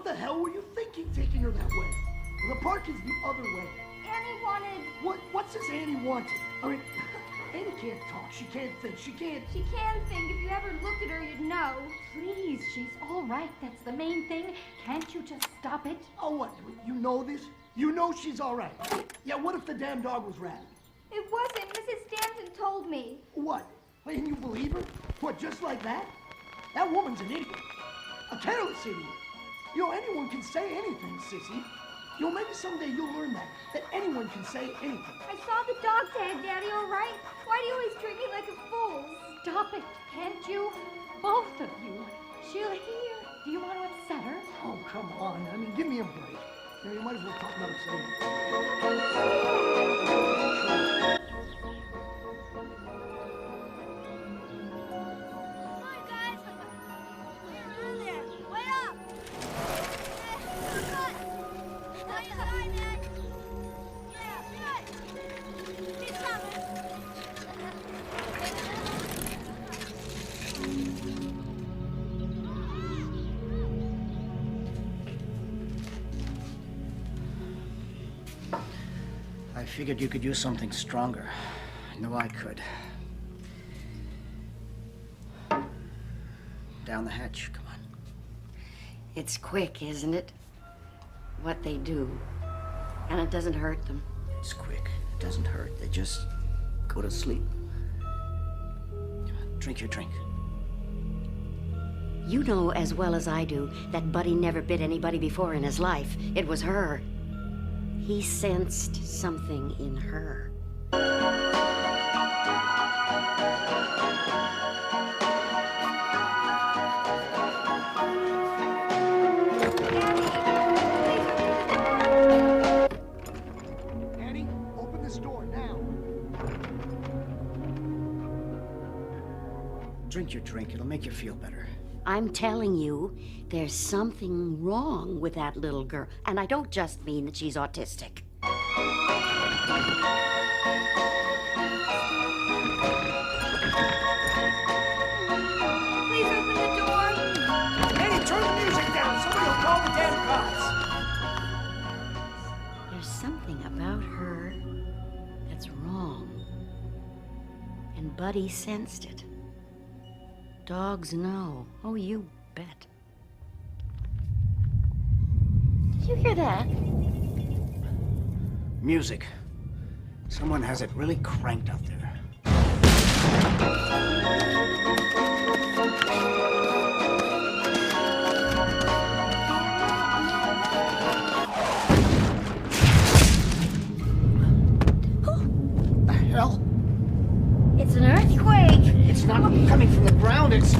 What the hell were you thinking taking her that way? The park is the other way. Annie wanted... What's this Annie wanted? I mean, Annie can't talk. She can't think. She can't... She can think. If you ever looked at her, you'd know. Please, she's all right. That's the main thing. Can't you just stop it? Oh, what? You know this? You know she's all right. Yeah, what if the damn dog was rabid? It wasn't. Mrs. Stanton told me. What? And you believe her? What, just like that? That woman's an idiot. A careless idiot. You know, anyone can say anything, sissy. You know, maybe someday you'll learn that anyone can say anything. I saw the dog tag, Daddy, all right? Why do you always treat me like a fool? Stop it, can't you? Both of you. She'll hear. Do you want to upset her? Oh, come on. I mean, give me a break. You know, you might as well talk about upsetting her. I figured you could use something stronger. I knew I could. Down the hatch, come on. It's quick, isn't it? What they do. And it doesn't hurt them. It's quick. It doesn't hurt. They just go to sleep. Come on, drink your drink. You know as well as I do that Buddy never bit anybody before in his life. It was her. He sensed something in her. Annie, open this door now. Drink your drink. It'll make you feel better. I'm telling you, there's something wrong with that little girl. And I don't just mean that she's autistic. Please open the door. Annie, turn the music down. Somebody will call the damn cops. There's something about her that's wrong. And Buddy sensed it. Dogs know. Oh, you bet. Did you hear that? Music. Someone has it really cranked out there. The hell? It's an earthquake. It's not coming from the ground, it's...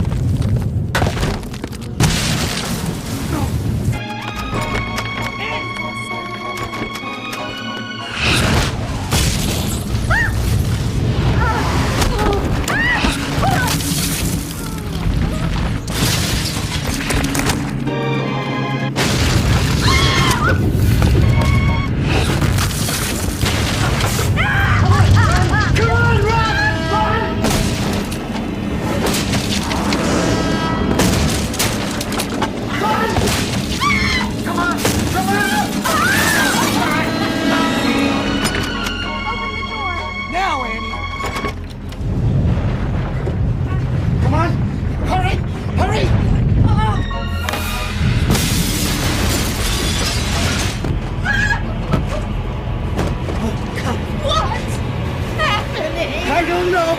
I don't know!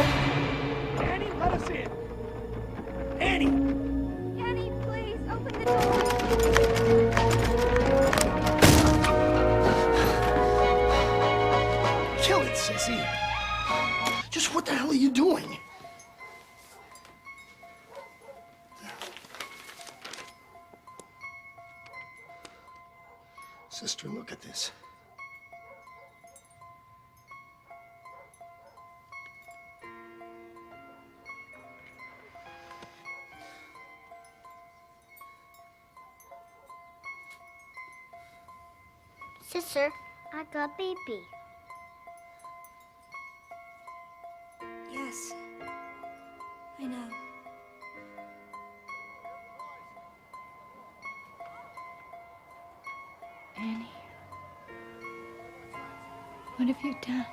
Annie, let us in. Annie! Annie, please, open the door. Kill it, sissy. Just what the hell are you doing? Sister, look at this. Sister, I got baby. Yes, I know. What have you done?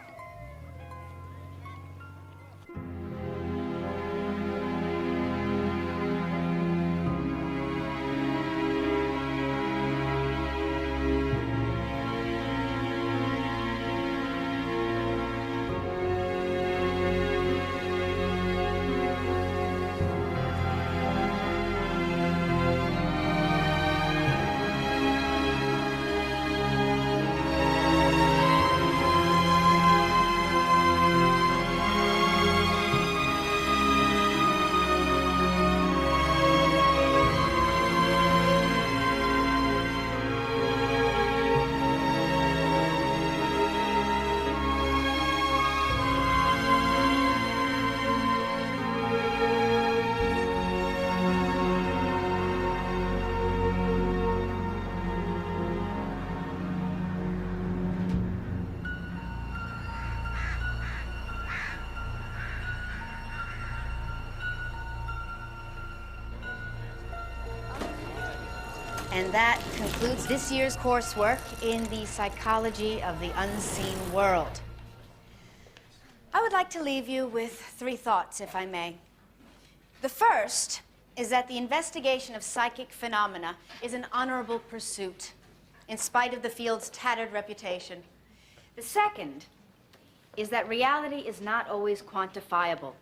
And that concludes this year's coursework in the psychology of the unseen world. I would like to leave you with 3 thoughts, if I may. The first is that the investigation of psychic phenomena is an honorable pursuit, in spite of the field's tattered reputation. The second is that reality is not always quantifiable.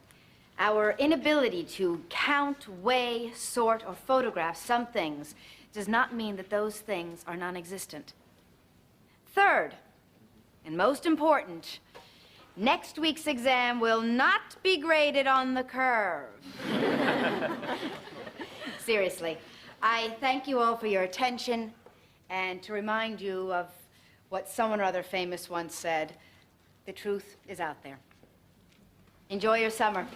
Our inability to count, weigh, sort, or photograph some things does not mean that those things are non-existent. Third, and most important, next week's exam will not be graded on the curve. Seriously, I thank you all for your attention, and to remind you of what someone or other famous once said, the truth is out there. Enjoy your summer.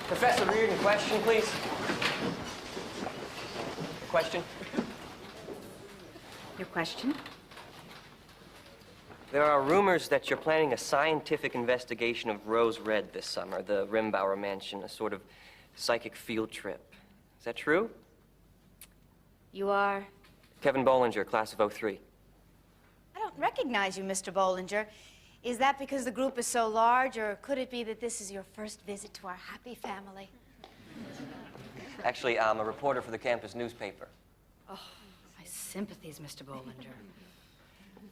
Professor Reardon, question, please. Question? Your question? There are rumors that you're planning a scientific investigation of Rose Red this summer, the Rimbauer mansion, a sort of psychic field trip. Is that true? You are? Kevin Bollinger, class of '03. I don't recognize you, Mr. Bollinger. Is that because the group is so large, or could it be that this is your first visit to our happy family? Actually, I'm a reporter for the campus newspaper. Oh, my sympathies, Mr. Bollinger.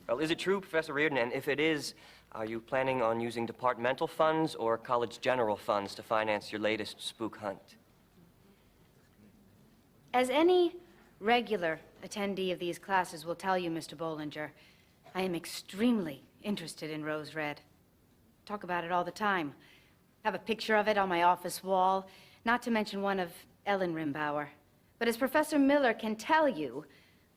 Well, is it true, Professor Reardon? And if it is, are you planning on using departmental funds or college general funds to finance your latest spook hunt? As any regular attendee of these classes will tell you, Mr. Bollinger, I am extremely interested in Rose Red. Talk about it all the time. Have a picture of it on my office wall, not to mention one of Ellen Rimbauer. But as Professor Miller can tell you,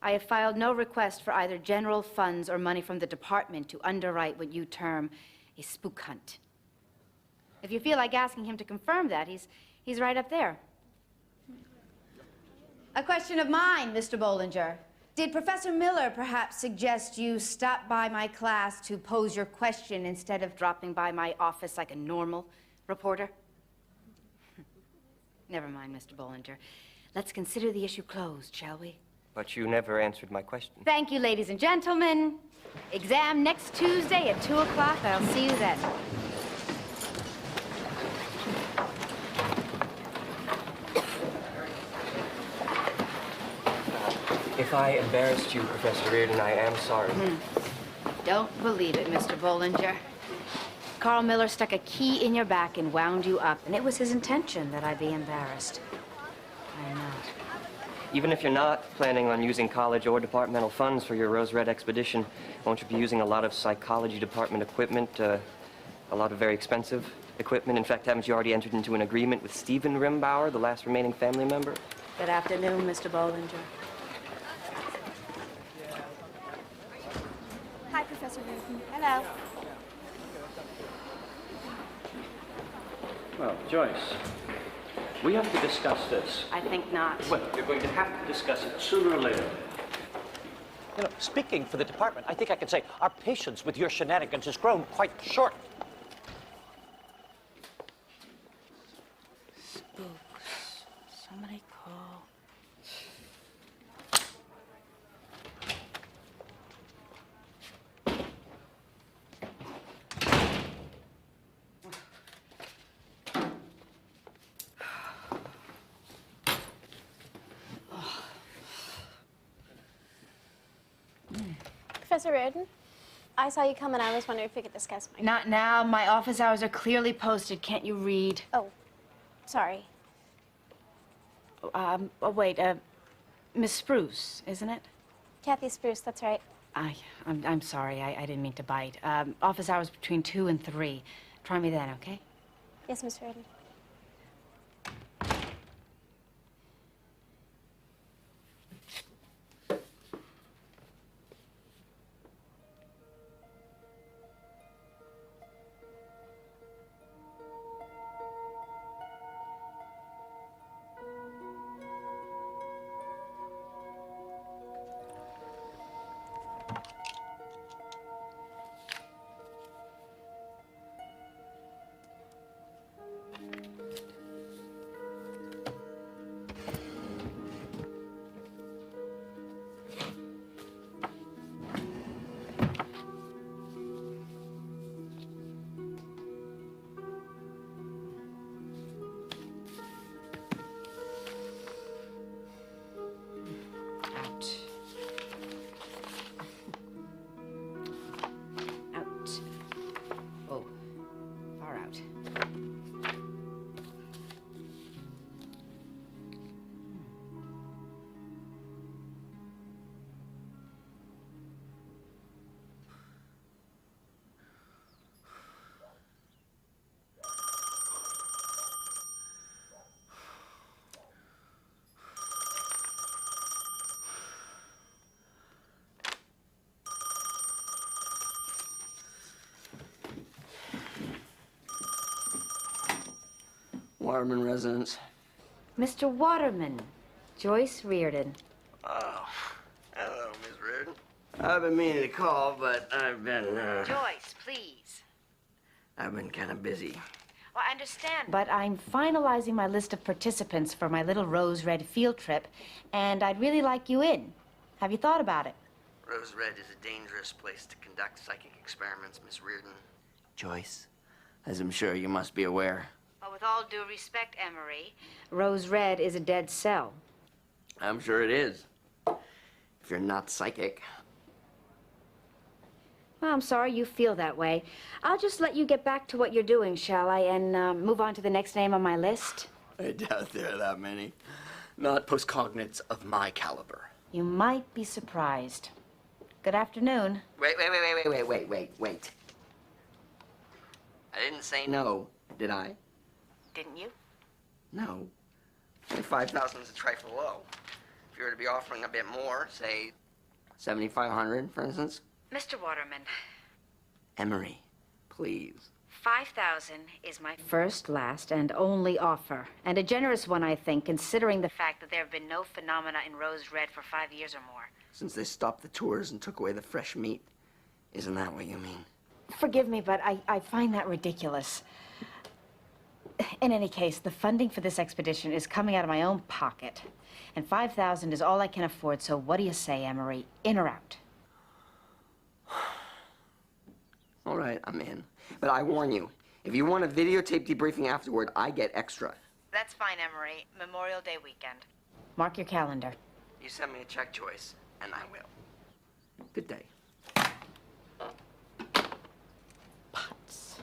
I have filed no request for either general funds or money from the department to underwrite what you term a spook hunt. If you feel like asking him to confirm that, he's right up there. A question of mine, Mr. Bollinger. Did Professor Miller perhaps suggest you stop by my class to pose your question instead of dropping by my office like a normal reporter? Never mind, Mr. Bollinger. Let's consider the issue closed, shall we? But you never answered my question. Thank you, ladies and gentlemen. Exam next Tuesday at 2 o'clock. I'll see you then. If I embarrassed you, Professor Reardon, I am sorry. Don't believe it, Mr. Bollinger. Carl Miller stuck a key in your back and wound you up, and it was his intention that I be embarrassed. I know. Even if you're not planning on using college or departmental funds for your Rose Red expedition, won't you be using a lot of psychology department equipment, a lot of very expensive equipment? In fact, haven't you already entered into an agreement with Stephen Rimbauer, the last remaining family member? Good afternoon, Mr. Bollinger. Hi, Professor Reardon. Hello. Well, Joyce, we have to discuss this. I think not. Well, you're going to have to discuss it sooner or later. You know, speaking for the department, I think I can say our patience with your shenanigans has grown quite short. Spooks. Somebody call. Professor Reardon. I saw you come and I was wondering if we could discuss my... Not now. My office hours are clearly posted. Can't you read? Oh, sorry. Wait, Miss Spruce, isn't it? Kathy Spruce, that's right. I'm sorry. I didn't mean to bite. Office hours between 2 and 3. Try me then, okay? Yes, Miss Reardon. Waterman residence. Mr. Waterman, Joyce Reardon. Oh, hello, Miss Reardon. I've been meaning to call, but I've been, Joyce, please. I've been kind of busy. Well, I understand, but I'm finalizing my list of participants for my little Rose Red field trip, and I'd really like you in. Have you thought about it? Rose Red is a dangerous place to conduct psychic experiments, Miss Reardon. Joyce, as I'm sure you must be aware. Well, with all due respect, Emery, Rose Red is a dead cell. I'm sure it is. If you're not psychic. Well, I'm sorry you feel that way. I'll just let you get back to what you're doing, shall I, and move on to the next name on my list? I doubt there are that many. Not postcognates of my caliber. You might be surprised. Good afternoon. Wait. I didn't say no, did I? Didn't you? No. 5,000 is a trifle low. If you were to be offering a bit more, say 7,500, for instance. Mr. Waterman. Emery, please. 5,000 is my first, last, and only offer. And a generous one, I think, considering the fact that there have been no phenomena in Rose Red for 5 years or more. Since they stopped the tours and took away the fresh meat. Isn't that what you mean? Forgive me, but I find that ridiculous. In any case, the funding for this expedition is coming out of my own pocket. And 5,000 is all I can afford, so what do you say, Emery? In or out? All right, I'm in. But I warn you, if you want a videotape debriefing afterward, I get extra. That's fine, Emery. Memorial Day weekend. Mark your calendar. You send me a check, Joyce, and I will. Good day. Pots.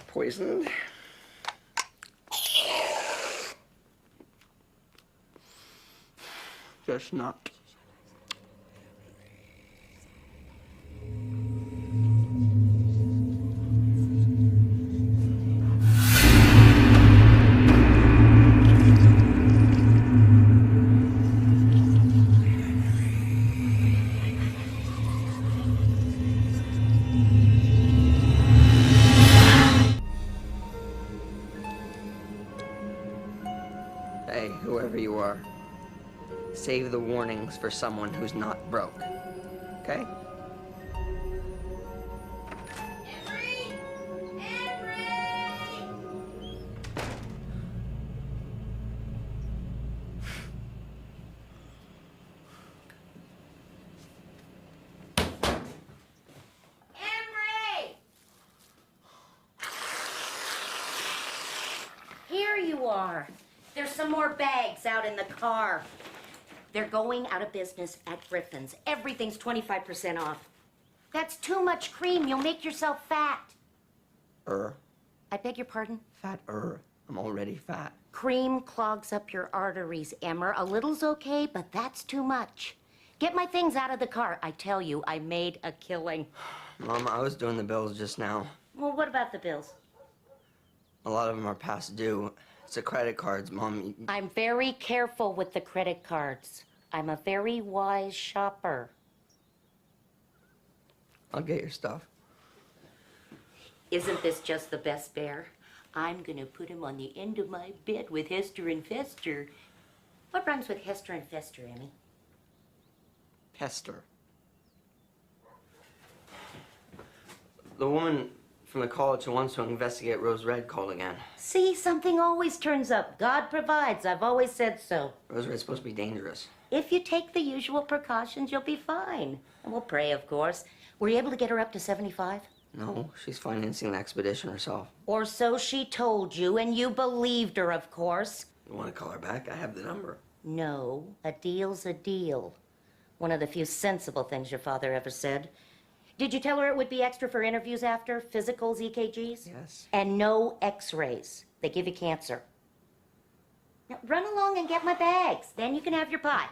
Poisoned. Just not. Hey, whoever you are, save the warnings for someone who's not broke, okay? Henry! Henry! are. There's some more bags out in the car. They're going out of business at Griffin's. Everything's 25% off. That's too much cream. You'll make yourself fat. I beg your pardon? Fat-er. I'm already fat. Cream clogs up your arteries, Emmer. A little's okay, but that's too much. Get my things out of the car. I tell you, I made a killing. Mom, I was doing the bills just now. Well, what about the bills? A lot of them are past due. It's the credit cards, Mom. I'm very careful with the credit cards. I'm a very wise shopper. I'll get your stuff. Isn't this just the best bear? I'm gonna put him on the end of my bed with Hester and Fester. What rhymes with Hester and Fester, Emmy? Hester. The woman from the college who wants to investigate Rose Red called again. See, something always turns up. God provides. I've always said so. Rose Red's supposed to be dangerous. If you take the usual precautions, you'll be fine. And we'll pray, of course. Were you able to get her up to 75? No, she's financing the expedition herself. Or so she told you, and you believed her, of course. You want to call her back? I have the number. No, a deal's a deal. One of the few sensible things your father ever said. Did you tell her it would be extra for interviews after? Physicals, EKGs? Yes. And no x-rays. They give you cancer. Now, run along and get my bags. Then you can have your pie.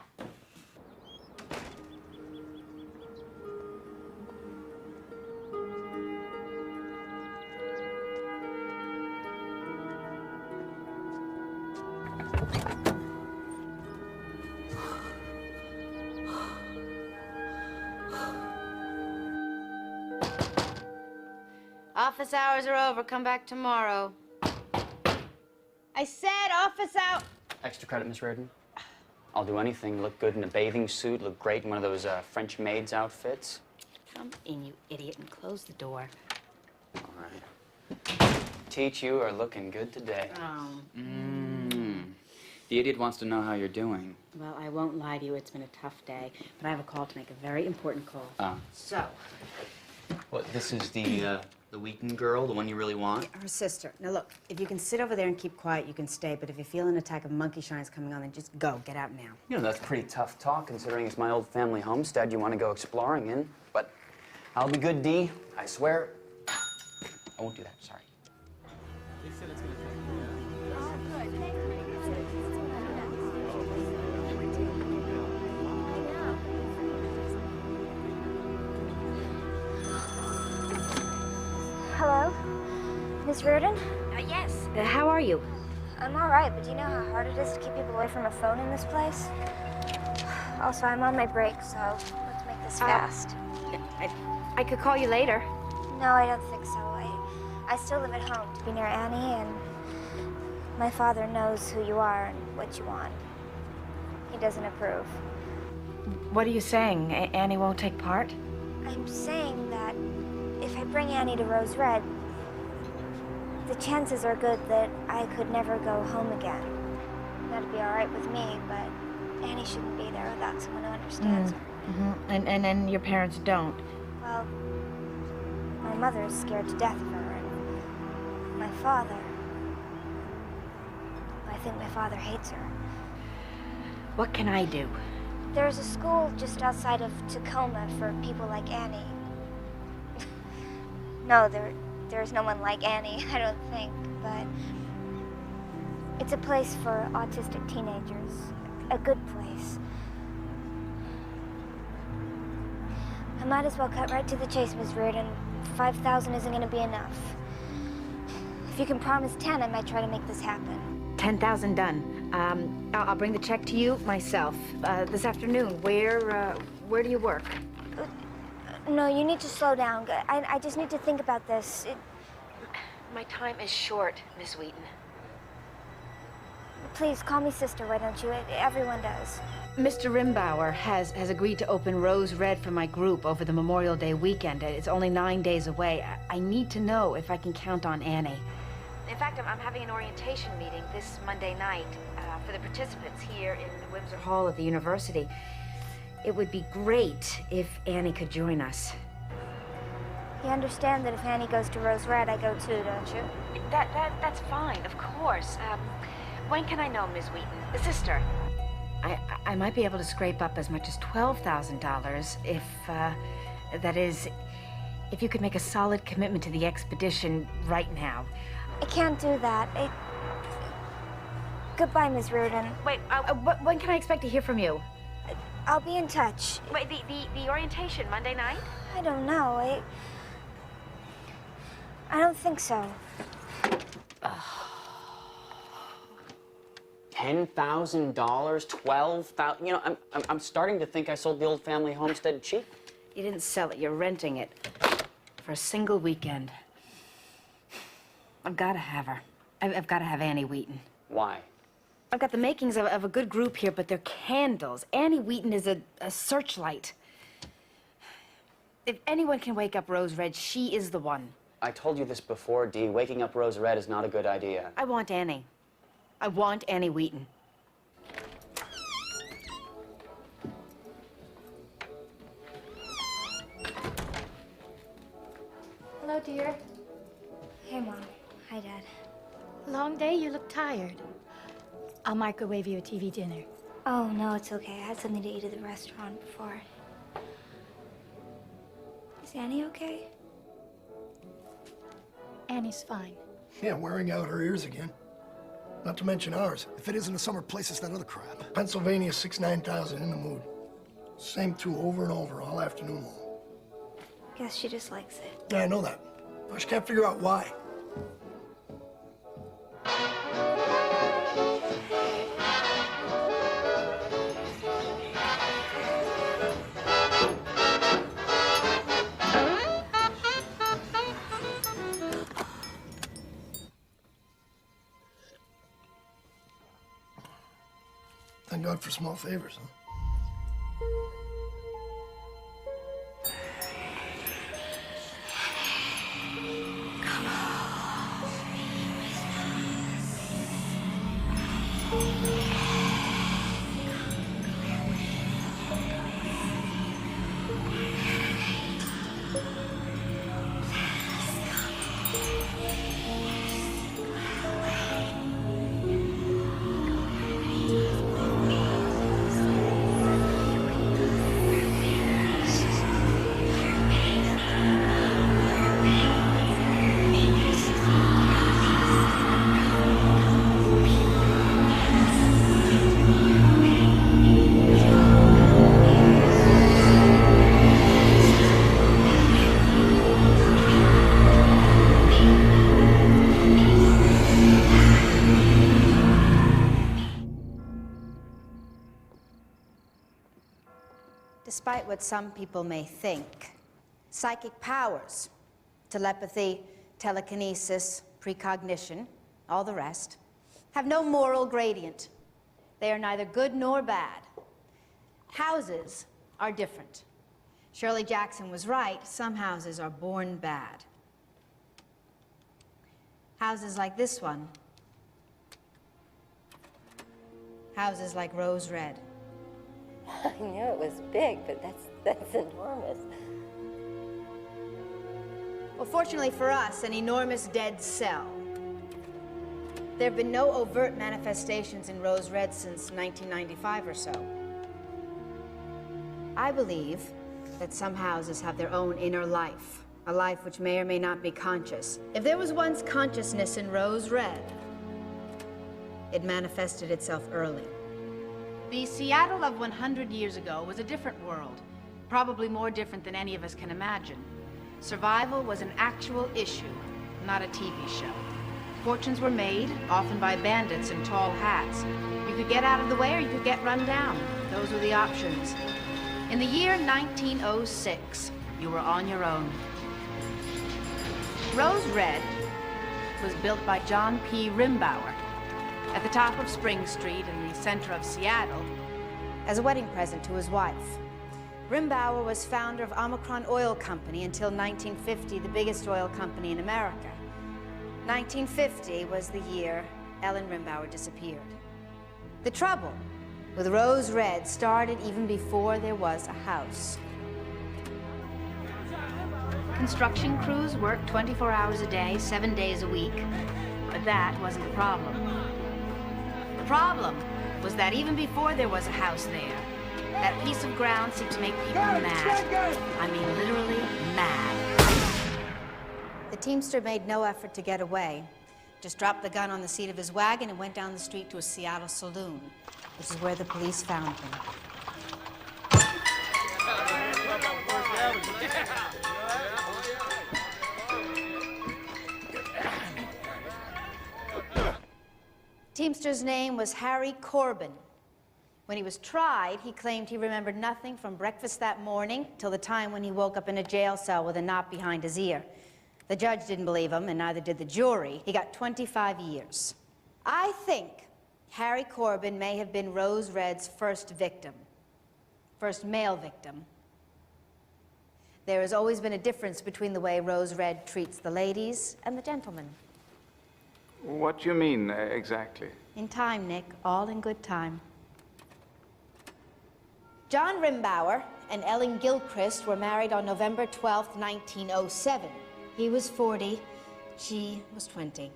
Office hours are over. Come back tomorrow. I said office out. Extra credit, Miss Reardon. I'll do anything. Look good in a bathing suit, look great in one of those French maid's outfits. Come in, you idiot, and close the door. All right. Teach, you are looking good today. Oh. The idiot wants to know how you're doing. Well, I won't lie to you. It's been a tough day, but I have a call to make, a very important call. So, What, this is the Wheaton girl, the one you really want? Her sister. Now, look, if you can sit over there and keep quiet, you can stay, but if you feel an attack of monkey shines coming on, then just go. Get out now. You know, that's pretty tough talk, considering it's my old family homestead you want to go exploring in. But I'll be good, Dee. I swear. I won't do that. Sorry. Hello? Miss Reardon? yes. How are you? I'm all right, but do you know how hard it is to keep people away from a phone in this place? Also, I'm on my break, so let's make this fast. I could call you later. No, I don't think so. I still live at home to be near Annie, and my father knows who you are and what you want. He doesn't approve. What are you saying? Annie won't take part? I'm saying that if I bring Annie to Rose Red, the chances are good that I could never go home again. That'd be all right with me, but Annie shouldn't be there without someone who understands her. Mm-hmm. And your parents don't? Well, my mother is scared to death of her, and my father... I think my father hates her. What can I do? There's a school just outside of Tacoma for people like Annie. No, there's no one like Annie, I don't think, but it's a place for autistic teenagers. A good place. I might as well cut right to the chase, Miss Reardon. 5,000 isn't going to be enough. If you can promise 10, I might try to make this happen. 10,000 done. I'll bring the check to you myself this afternoon. Where do you work? No, you need to slow down. I just need to think about this. My time is short, Miss Wheaton. Please, call me sister, why don't you? Everyone does. Mr. Rimbauer has agreed to open Rose Red for my group over the Memorial Day weekend. It's only 9 days away. I need to know if I can count on Annie. In fact, I'm having an orientation meeting this Monday night for the participants here in the Windsor Hall at the university. It would be great if Annie could join us. You understand that if Annie goes to Rose Red, I go too, don't you? That's fine, of course. When can I know, Ms. Wheaton? The sister. I might be able to scrape up as much as $12,000 if, that is, if you could make a solid commitment to the expedition right now. I can't do that. Goodbye, Ms. Reardon. Wait, when can I expect to hear from you? I'll be in touch. Wait, the orientation, Monday night? I don't know. I don't think so. $10,000, $12,000. You know, I'm starting to think I sold the old family homestead cheap. You didn't sell it. You're renting it for a single weekend. I've got to have her. I've got to have Annie Wheaton. Why? I've got the makings of a good group here, but they're candles. Annie Wheaton is a searchlight. If anyone can wake up Rose Red, she is the one. I told you this before, Dee. Waking up Rose Red is not a good idea. I want Annie. I want Annie Wheaton. Hello, dear. Hey, Mom. Hi, Dad. Long day, you look tired. I'll microwave you a TV dinner. Oh, no, it's okay. I had something to eat at the restaurant before. Is Annie okay? Annie's fine. Yeah, wearing out her ears again. Not to mention ours. If it isn't a summer place, it's that other crap. Pennsylvania 6-9000 in the mood. Same two over and over all afternoon long. Guess she just likes it. Yeah, I know that. I just can't figure out why. Thank God for small favors, huh? Despite what some people may think, psychic powers, telepathy, telekinesis, precognition, all the rest, have no moral gradient. They are neither good nor bad. Houses are different. Shirley Jackson was right. Some houses are born bad. Houses like this one. Houses like Rose Red. I knew it was big, but that's enormous. Well, fortunately for us, an enormous dead cell. There have been no overt manifestations in Rose Red since 1995 or so. I believe that some houses have their own inner life, a life which may or may not be conscious. If there was once consciousness in Rose Red, it manifested itself early. The Seattle of 100 years ago was a different world, probably more different than any of us can imagine. Survival was an actual issue, not a TV show. Fortunes were made, often by bandits in tall hats. You could get out of the way or you could get run down. Those were the options. In the year 1906, you were on your own. Rose Red was built by John P. Rimbauer at the top of Spring Street in the center of Seattle as a wedding present to his wife. Rimbauer was founder of Omicron Oil Company until 1950, the biggest oil company in America. 1950 was the year Ellen Rimbauer disappeared. The trouble with Rose Red started even before there was a house. Construction crews worked 24 hours a day, 7 days a week, but that wasn't the problem. The problem was that even before there was a house there, that piece of ground seemed to make people mad. I mean, literally mad. The teamster made no effort to get away. Just dropped the gun on the seat of his wagon and went down the street to a Seattle saloon, which is where the police found him. Teamster's name was Harry Corbin. When he was tried, he claimed he remembered nothing from breakfast that morning till the time when he woke up in a jail cell with a knot behind his ear. The judge didn't believe him, and neither did the jury. He got 25 years. I think Harry Corbin may have been Rose Red's first victim, first male victim. There has always been a difference between the way Rose Red treats the ladies and the gentlemen. What do you mean, exactly? In time, Nick, all in good time. John Rimbauer and Ellen Gilchrist were married on November 12th, 1907. He was 40, she was 20.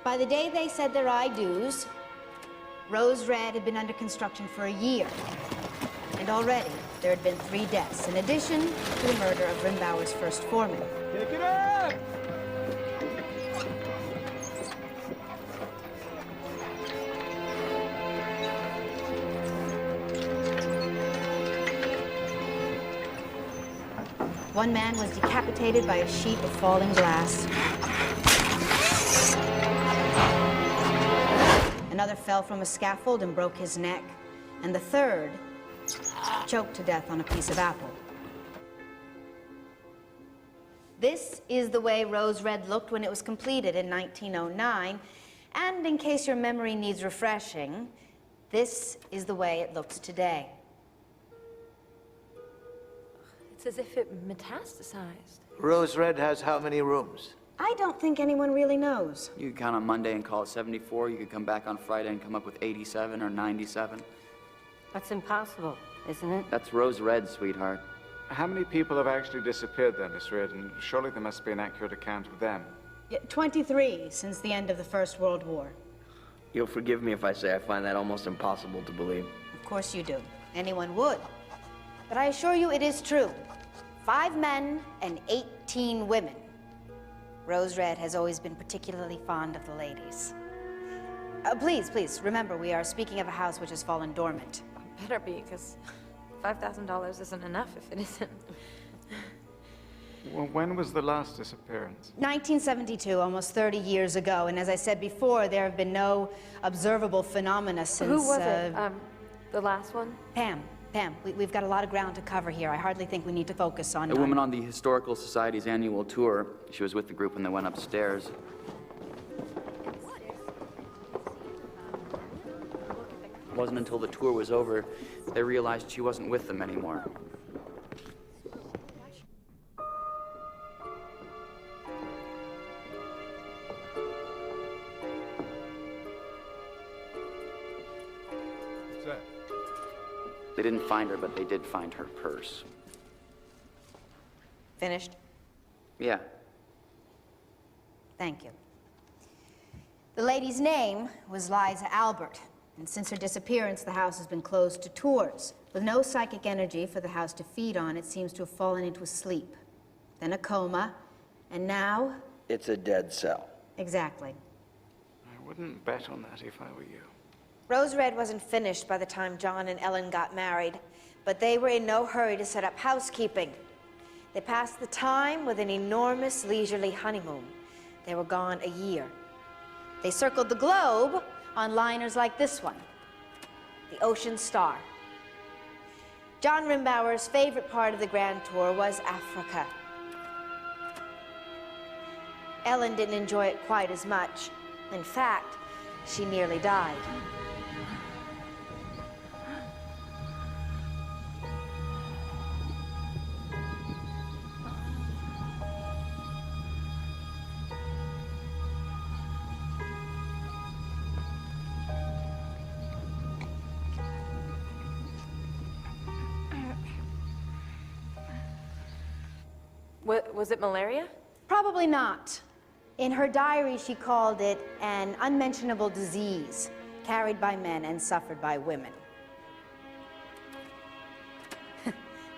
By the day they said their I-do's, Rose Red had been under construction for a year. And already, there had been 3 deaths, in addition to the murder of Rimbauer's first foreman. Pick it up! One man was decapitated by a sheet of falling glass. Another fell from a scaffold and broke his neck. And the third choked to death on a piece of apple. This is the way Rose Red looked when it was completed in 1909. And in case your memory needs refreshing, this is the way it looks today. It's as if it metastasized. Rose Red has how many rooms? I don't think anyone really knows. You could count on Monday and call it 74. You could come back on Friday and come up with 87 or 97. That's impossible, isn't it? That's Rose Red, sweetheart. How many people have actually disappeared then, Miss Red? And surely there must be an accurate account of them. 23 since the end of the First World War. You'll forgive me if I say I find that almost impossible to believe. Of course you do. Anyone would. But I assure you it is true. 5 men and 18 women. Rose Red has always been particularly fond of the ladies. Please, please, remember, we are speaking of a house which has fallen dormant. Better be, because $5,000 isn't enough if it isn't. Well, when was the last disappearance? 1972, almost 30 years ago. And as I said before, there have been no observable phenomena since... Who was it? The last one? Pam. Pam, we've got a lot of ground to cover here. I hardly think we need to focus on... A woman on the Historical Society's annual tour. She was with the group when they went upstairs. It wasn't until the tour was over they realized she wasn't with them anymore. What's that? They didn't find her, but they did find her purse. Finished? Yeah. Thank you. The lady's name was Liza Albert, and since her disappearance, the house has been closed to tours. With no psychic energy for the house to feed on, it seems to have fallen into a sleep, then a coma, and now... It's a dead cell. Exactly. I wouldn't bet on that if I were you. Rose Red wasn't finished by the time John and Ellen got married, but they were in no hurry to set up housekeeping. They passed the time with an enormous leisurely honeymoon. They were gone a year. They circled the globe on liners like this one, the Ocean Star. John Rimbauer's favorite part of the grand tour was Africa. Ellen didn't enjoy it quite as much. In fact, she nearly died. Was it malaria? Probably not. In her diary, she called it an unmentionable disease. carried by men and suffered by women.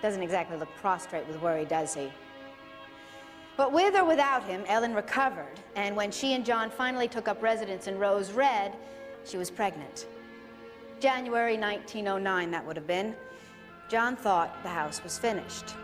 Doesn't exactly look prostrate with worry, does he? But with or without him, Ellen recovered, and when she and John finally took up residence in Rose Red, she was pregnant. January 1909, that would have been. John thought the house was finished.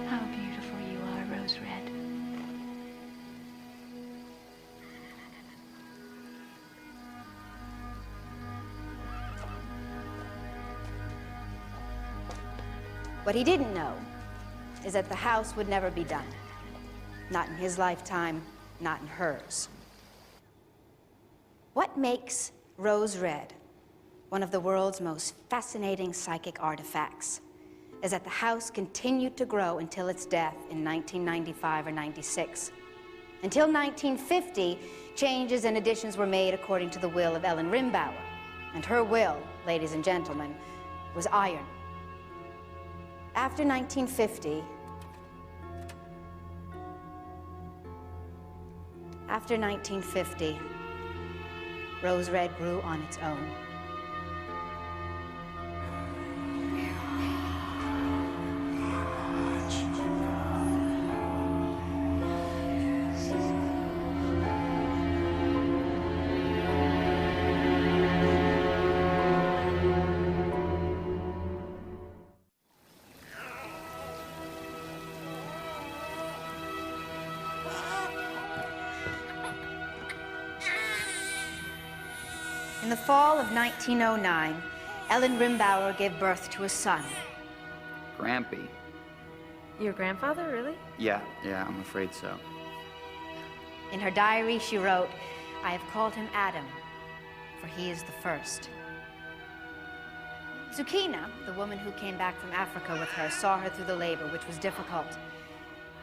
How beautiful you are, Rose Red. What he didn't know is that the house would never be done. Not in his lifetime, not in hers. What makes Rose Red one of the world's most fascinating psychic artifacts is that the house continued to grow until its death in 1995 or 96. Until 1950, changes and additions were made according to the will of Ellen Rimbauer. And her will, ladies and gentlemen, was iron. After 1950, Rose Red grew on its own. In the fall of 1909, Ellen Rimbauer gave birth to a son. Grampy. Your grandfather, really? Yeah, I'm afraid so. In her diary, she wrote, "I have called him Adam, for he is the first." Zucchina, the woman who came back from Africa with her, saw her through the labor, which was difficult.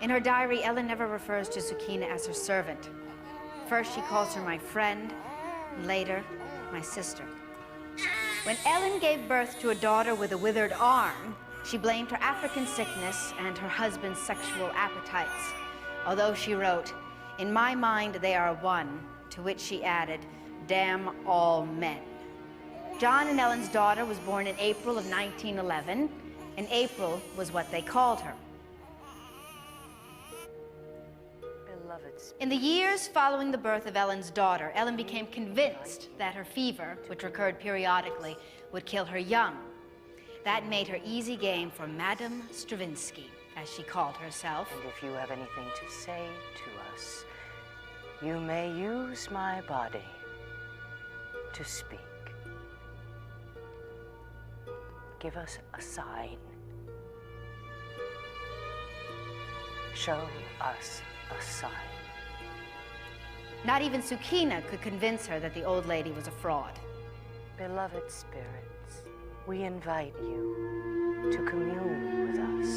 In her diary, Ellen never refers to Zucchina as her servant. First, she calls her my friend, and later, my sister. When Ellen gave birth to a daughter with a withered arm, she blamed her African sickness and her husband's sexual appetites. Although she wrote, "In my mind they are one," to which she added, "Damn all men." John and Ellen's daughter was born in April of 1911, and April was what they called her. In the years following the birth of Ellen's daughter, Ellen became convinced that her fever, which recurred periodically, would kill her young. That made her easy game for Madame Stravinsky, as she called herself. And if you have anything to say to us, you may use my body to speak. Give us a sign. Show us a sign. Not even Zucchina could convince her that the old lady was a fraud. Beloved spirits, we invite you to commune with us.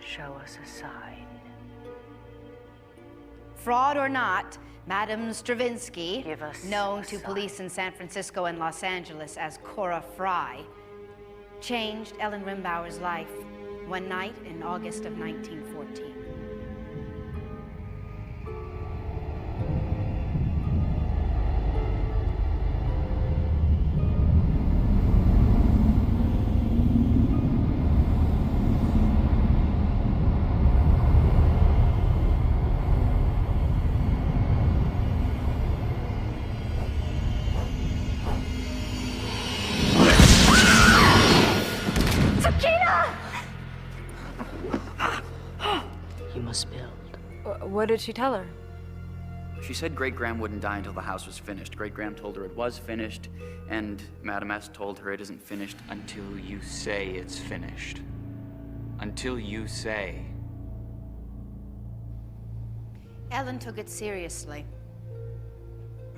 Show us a sign. Fraud or not, Madame Stravinsky, Give us known a to sign. police in San Francisco and Los Angeles as Cora Fry, changed Ellen Rimbauer's life one night in August of 1914. You must build. What did she tell her? She said Great Gram wouldn't die until the house was finished. Great Gram told her it was finished, and Madame S told her it isn't finished Until you say it's finished. Until you say. Ellen took it seriously.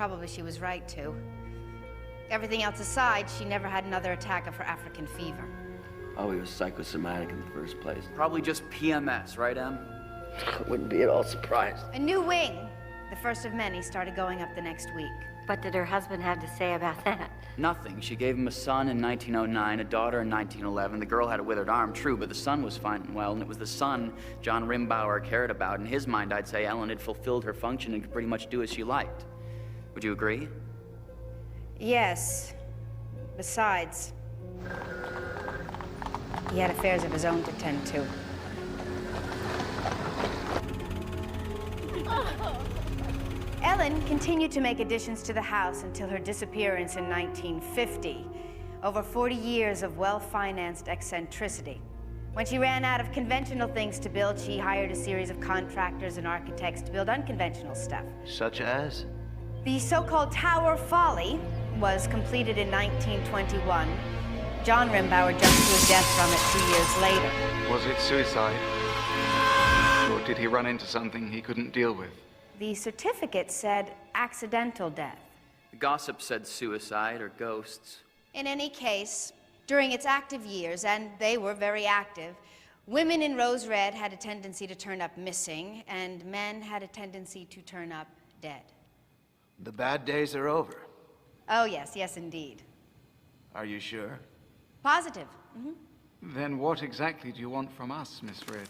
Probably she was right to. Everything else aside, she never had another attack of her African fever. Oh, he was psychosomatic in the first place. Probably just PMS, right, Em? I wouldn't be at all surprised. A new wing, the first of many, started going up the next week. What did her husband have to say about that? Nothing. She gave him a son in 1909, a daughter in 1911. The girl had a withered arm, true, but the son was fine and well, and it was the son John Rimbauer cared about. In his mind, I'd say Ellen had fulfilled her function and could pretty much do as she liked. Would you agree? Yes. Besides, he had affairs of his own to tend to. Ellen continued to make additions to the house until her disappearance in 1950. Over 40 years of well-financed eccentricity. When she ran out of conventional things to build, she hired a series of contractors and architects to build unconventional stuff. Such as? The so-called Tower Folly was completed in 1921. John Rimbauer jumped to his death from it 2 years later. Was it suicide? Or did he run into something he couldn't deal with? The certificate said accidental death. The gossip said suicide or ghosts. In any case, during its active years, and they were very active, women in Rose Red had a tendency to turn up missing, and men had a tendency to turn up dead. The bad days are over. Oh, yes, yes, indeed. Are you sure? Positive. Then what exactly do you want from us, Miss Redden?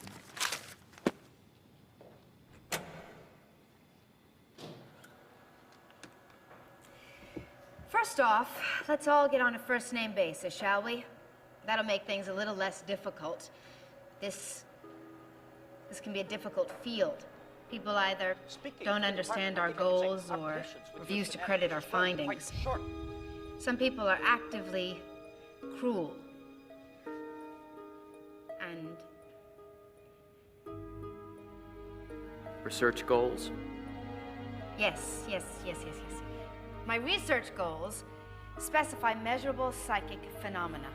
First off, let's all get on a first-name basis, shall we? That'll make things a little less difficult. This can be a difficult field. People either don't understand our goals or refuse to credit our findings. Some people are actively cruel. And Research goals? yes. My research goals specify measurable psychic phenomena.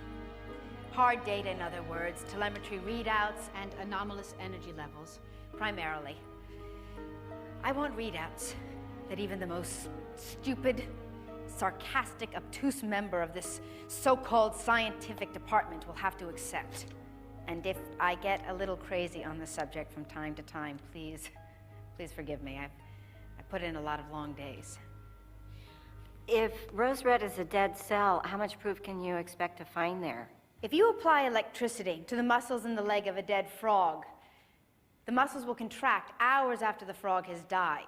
Hard data, in other words, telemetry readouts, and anomalous energy levels, primarily. I want readouts that even the most stupid, sarcastic, obtuse member of this so-called scientific department will have to accept. And if I get a little crazy on the subject from time to time, please forgive me. I put in a lot of long days. If Rose Red is a dead cell, how much proof can you expect to find there? If you apply electricity to the muscles in the leg of a dead frog, the muscles will contract hours after the frog has died.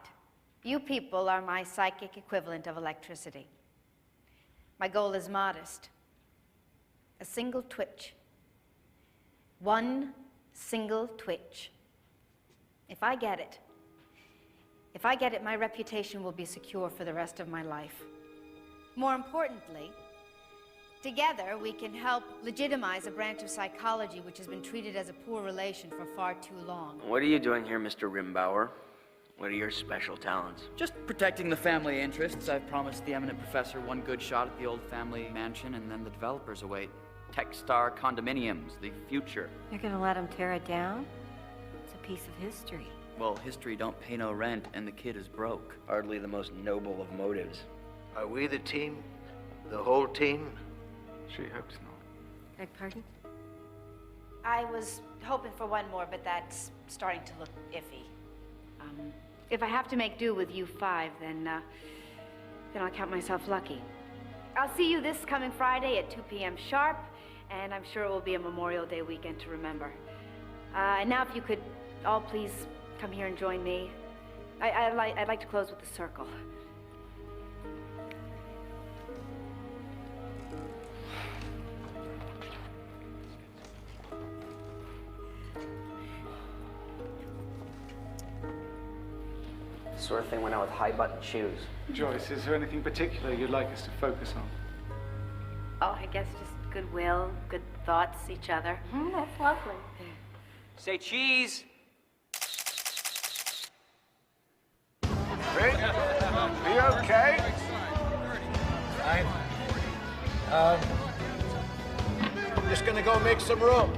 You people are my psychic equivalent of electricity. My goal is modest. A single twitch. One single twitch. If I get it, my reputation will be secure for the rest of my life. More importantly, together we can help legitimize a branch of psychology which has been treated as a poor relation for far too long. What are you doing here, Mr. Rimbauer? What are your special talents? Just protecting the family interests. I've promised the eminent professor one good shot at the old family mansion, and then the developers await. Techstar condominiums, the future. You're gonna let him tear it down? It's a piece of history. Well, history don't pay no rent, and the kid is broke. Hardly the most noble of motives. Are we the team? The whole team? She hopes not. Beg pardon? I was hoping for one more, but that's starting to look iffy. If I have to make do with you five, then I'll count myself lucky. I'll see you this coming Friday at 2 p.m. sharp, and I'm sure it will be a Memorial Day weekend to remember. And now if you could all please come here and join me. I'd like to close with a circle. Sort of thing went out with high-button shoes. Joyce, is there anything particular you'd like us to focus on? Oh, I guess just goodwill, good thoughts, each other. That's lovely. Say cheese. Rick, are you okay? I'm just gonna go make some room.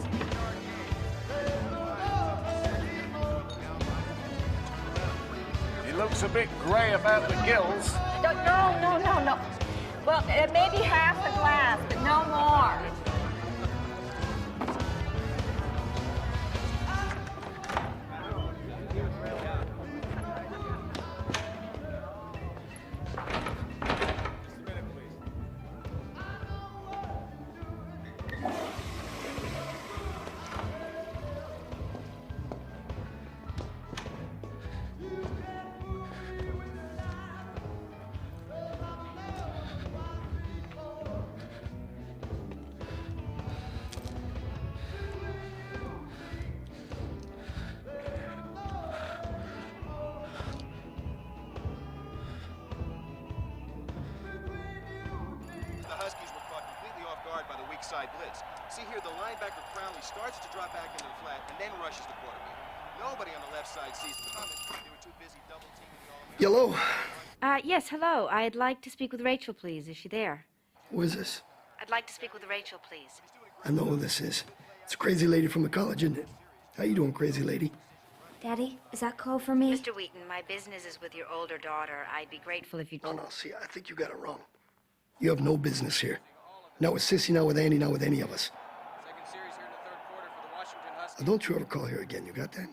He looks a bit gray about the gills. No. Well, maybe half a glass, but no more. Side blitz. See here, the linebacker Crowley starts to drop back into the flat and then rushes the quarterback. Nobody on the left side sees it coming. They were too busy double teaming the Yellow. Yes, hello. I'd like to speak with Rachel, please. Is she there? Who is this? I'd like to speak with Rachel, please. I know who this is. It's a crazy lady from the college, isn't it? How you doing, crazy lady? Daddy, is that call for me? Mr. Wheaton, my business is with your older daughter. I'd be grateful if you'd... No, see, I think you got it wrong. You have no business here. Not with Sissy, not with Andy, not with any of us. Second series here in the third quarter for the Washington Huskies. Don't you ever call here again, you got that?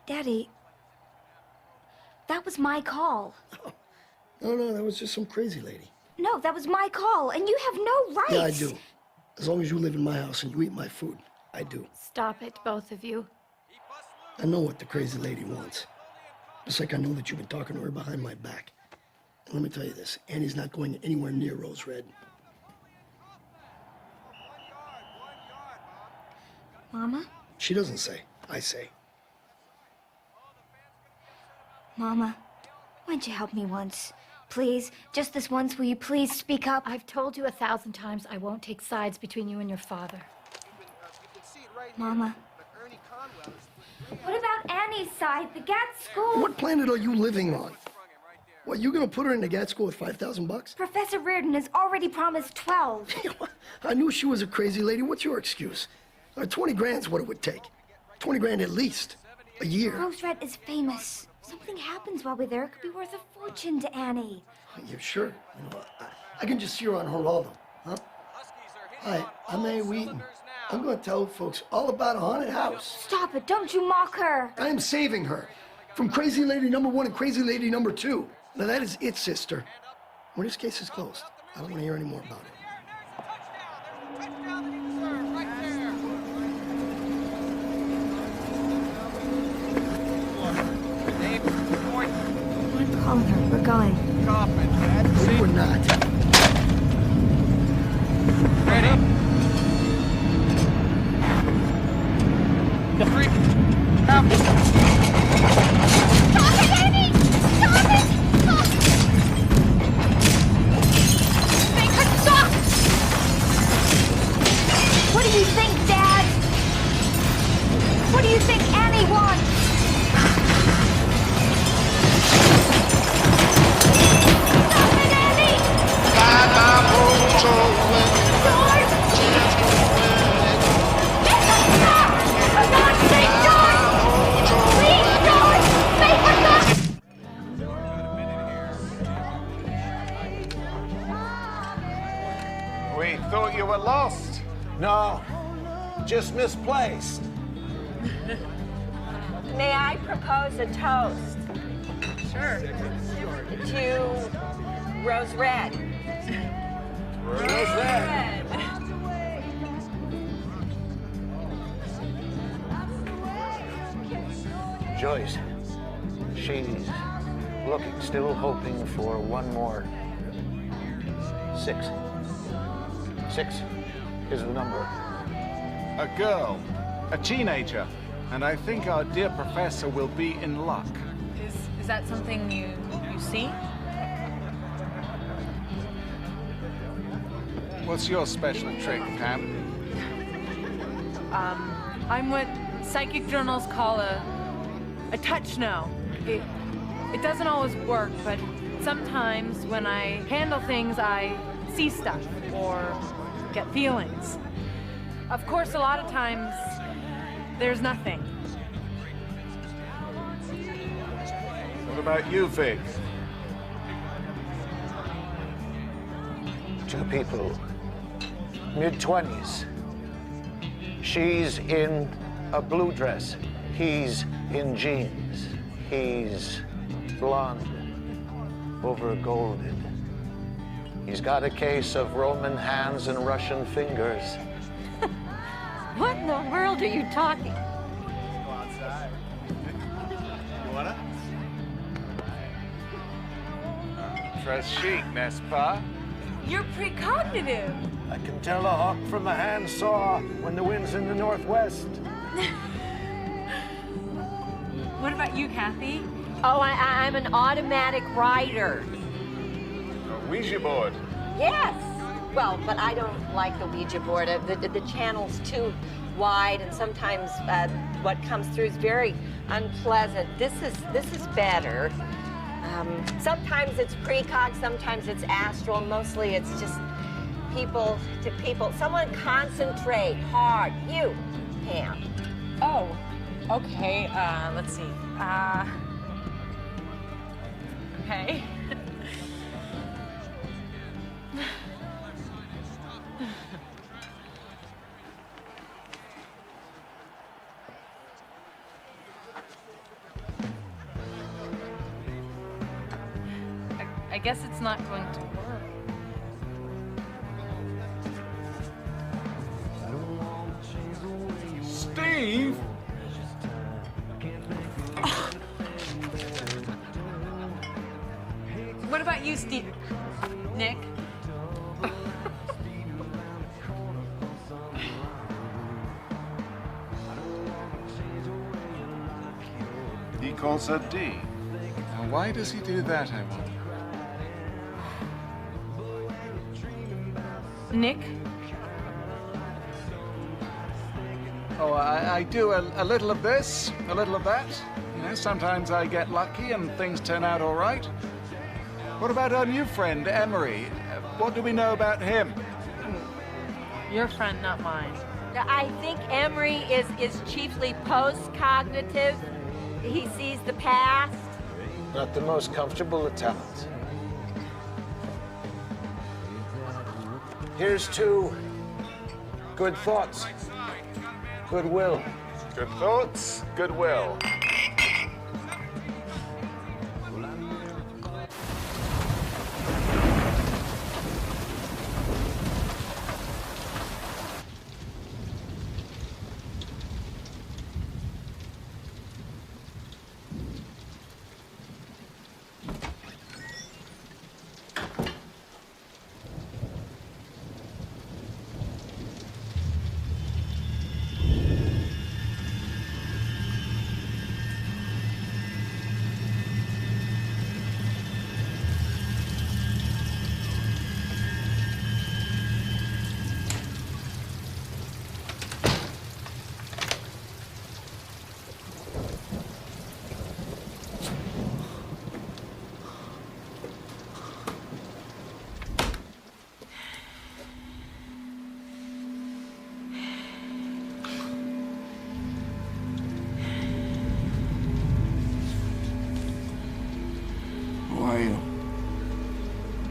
Daddy, that was my call. No, that was just some crazy lady. No, that was my call, and you have no rights. Yeah, I do. As long as you live in my house and you eat my food, I do. Stop it, both of you. I know what the crazy lady wants. Just like I know that you've been talking to her behind my back. And let me tell you this, Annie's not going anywhere near Rose Red. Mama? She doesn't say, I say. Mama, why'd you help me once? Please, just this once, will you please speak up? I've told you 1,000 times I won't take sides between you and your father. Mama. What about Annie's side, the GAT school? What planet are you living on? What, you gonna put her in the GAT school with $5,000? Professor Reardon has already promised 12. I knew she was a crazy lady. What's your excuse? 20 grand's what it would take. 20 grand at least. A year. Rose Red is famous. Something happens while we're there. It could be worth a fortune to Annie. You're sure? You know, I can just see her on Geraldo, huh? Hi, I'm A. Wheaton. I'm gonna tell folks all about a haunted house. Stop it, don't you mock her. I am saving her from crazy lady number 1 and crazy lady number 2. Now that is it, sister. When this case is closed, I don't want to hear any more about it. I'm calling her. We're going. No, we're not. Ready? 3. Out. Stop it, Annie! Stop it! Make her stop! What do you think, Dad? What do you think Annie wants? Stop it, Annie! George! Get her stop! For God's sake, George! Please, George! Make her stop! We thought you were lost. No, just misplaced. May I propose a toast? Sure. To Rose Red. Rose Red. Joyce, she's looking, still hoping for one more. 6. 6 is the number. A girl, a teenager, and I think our dear professor will be in luck. Is that something you see? What's your special trick, Pam? I'm what psychic journals call a touch know. It doesn't always work, but sometimes when I handle things, I see stuff or get feelings. Of course, a lot of times there's nothing. What about you, Fig? Two people, mid-20s. She's in a blue dress. He's in jeans. He's blonde, over golded. He's got a case of Roman hands and Russian fingers. What in the world are you talking? Go outside. You wanna? Dress chic, n'est-ce pas? You're precognitive. I can tell a hawk from a handsaw when the wind's in the northwest. What about you, Kathy? Oh, I'm an automatic rider. A Ouija board. Yes. Well, but I don't like the Ouija board. The channel's too wide, and sometimes what comes through is very unpleasant. This is better. Sometimes it's precog, sometimes it's astral. Mostly it's just people to people. Someone concentrate hard. You, Pam. Oh, okay. Let's see. Okay. I guess it's not going to work. Steve? What about you, Steve? Nick? He calls her D. Now, why does he do that, I wonder? Nick? Oh, I do a little of this, a little of that. You know, sometimes I get lucky and things turn out all right. What about our new friend, Emery? What do we know about him? Your friend, not mine. I think Emery is chiefly post-cognitive. He sees the past. Not the most comfortable of talents. Here's to good thoughts, goodwill. Good thoughts, goodwill.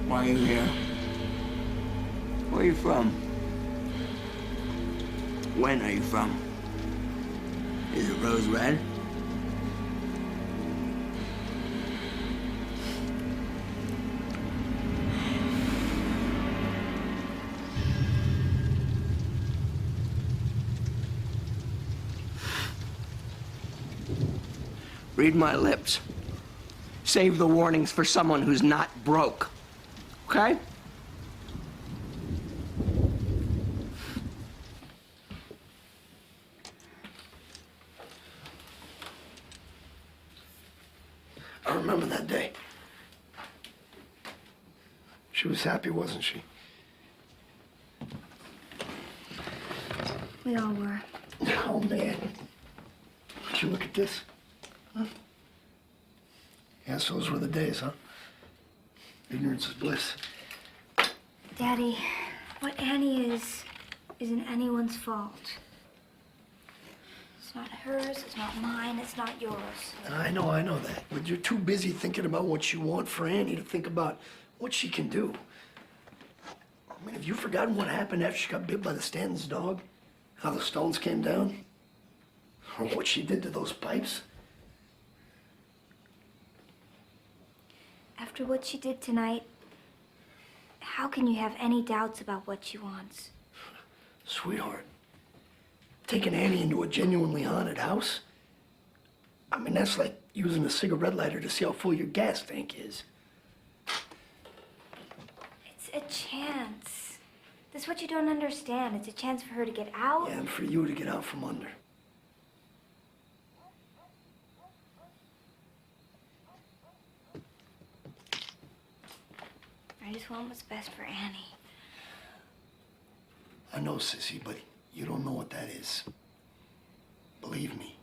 Why are you here? Where are you from? When are you from? Is it rose red? Read my lips. Save the warnings for someone who's not broke. Okay? I remember that day. She was happy, wasn't she? We all were. Oh, man. Would you look at this? Huh? Yes, those were the days, huh? Ignorance is bliss. Daddy, what Annie is isn't anyone's fault. It's not hers, it's not mine, it's not yours. I know that. But you're too busy thinking about what you want for Annie to think about what she can do. I mean, have you forgotten what happened after she got bit by the Stanton's dog? How the stones came down? Or what she did to those pipes? After what she did tonight, how can you have any doubts about what she wants? Sweetheart, taking Annie into a genuinely haunted house? I mean, that's like using a cigarette lighter to see how full your gas tank is. It's a chance. This is what you don't understand. It's a chance for her to get out. Yeah, and for you to get out from under. I just want what's best for Annie. I know, Sissy, but you don't know what that is. Believe me.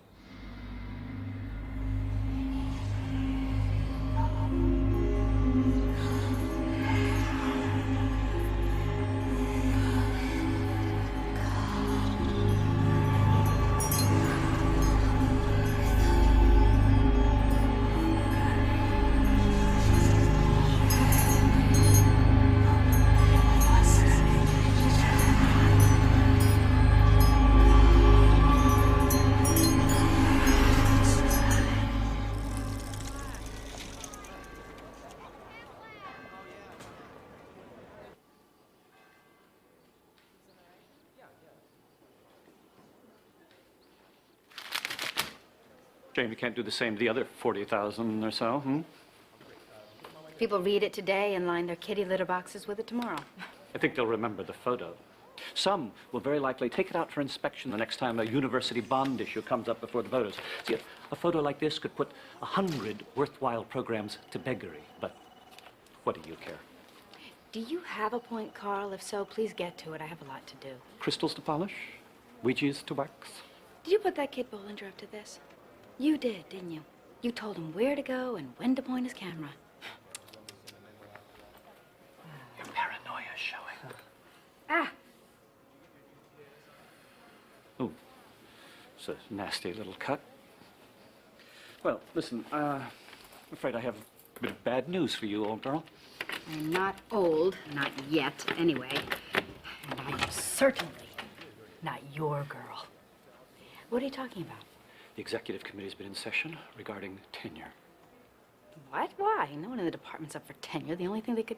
Shame you can't do the same to the other 40,000 or so, hmm? People read it today and line their kitty litter boxes with it tomorrow. I think they'll remember the photo. Some will very likely take it out for inspection the next time a university bond issue comes up before the voters. See, a photo like this could put 100 worthwhile programs to beggary, but what do you care? Do you have a point, Carl? If so, please get to it. I have a lot to do. Crystals to polish? Ouija's to wax? Did you put that kid Bollinger up to this? You did, didn't you? You told him where to go and when to point his camera. Your paranoia's showing. Ah! Oh, it's a nasty little cut. Well, listen, I'm afraid I have a bit of bad news for you, old girl. I'm not old, not yet, anyway. And I am certainly not your girl. What are you talking about? The executive committee's been in session regarding tenure. What? Why? No one in the department's up for tenure. The only thing they could...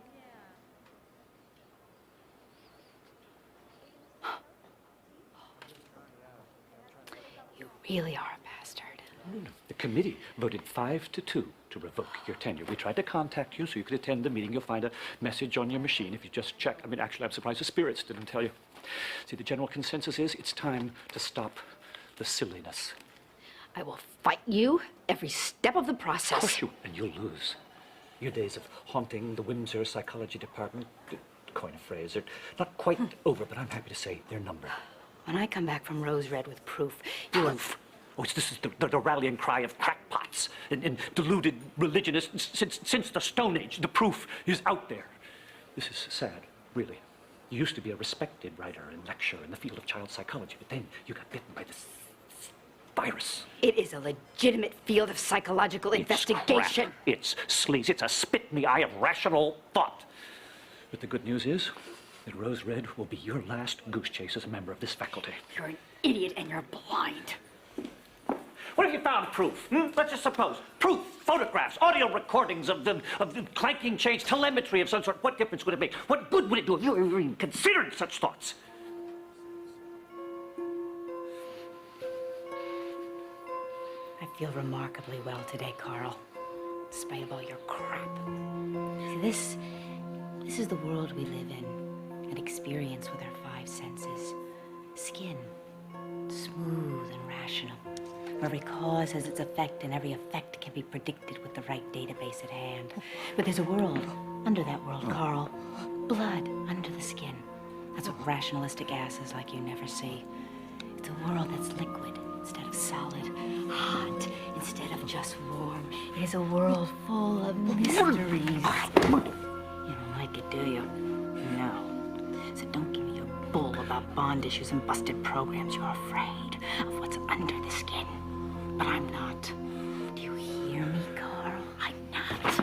You really are a bastard. No. The committee voted 5-2 to revoke your tenure. We tried to contact you so you could attend the meeting. You'll find a message on your machine if you just check. I mean, actually, I'm surprised the spirits didn't tell you. See, the general consensus is it's time to stop the silliness. I will fight you every step of the process. Of course you, and you'll lose. Your days of haunting the Windsor Psychology Department, to coin a phrase, are not quite over, but I'm happy to say they're numbered. When I come back from Rose Red with proof, you will... Oh, this is the rallying cry of crackpots and deluded religionists since the Stone Age. The proof is out there. This is sad, really. You used to be a respected writer and lecturer in the field of child psychology, but then you got bitten by this virus. It is a legitimate field of psychological investigation. Crap. It's sleaze. It's a spit in the eye of rational thought. But the good news is that Rose Red will be your last goose chase as a member of this faculty. You're an idiot and you're blind. What have you found? Proof? Let's just suppose. Proof, photographs, audio recordings of the clanking chains, telemetry of some sort. What difference would it make? What good would it do if you even considered such thoughts? I feel remarkably well today, Carl, in spite of all your crap. See, this is the world we live in and experience with our 5 senses. Skin, smooth and rational. Every cause has its effect, and every effect can be predicted with the right database at hand. But there's a world under that world, Carl. Blood under the skin. That's what rationalistic asses like you never see. It's a world that's liquid instead of solid, hot instead of just warm. It is a world full of mysteries. You don't like it, do you? No. So don't give me your bull about bond issues and busted programs. You're afraid of what's under the skin. But I'm not. Do you hear me, Carl? I'm not.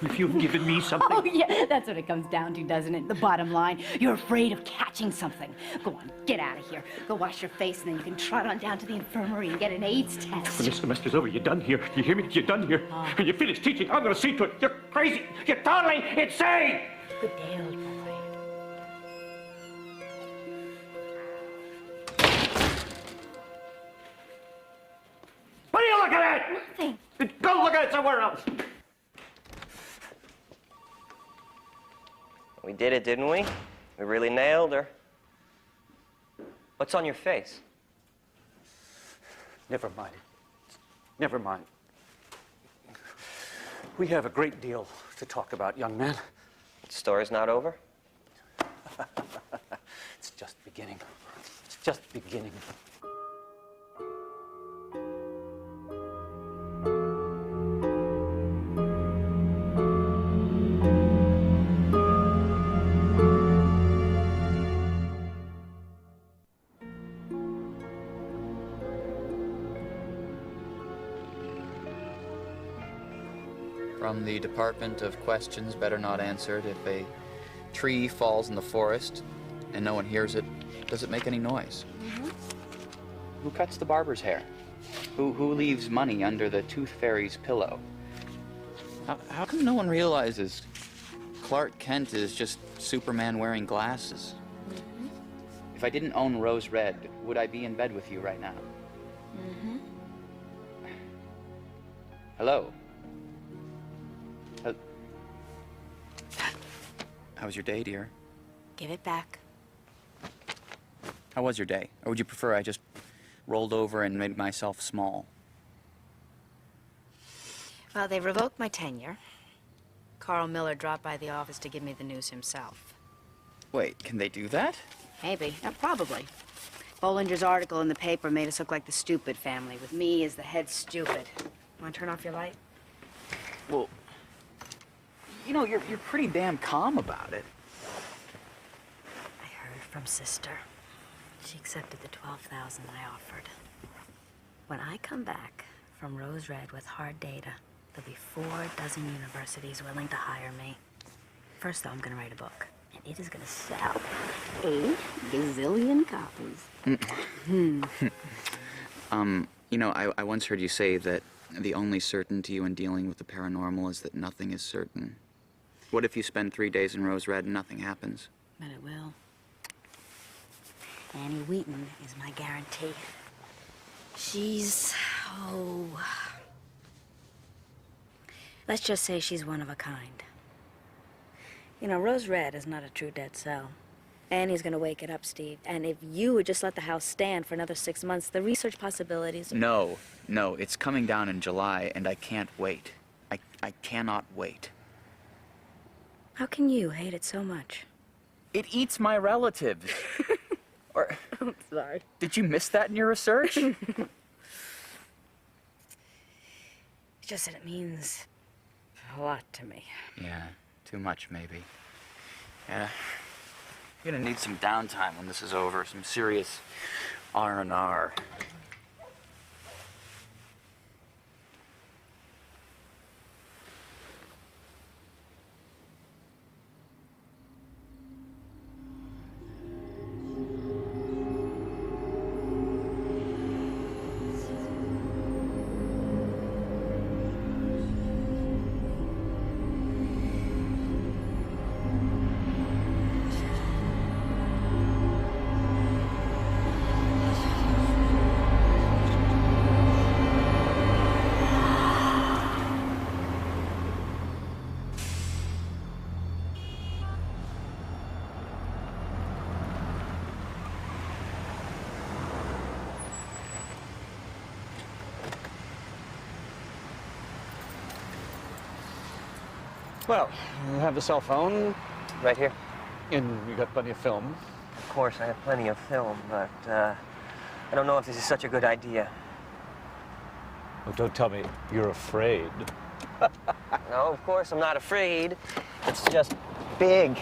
If you've given me something... Oh, yeah, that's what it comes down to, doesn't it? The bottom line, you're afraid of catching something. Go on, get out of here. Go wash your face, and then you can trot on down to the infirmary and get an AIDS test. When this semester's over, you're done here. You hear me? You're done here. When you finish teaching, I'm going to see to it. You're crazy. You're totally insane. Good day, old boy. What are you looking at? Nothing. Go look at it somewhere else. We did it, didn't we? We really nailed her. What's on your face? Never mind. Never mind. We have a great deal to talk about, young man. The story's not over? It's just beginning. It's just beginning. From the Department of Questions Better Not Answered, if a tree falls in the forest and no one hears it, does it make any noise? Who cuts the barber's hair? Who leaves money under the tooth fairy's pillow? How come no one realizes Clark Kent is just Superman wearing glasses? If I didn't own Rose Red, would I be in bed with you right now? Hello? How was your day, dear? Give it back. How was your day? Or would you prefer I just rolled over and made myself small? Well, they revoked my tenure. Carl Miller dropped by the office to give me the news himself. Wait, can they do that? Maybe. Probably. Bollinger's article in the paper made us look like the stupid family, with me as the head stupid. Want to turn off your light? Well, you know, you're pretty damn calm about it. I heard from Sister. She accepted the $12,000 I offered. When I come back from Rose Red with hard data, there'll be 4 dozen universities willing to hire me. First, though, I'm going to write a book, and it is going to sell 8 gazillion copies. You know, I once heard you say that the only certainty when dealing with the paranormal is that nothing is certain. What if you spend 3 days in Rose Red and nothing happens? But it will. Annie Wheaton is my guarantee. She's, let's just say she's one of a kind. You know, Rose Red is not a true dead cell. Annie's gonna wake it up, Steve. And if you would just let the house stand for another 6 months, the research possibilities... No, it's coming down in July, and I can't wait. I cannot wait. How can you hate it so much? It eats my relatives. Or... I'm sorry. Did you miss that in your research? It's just that it means a lot to me. Yeah, too much, maybe. Yeah. You're gonna need some downtime when this is over, some serious R&R. Well, you have the cell phone. Right here. And you got plenty of film. Of course, I have plenty of film, but I don't know if this is such a good idea. Oh, don't tell me you're afraid. No, of course I'm not afraid. It's just big.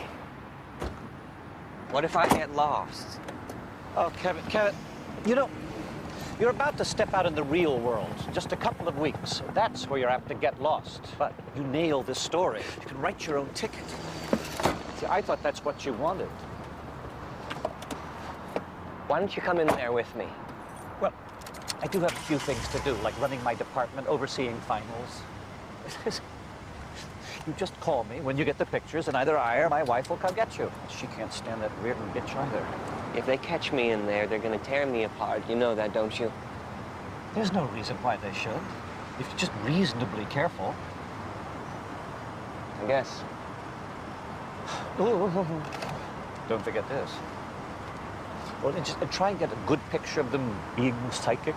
What if I get lost? Oh, Kevin, you know, you're about to step out in the real world. Just a couple of weeks. That's where you're apt to get lost. But you nail this story. You can write your own ticket. See, I thought that's what you wanted. Why don't you come in there with me? Well, I do have a few things to do, like running my department, overseeing finals. You just call me when you get the pictures, and either I or my wife will come get you. She can't stand that Reardon bitch either. If they catch me in there, they're gonna tear me apart. You know that, don't you? There's no reason why they should. If you're just reasonably careful. I guess. Don't forget this. Well, just try and get a good picture of them being psychic.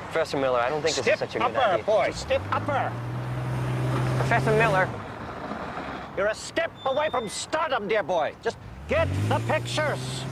Professor Miller, I don't think this is such a good idea. Boy, step upper! Professor Miller! You're a step away from stardom, dear boy. Just get the pictures!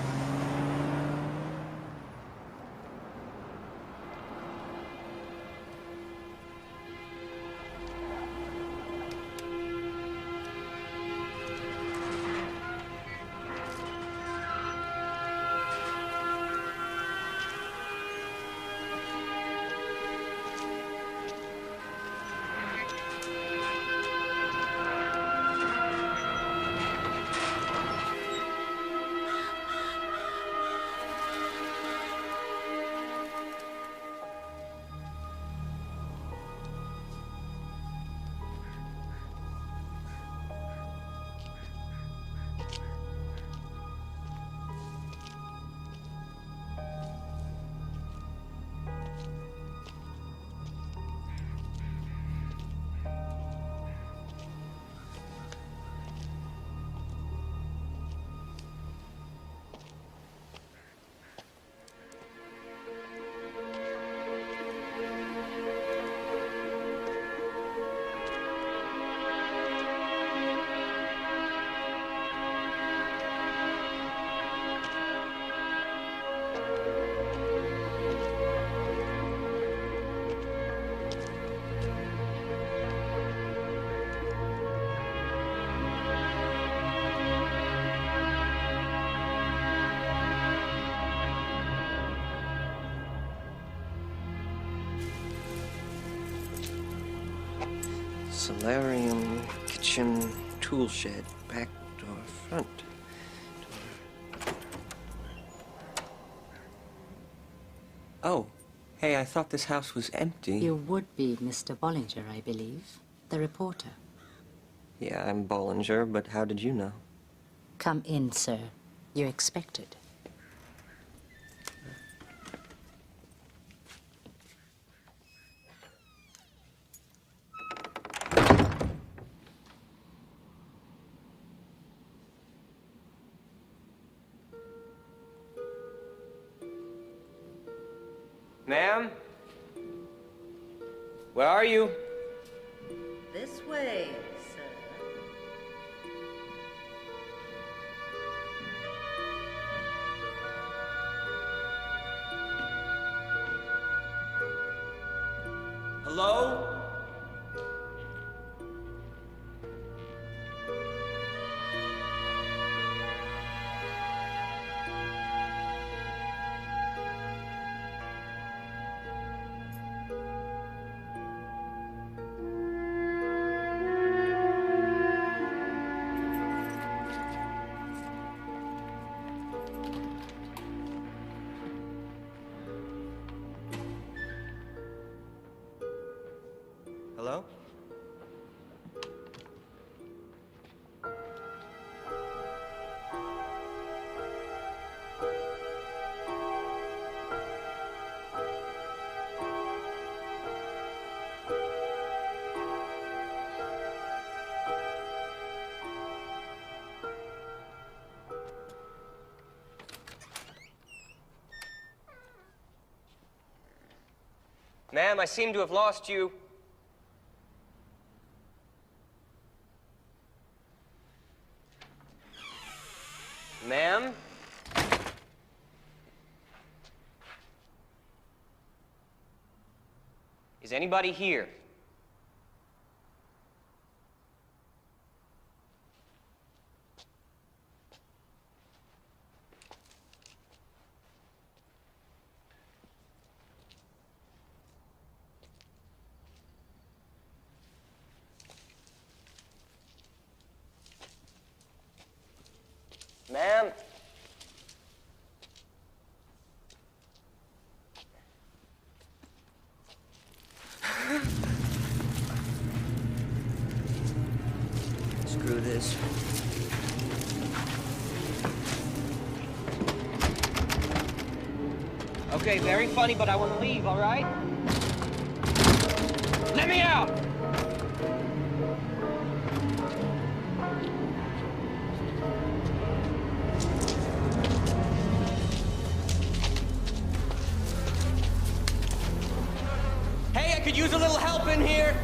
Solarium, kitchen, tool shed, back door, front door. Oh, hey, I thought this house was empty. You would be Mr. Bollinger, I believe. The reporter. Yeah, I'm Bollinger, but how did you know? Come in, sir. You're expected. Ma'am? Where are you? This way, sir. Hello? Hello? Ma'am, I seem to have lost you. Ma'am? Is anybody here? Ma'am? Screw this. Okay, very funny, but I want to leave, all right? Let me out! Hey, I could use a little help in here.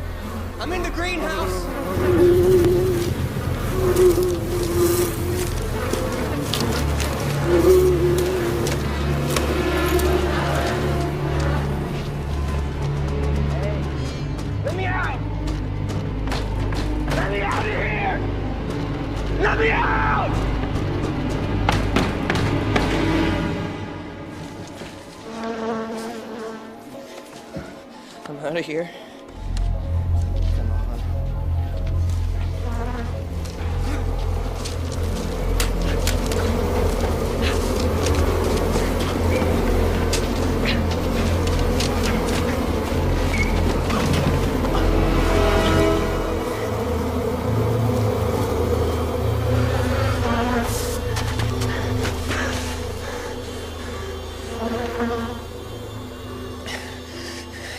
I'm in the greenhouse. Let me out! Let me out of here! Let me out! I'm out of here. Come on.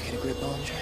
Get a grip, Bollinger.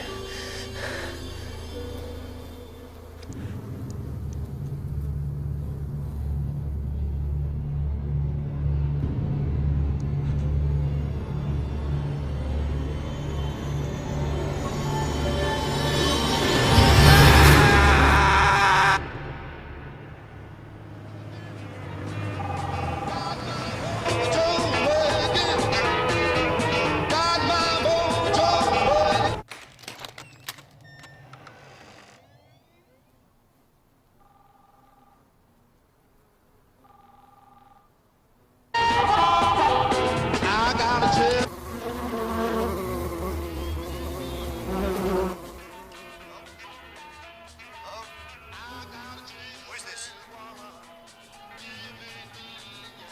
Who's this?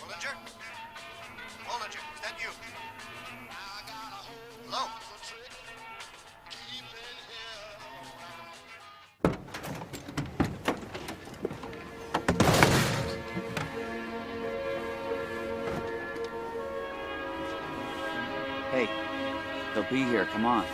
Bollinger? Bollinger, is that you? Hello? Hey, they'll be here. Come on.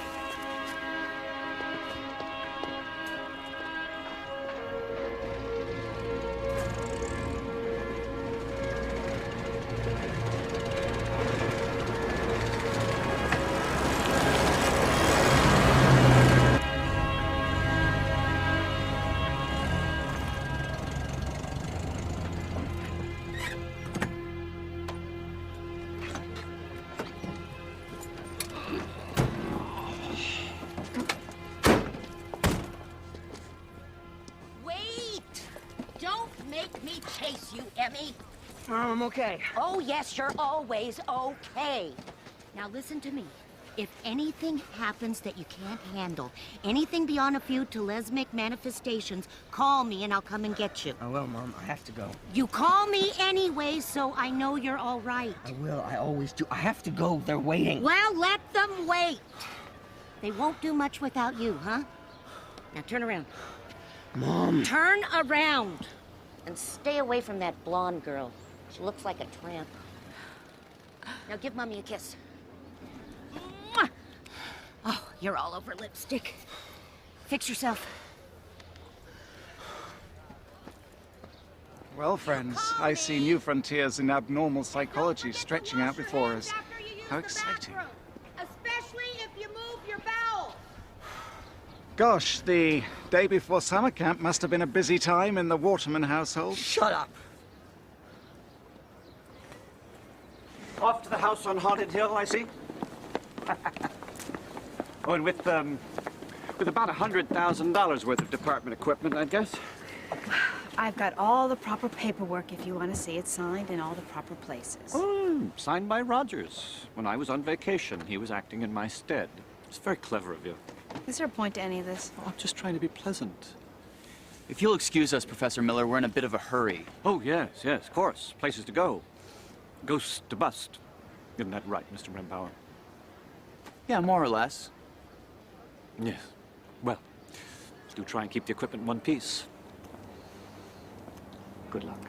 Wait! Don't make me chase you, Emmy. I'm okay. Oh, yes, you're always okay. Now listen to me. If anything happens that you can't handle, anything beyond a few telesmic manifestations, call me and I'll come and get you. I will, Mom. I have to go. You call me anyway, so I know you're all right. I will. I always do. I have to go. They're waiting. Well, let them wait. They won't do much without you, huh? Now turn around. Mom. Turn around. And stay away from that blonde girl. She looks like a tramp. Now give Mommy a kiss. Mwah! Oh, you're all over lipstick. Fix yourself. Well, friends, I see new frontiers in abnormal psychology stretching out before us. How exciting. Especially if you move your bowels. Gosh, the day before summer camp must have been a busy time in the Waterman household. Shut up. Off to the house on Haunted Hill, I see. Oh, and with about $100,000 worth of department equipment, I guess. I've got all the proper paperwork if you want to see it signed in all the proper places. Oh, signed by Rogers. When I was on vacation, he was acting in my stead. It's very clever of you. Is there a point to any of this? Oh, I'm just trying to be pleasant. If you'll excuse us, Professor Miller, we're in a bit of a hurry. Oh, yes, of course. Places to go. Ghosts to bust. Isn't that right, Mr. Rimbauer? Yeah, more or less. Yes. Well, do try and keep the equipment in one piece. Good luck.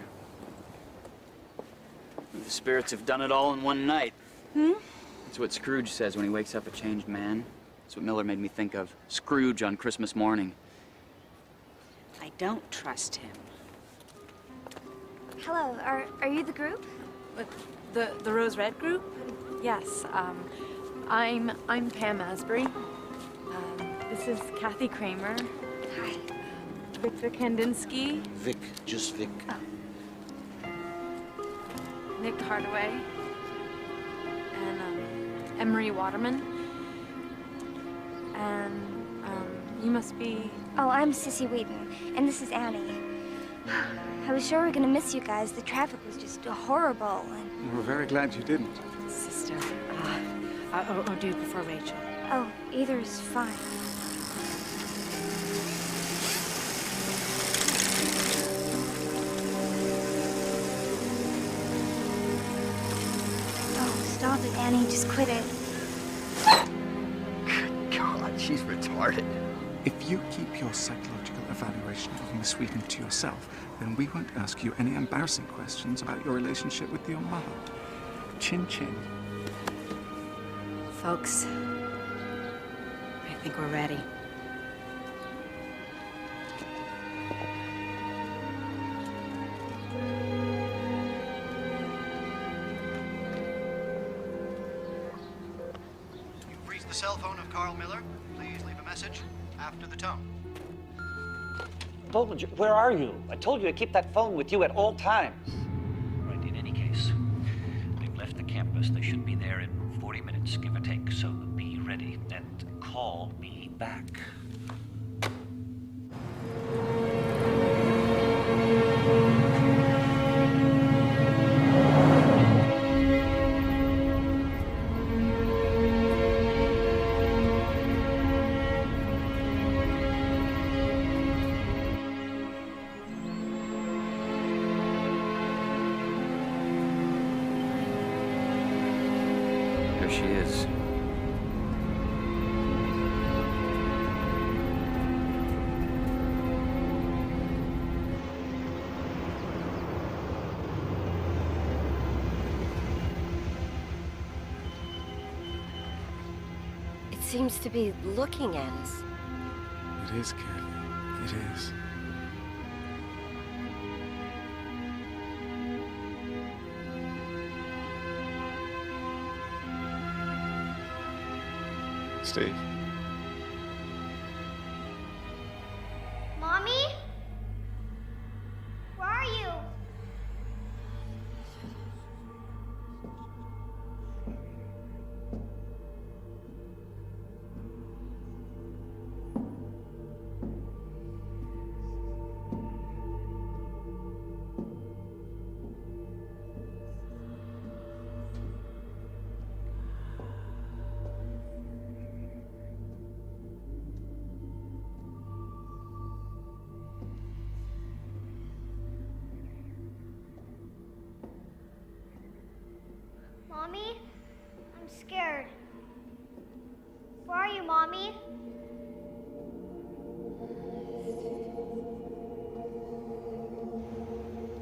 The spirits have done it all in one night. That's what Scrooge says when he wakes up a changed man. That's what Miller made me think of. Scrooge on Christmas morning. I don't trust him. Hello, are you the group? The Rose Red group? Yes, I'm Pam Asbury. This is Kathy Kramer. Hi. Victor Kandinsky. Vic, just Vic. Nick Hardaway. And Emery Waterman. And you must be... Oh, I'm Sissy Wheaton, and this is Annie. I was sure we were gonna miss you guys. The traffic was just horrible. And... We're very glad you didn't. Sister, or do you prefer Rachel? Oh, either is fine. Oh, stop it, Annie. Just quit it. God, she's retarded. If you keep your psychological evaluation of Miss Wheaton to yourself, then we won't ask you any embarrassing questions about your relationship with your mother. Chin chin. Folks, I think we're ready. You've reached the cell phone of Carl Miller. Please leave a message after the tone. Bollinger, where are you? I told you to keep that phone with you at all times. Right, in any case, they've left the campus. They should be there in 40 minutes, give or take. So be ready and call me back. There she is. It seems to be looking at us. It is, Kathy. It is. Steve. Mommy? Where are you? Mommy? I'm scared. Where are you, Mommy?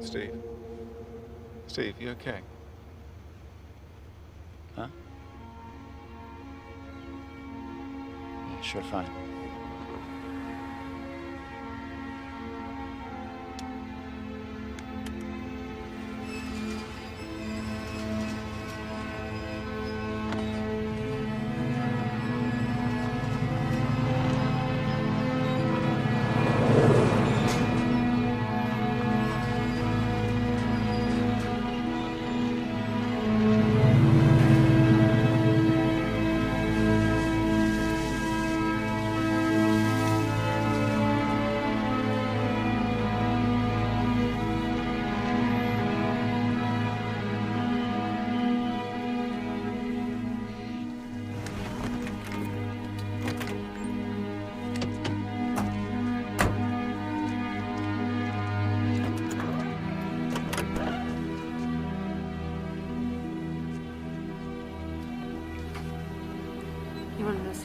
Steve. Steve, you okay? Huh? Yeah, sure, fine.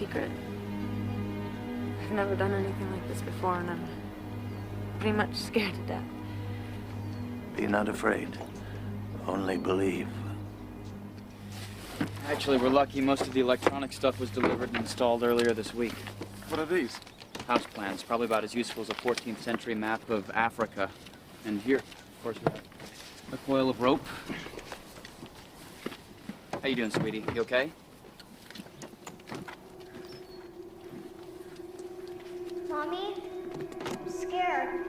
secret. I've never done anything like this before, and I'm pretty much scared to death. Be not afraid. Only believe. Actually, we're lucky most of the electronic stuff was delivered and installed earlier this week. What are these? House plans, probably about as useful as a 14th century map of Africa. And here, of course, we have a coil of rope. How you doing, sweetie? You okay? Mommy, I'm scared.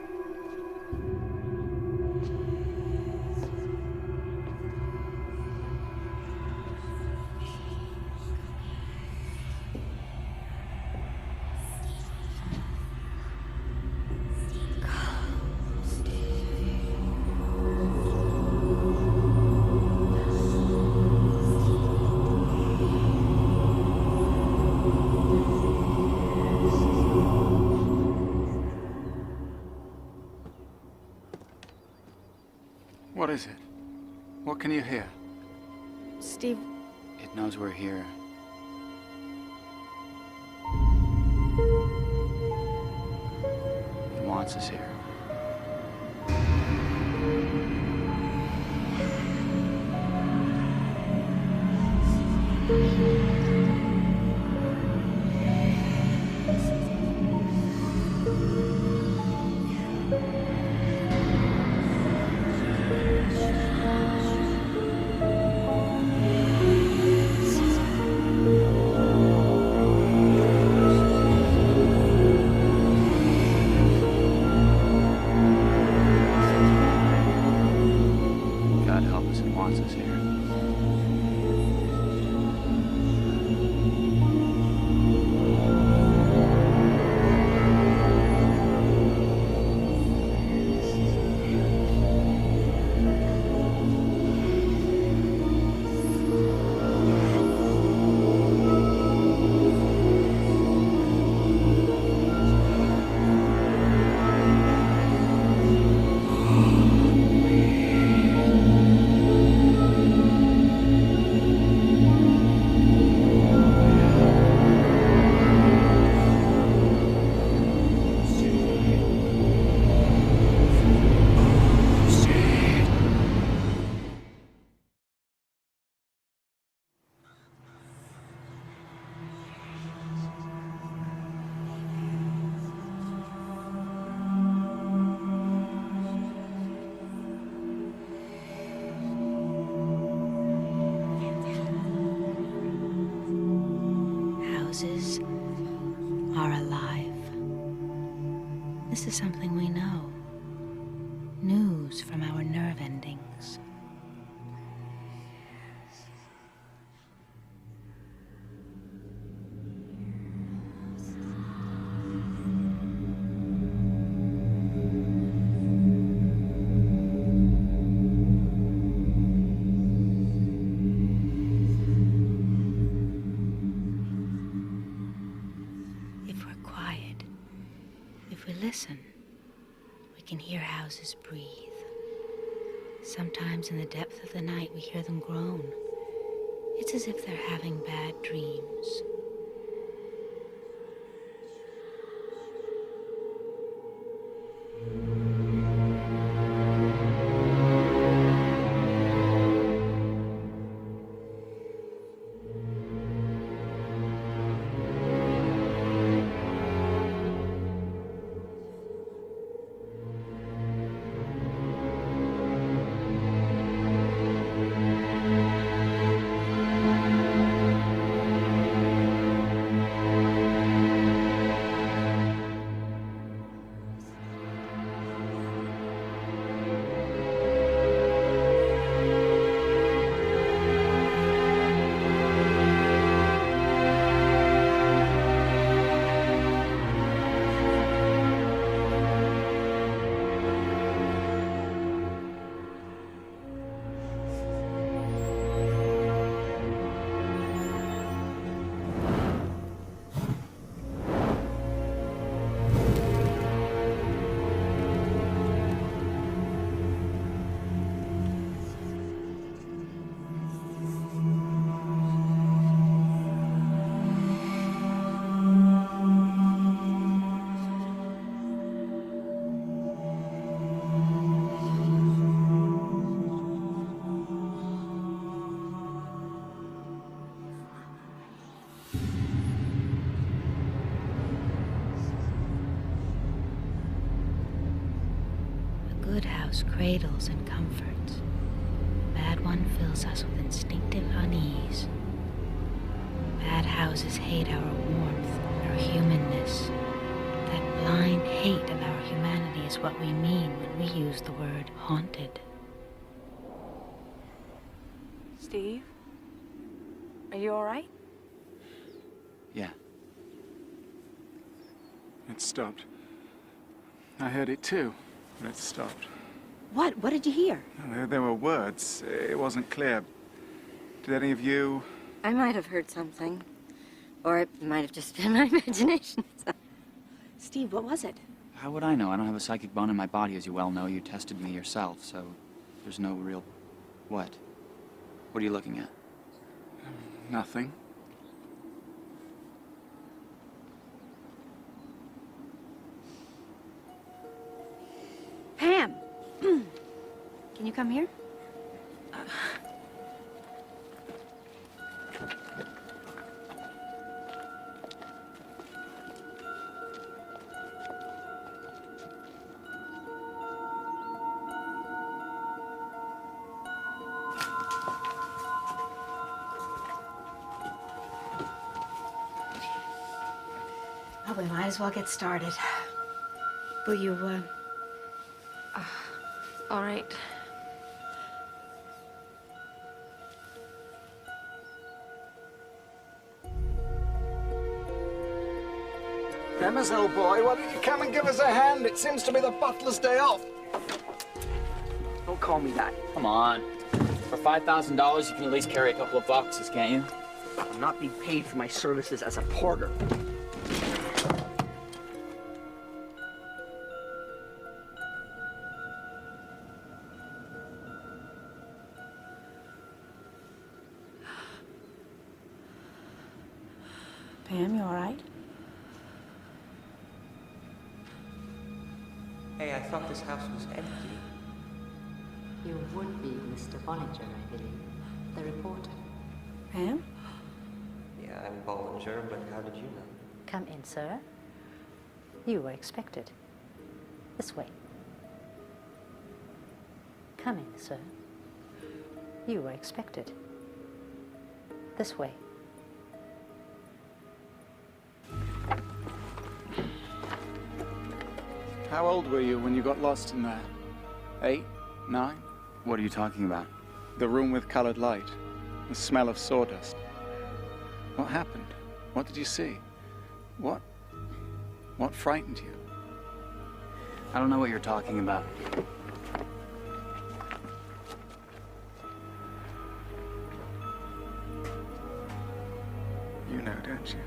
What is it? What can you hear? Steve, It knows we're here. It wants us here. God help us, it wants us here. Houses are alive. This is something we know. News from our nerve endings. If we're quiet, if we listen, we can hear houses breathe. Sometimes in the depth of the night, we hear them groan. It's as if they're having bad dreams. good house cradles and comforts. Bad one fills us with instinctive unease. Bad houses hate our warmth, our humanness. That blind hate of our humanity is what we mean when we use the word haunted. Steve? Are you all right? Yeah. It stopped. I heard it too, but it stopped. What? What did you hear? There were words. It wasn't clear. Did any of you... I might have heard something. Or it might have just been my imagination. Steve, what was it? How would I know? I don't have a psychic bone in my body, as you well know. You tested me yourself, so there's no real... What? What are you looking at? Nothing. Pam! Can you come here? Well, we might as well get started. Will you, All right. Emma's old boy, why don't you come and give us a hand? It seems to be the butler's day off. Don't call me that. Come on. For $5,000, you can at least carry a couple of boxes, can't you? I'm not being paid for my services as a porter. Pam, you all right? Hey, I thought this house was empty. You would be Mr. Bollinger, I believe. The reporter. Pam? Yeah, I'm Bollinger, but how did you know? Come in, sir. You were expected. This way. Come in, sir. You were expected. This way. How old were you when you got lost in there? 8? 9? What are you talking about? The room with colored light. The smell of sawdust. What happened? What did you see? What frightened you? I don't know what you're talking about. You know, don't you?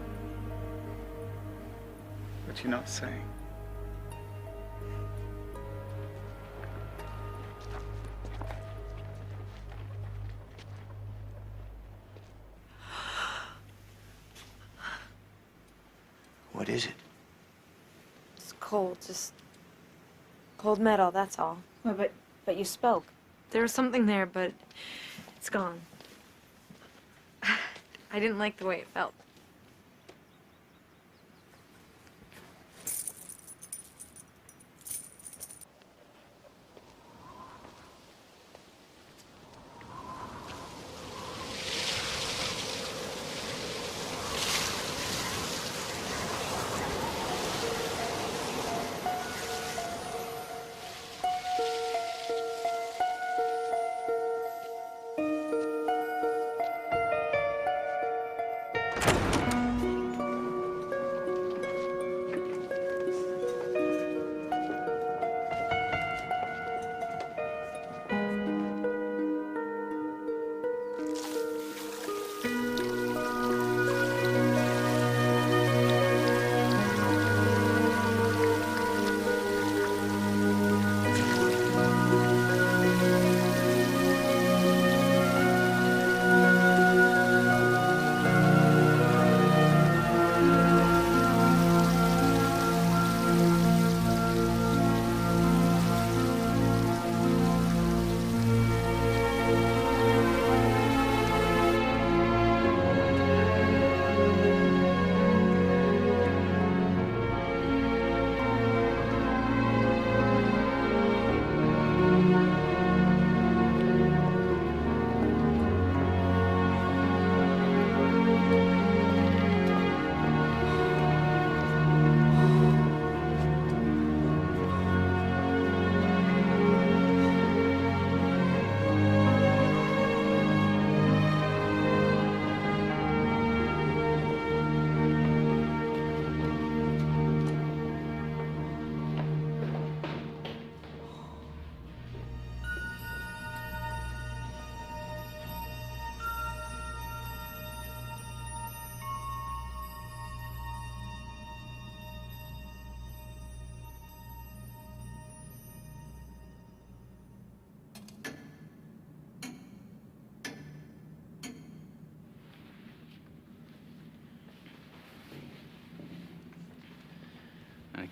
But you're not saying. What is it? It's cold, just cold metal, that's all. Well, but you spoke. There was something there, but it's gone. I didn't like the way it felt.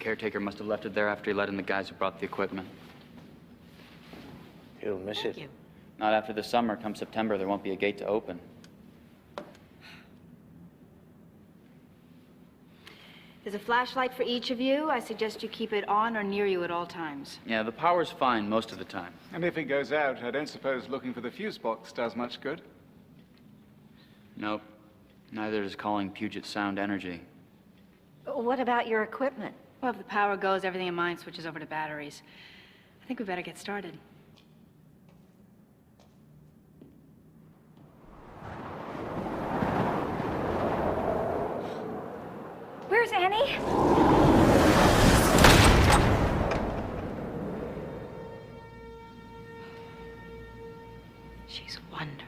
caretaker must have left it there after he let in the guys who brought the equipment. You'll miss it. Not after the summer. Come September, there won't be a gate to open. There's a flashlight for each of you. I suggest you keep it on or near you at all times. Yeah, the power's fine most of the time. And if it goes out, I don't suppose looking for the fuse box does much good. Nope. Neither does calling Puget Sound Energy. What about your equipment? Well, if the power goes, everything in mine switches over to batteries. I think we better get started. Where's Annie? She's wonderful.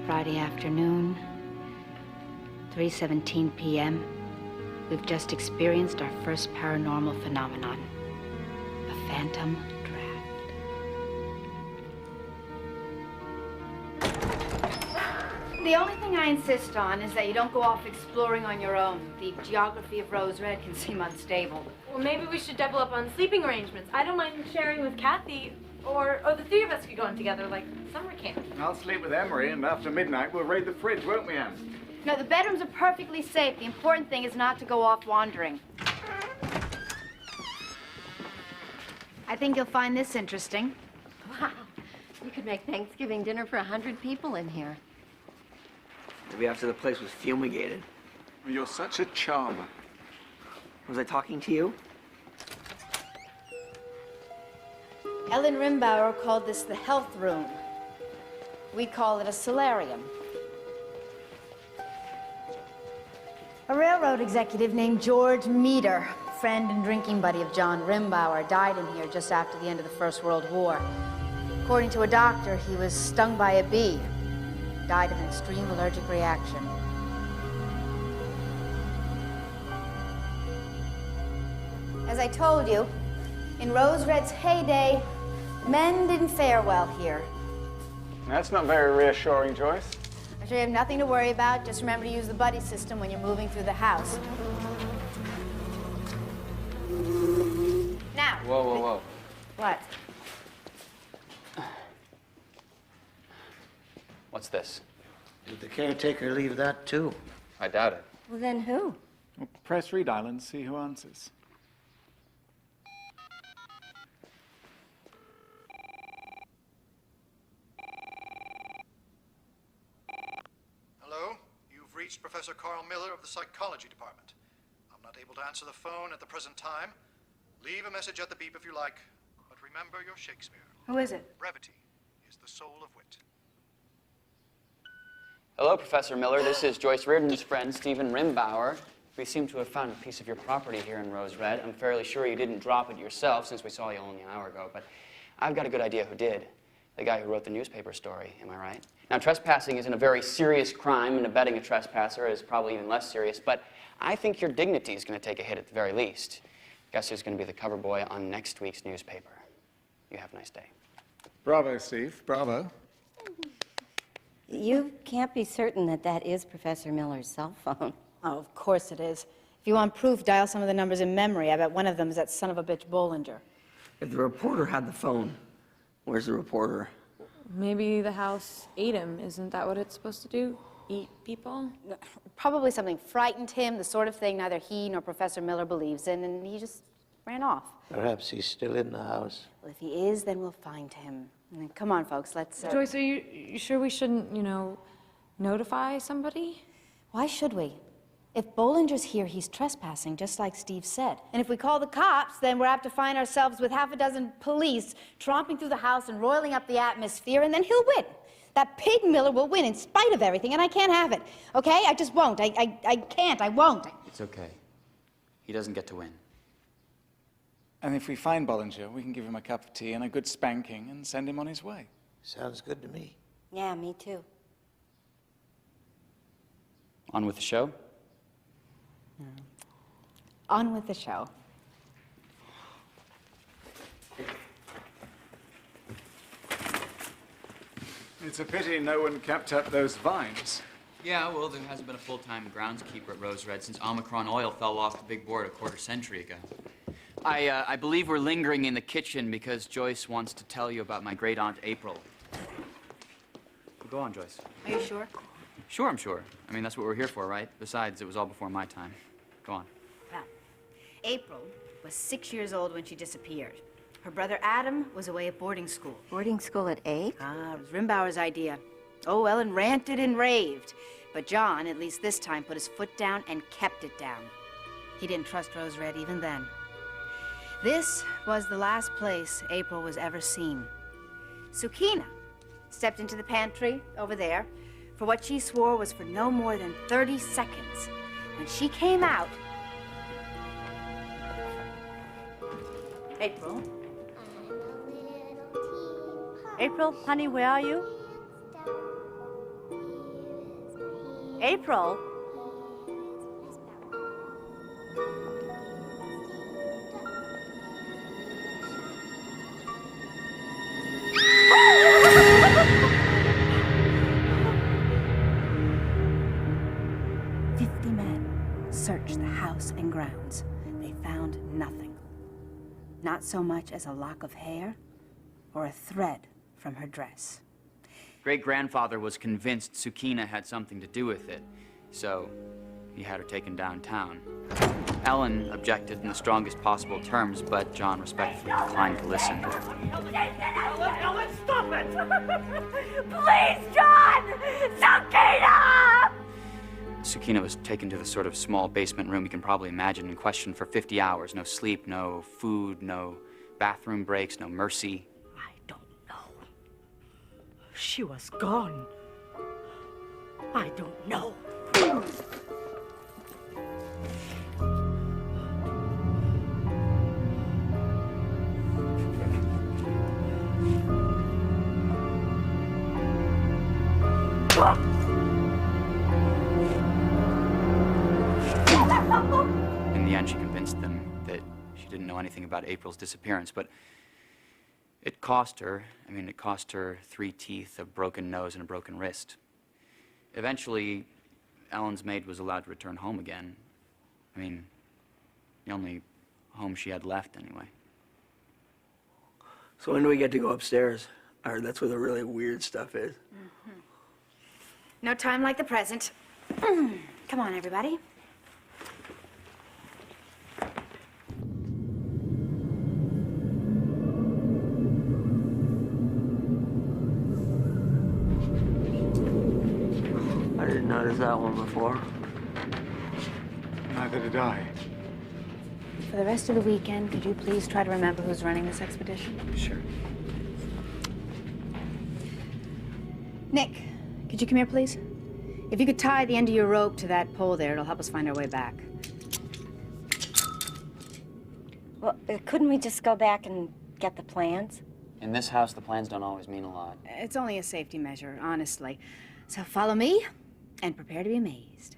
Friday afternoon, 3:17 p.m. We've just experienced our first paranormal phenomenon. A phantom The only thing I insist on is that you don't go off exploring on your own. The geography of Rose Red can seem unstable. Well, maybe we should double up on sleeping arrangements. I don't mind sharing with Kathy, or the three of us could go in together like summer camp. I'll sleep with Emery, and after midnight we'll raid the fridge, won't we, Em? No, the bedrooms are perfectly safe. The important thing is not to go off wandering. I think you'll find this interesting. Wow. You could make Thanksgiving dinner for 100 people in here. Maybe after the place was fumigated. You're such a charmer. Was I talking to you? Ellen Rimbauer called this the health room. We call it a solarium. A railroad executive named George Meader, friend and drinking buddy of John Rimbauer, died in here just after the end of the First World War. According to a doctor, he was stung by a bee. Died of an extreme allergic reaction. As I told you, in Rose Red's heyday, men didn't fare well here. That's not very reassuring, Joyce. I'm sure you have nothing to worry about. Just remember to use the buddy system when you're moving through the house. Now. Whoa, whoa, whoa. What? What's this? Did the caretaker leave that too? I doubt it. Well, then who? Well, press redial and see who answers. Hello? You've reached Professor Carl Miller of the Psychology Department. I'm not able to answer the phone at the present time. Leave a message at the beep if you like. But remember your Shakespeare. Who is it? Brevity is the soul of wit. Hello, Professor Miller. This is Joyce Reardon's friend, Stephen Rimbauer. We seem to have found a piece of your property here in Rose Red. I'm fairly sure you didn't drop it yourself, since we saw you only an hour ago, but I've got a good idea who did. The guy who wrote the newspaper story, am I right? Now, trespassing isn't a very serious crime, and abetting a trespasser is probably even less serious, but I think your dignity is going to take a hit at the very least. Guess who's going to be the cover boy on next week's newspaper? You have a nice day. Bravo, Steve. Bravo. You can't be certain that that is Professor Miller's cell phone. Oh, of course it is. If you want proof, dial some of the numbers in memory. I bet one of them is that son of a bitch Bollinger. If the reporter had the phone, where's the reporter? Maybe the house ate him. Isn't that what it's supposed to do? Eat people? Probably something frightened him, the sort of thing neither he nor Professor Miller believes in, and he just ran off. Perhaps he's still in the house. Well, if he is, then we'll find him. Come on, folks, let's... Joyce, are you sure we shouldn't, notify somebody? Why should we? If Bollinger's here, he's trespassing, just like Steve said. And if we call the cops, then we're apt to find ourselves with half a dozen police tromping through the house and roiling up the atmosphere, and then he'll win. That pig Miller will win in spite of everything, and I can't have it. Okay? I just won't. I can't. I won't. It's okay. He doesn't get to win. And if we find Bollinger, we can give him a cup of tea and a good spanking and send him on his way. Sounds good to me. Yeah, me too. On with the show? On with the show. It's a pity no one kept up those vines. Yeah, well, there hasn't been a full-time groundskeeper at Rose Red since Omicron Oil fell off the big board a quarter century ago. I believe we're lingering in the kitchen because Joyce wants to tell you about my great-aunt April. Well, go on, Joyce. Are you sure? Sure, I'm sure. I mean, that's what we're here for, right? Besides, it was all before my time. Go on. Well, April was 6 years old when she disappeared. Her brother Adam was away at boarding school. Boarding school at 8? Ah, it was Rimbauer's idea. Oh, Ellen ranted and raved. But John, at least this time, put his foot down and kept it down. He didn't trust Rose Red even then. This was the last place April was ever seen. Sukina stepped into the pantry over there for what she swore was for no more than 30 seconds. When she came out, April? April, honey, where are you? April? searched the house and grounds. They found nothing. Not so much as a lock of hair or a thread from her dress. Great-grandfather was convinced Sukina had something to do with it, so he had her taken downtown. Ellen objected in the strongest possible terms, but John respectfully declined to listen. Ellen, stop it! Please, John! Sukina! Sukina was taken to the sort of small basement room you can probably imagine and questioned for 50 hours. No sleep, no food, no bathroom breaks, no mercy. She was gone. I don't know. In the end, she convinced them that she didn't know anything about April's disappearance, but it cost her. I mean, it cost her 3 teeth, a broken nose, and a broken wrist. Eventually, Ellen's maid was allowed to return home again. I mean, the only home she had left, anyway. So when do we get to go upstairs? I heard that's where the really weird stuff is. Mm-hmm. No time like the present. Come on, everybody. I didn't notice that one before. Neither did I. For the rest of the weekend, could you please try to remember who's running this expedition? Sure. Nick, could you come here, please? If you could tie the end of your rope to that pole there, it'll help us find our way back. Well, couldn't we just go back and get the plans? In this house, the plans don't always mean a lot. It's only a safety measure, honestly. So follow me and prepare to be amazed.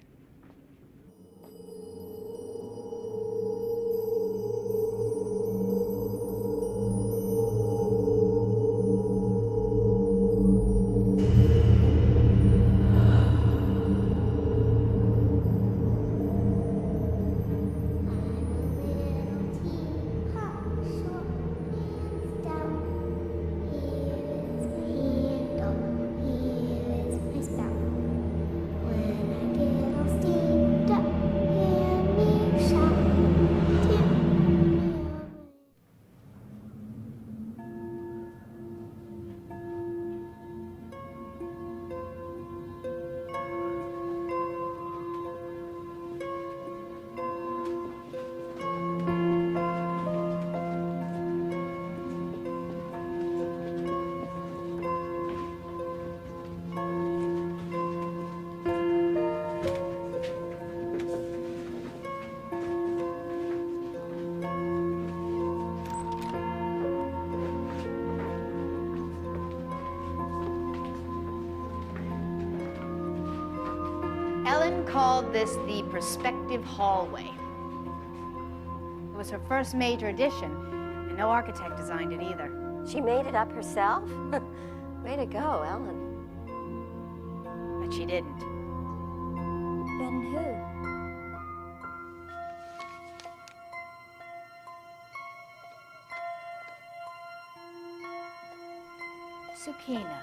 Ellen called this the perspective hallway. It was her first major addition, and no architect designed it either. She made it up herself? Way to go, Ellen. but she didn't. Then who? Sukina.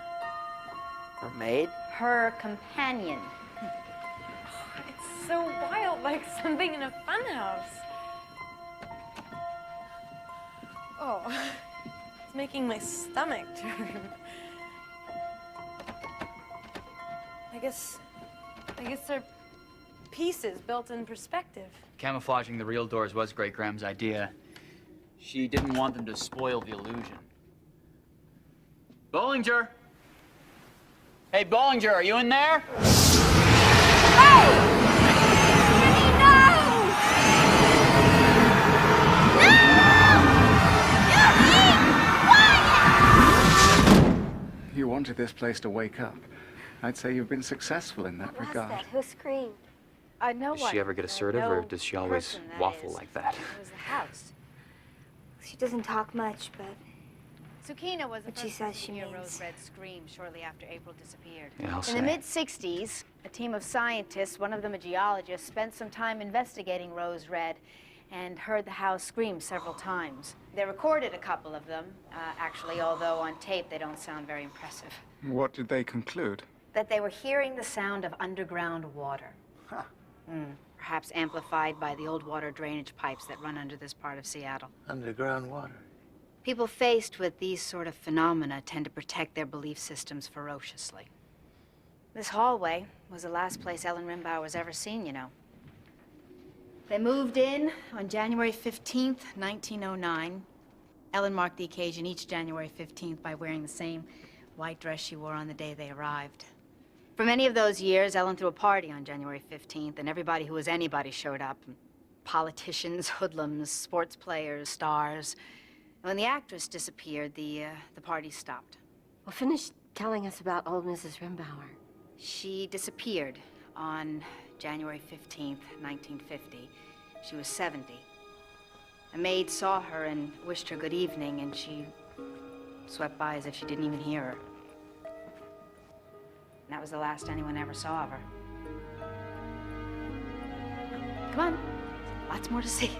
Her maid? Her companion. It's so wild, like something in a funhouse. Oh, it's making my stomach turn. I guess they're pieces built in perspective. Camouflaging the real doors was Great Gram's idea. She didn't want them to spoil the illusion. Bollinger! Hey, Bollinger, are you in there? You wanted this place to wake up. I'd say you've been successful in that regard. Who screamed? No Does she ever get assertive, or does she always waffle like that? It was the house. She doesn't talk much, but Sukina was the what she first says person she to hear means. Rose Red scream shortly after April disappeared. Yeah, I'll In say. the mid-60s, a team of scientists, one of them a geologist, spent some time investigating Rose Red and heard the house scream several times. They recorded a couple of them, actually, although on tape they don't sound very impressive. What did they conclude? That they were hearing the sound of underground water. Huh. Perhaps amplified by the old water drainage pipes that run under this part of Seattle. Underground water. People faced with these sort of phenomena tend to protect their belief systems ferociously. This hallway was the last place Ellen Rimbauer was ever seen, you know. They moved in on January 15th, 1909. Ellen marked the occasion each January 15th by wearing the same white dress she wore on the day they arrived. For many of those years, Ellen threw a party on January 15th, and everybody who was anybody showed up. Politicians, hoodlums, sports players, stars. And when the actress disappeared, the party stopped. Well, finish telling us about old Mrs. Rimbauer. She disappeared on January 15th, 1950. She was 70. A maid saw her and wished her good evening, and she swept by as if she didn't even hear her. And that was the last anyone ever saw of her. Come on, lots more to see.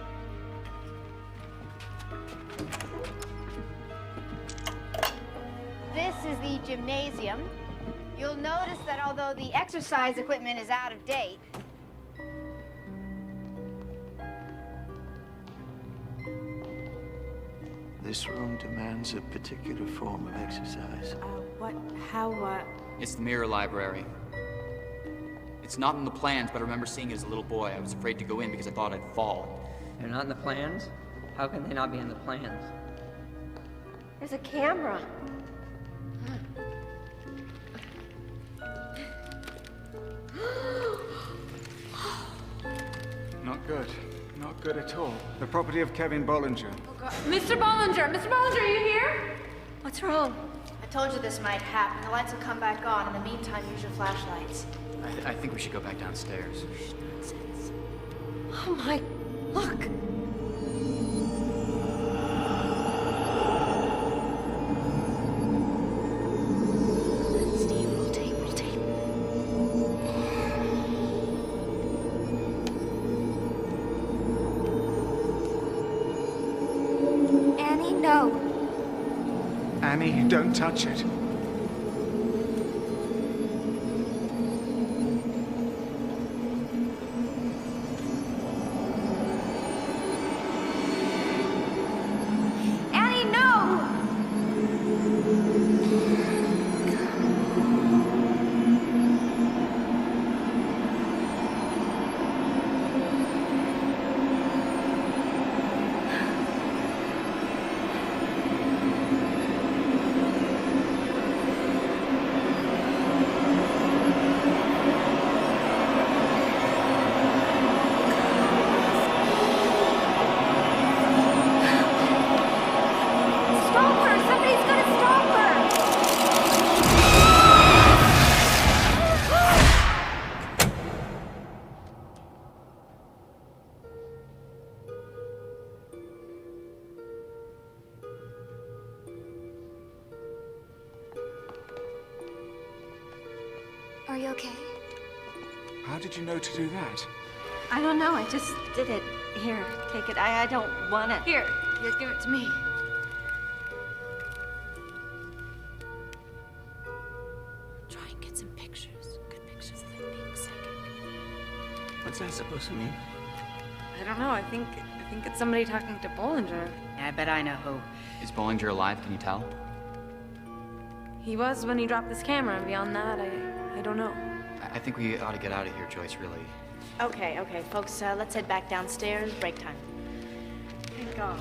This is the gymnasium. You'll notice that although the exercise equipment is out of date, This room demands a particular form of exercise. It's the mirror library. It's not in the plans, but I remember seeing it as a little boy. I was afraid to go in because I thought I'd fall. They're not in the plans? How can they not be in the plans? There's a camera. Not good. Not good at all. The property of Kevin Bollinger. Mr. Bollinger! Mr. Bollinger, are you here? what's wrong? I told you this might happen. The lights will come back on. In the meantime, use your flashlights. I think we should go back downstairs. Nonsense. Oh my, look. Steve, roll tape, roll tape. Annie, no. Annie, don't touch it. Annie, no! you okay? How did you know to do that? I don't know. I just did it. Here, take it. I don't want it. Here, give it to me. Try and get some pictures. Good pictures of them being psychic. What's that supposed to mean? I don't know. I think it's somebody talking to Bollinger. I bet I know who. Is Bollinger alive? Can you tell? He was when he dropped this camera, and beyond that, I don't know. I think we ought to get out of here, Joyce, really. Okay, folks, let's head back downstairs. Break time. Thank God.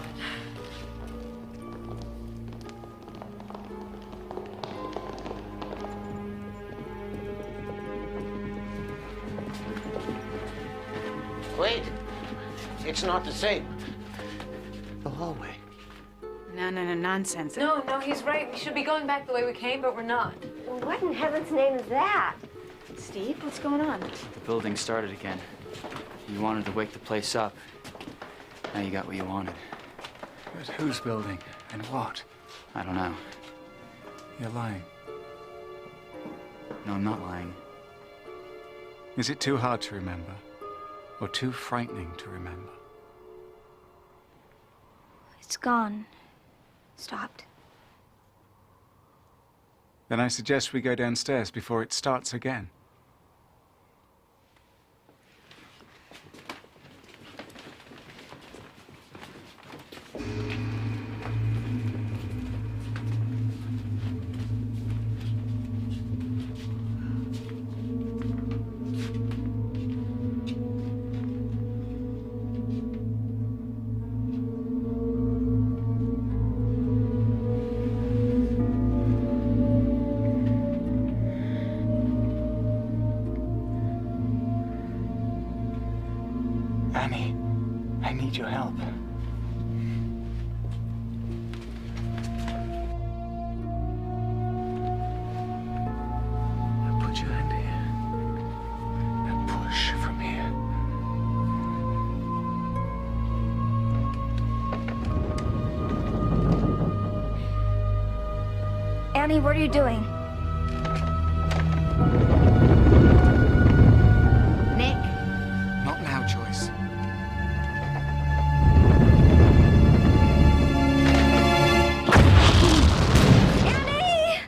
Wait. It's not the same. The hallway. No, nonsense. No, he's right. We should be going back the way we came, but we're not. Well, what in heaven's name is that? Steve, what's going on? The building started again. You wanted to wake the place up. Now you got what you wanted. But whose building? And what? I don't know. You're lying. No, I'm not lying. Is it too hard to remember? Or too frightening to remember? It's gone. Stopped. Then I suggest we go downstairs before it starts again. Annie, I need your help. Now put your hand here. Now push from here. Annie, what are you doing? Nick. Not now, Joyce. Annie!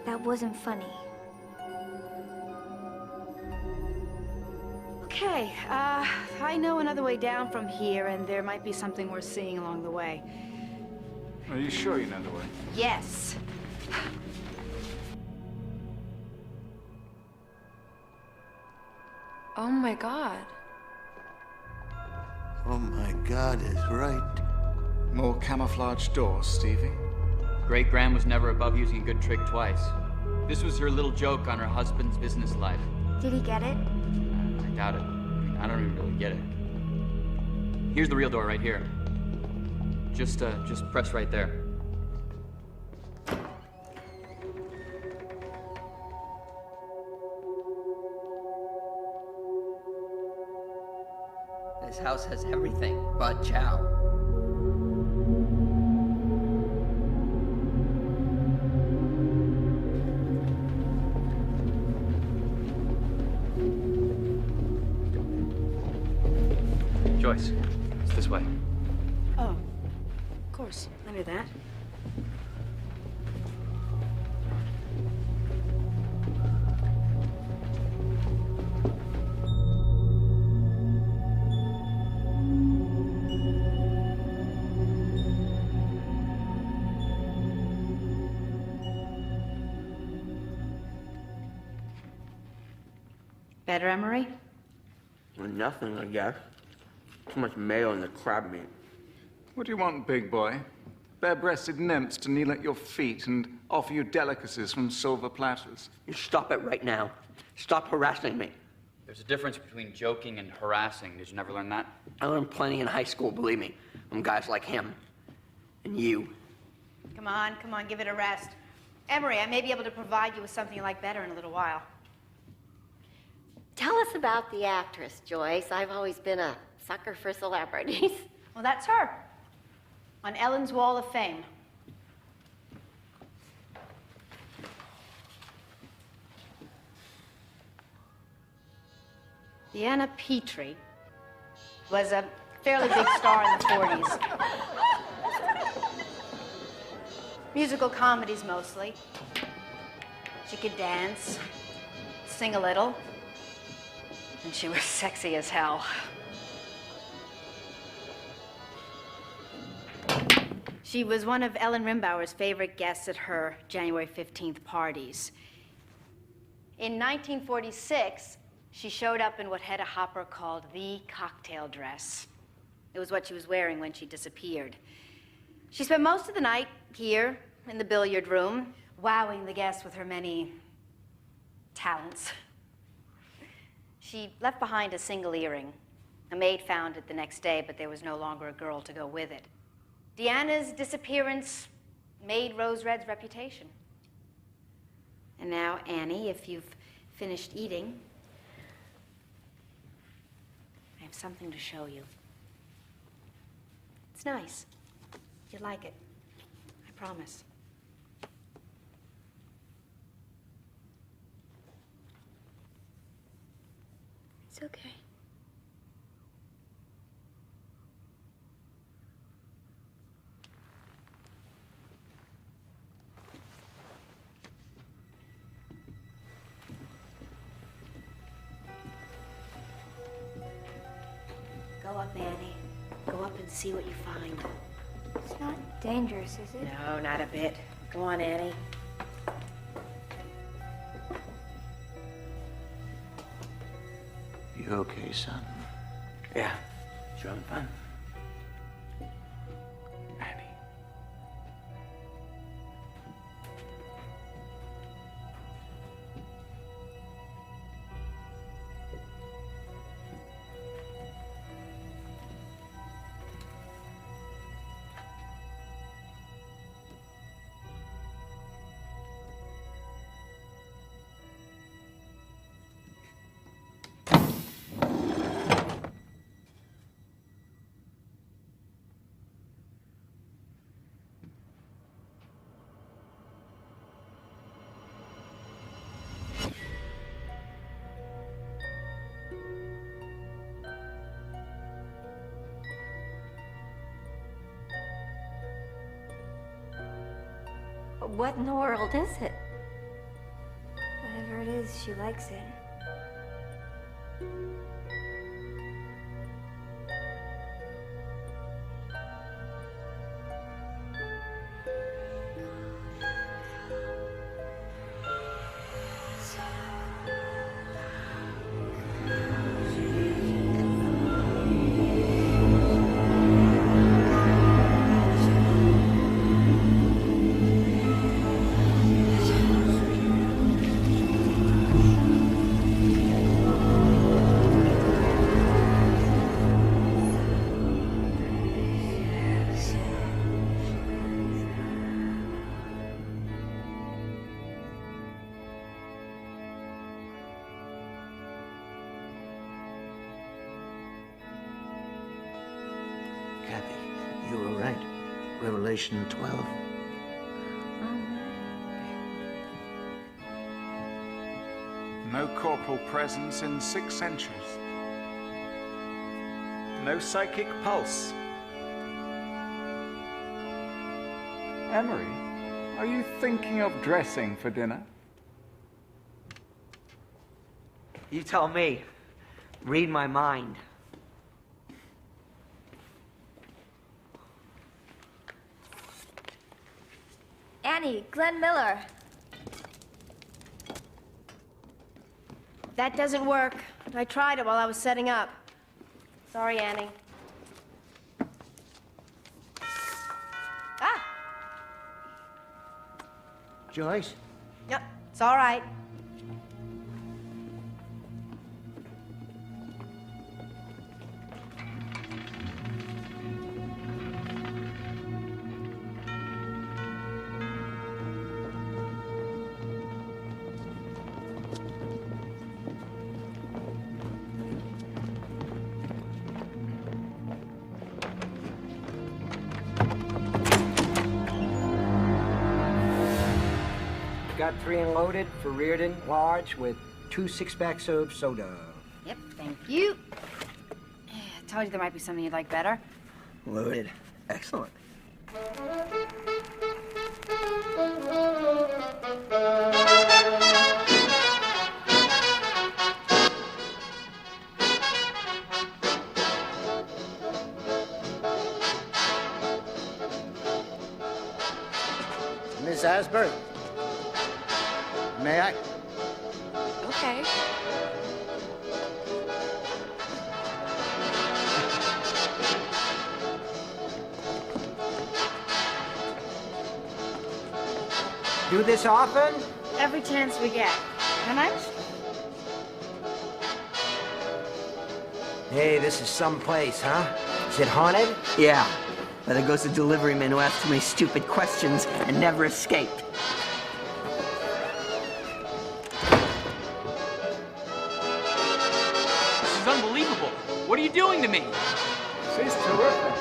That wasn't funny. Okay, I know another way down from here, and there might be something worth seeing along the way. Are you sure you know the way? Yes. Oh my God. Oh my God is right. More camouflage doors, Stevie. Great Gran was never above using a good trick twice. This was her little joke on her husband's business life. Did he get it? I doubt it. I don't even really get it. Here's the real door right here. Just press right there. This house has everything but chow. Joyce, it's this way. Oh, of course. I knew that. Better, Emery? Well, nothing, I guess. Too much mayo in the crab meat. What do you want, big boy? Bare-breasted nymphs to kneel at your feet and offer you delicacies from silver platters. You stop it right now. Stop harassing me. There's a difference between joking and harassing. Did you never learn that? I learned plenty in high school, believe me, from guys like him. And you. Come on, give it a rest. Emery, I may be able to provide you with something you like better in a little while. Tell us about the actress, Joyce. I've always been a sucker for celebrities. Well, that's her. On Ellen's Wall of Fame. Deanna Petrie was a fairly big star in the 40s. Musical comedies mostly. She could dance, sing a little, and she was sexy as hell. She was one of Ellen Rimbauer's favorite guests at her January 15th parties. In 1946, she showed up in what Hedda Hopper called the cocktail dress. It was what she was wearing when she disappeared. She spent most of the night here in the billiard room, wowing the guests with her many talents. She left behind a single earring. A maid found it the next day, but there was no longer a girl to go with it. Deanna's disappearance made Rose Red's reputation. And now, Annie, if you've finished eating, I have something to show you. It's nice. You'll like it. I promise. It's okay. Go up, Annie. Go up and see what you find. It's not dangerous, is it? No, not a bit. Go on, Annie. You okay, son? Yeah, sure, I'm fine. What in the world is it? Whatever it is, she likes it. Kathy, you were right. Revelation 12. No corporal presence in 6 centuries. No psychic pulse. Emery, are you thinking of dressing for dinner? You tell me. Read my mind. Annie, Glenn Miller. That doesn't work. I tried it while I was setting up. Sorry, Annie. Ah! Joyce? Yep, it's all right. got 3 unloaded for Reardon, large, with 2 6-packs of soda. Yep, thank you. I told you there might be something you'd like better. Loaded. Excellent. Miss Asbury, may I? Okay. Do this often? Every chance we get. How much? Hey, this is some place, huh? Is it haunted? Yeah. But there goes the delivery man who asked too many stupid questions and never escaped. This is unbelievable. What are you doing to me? She's terrific.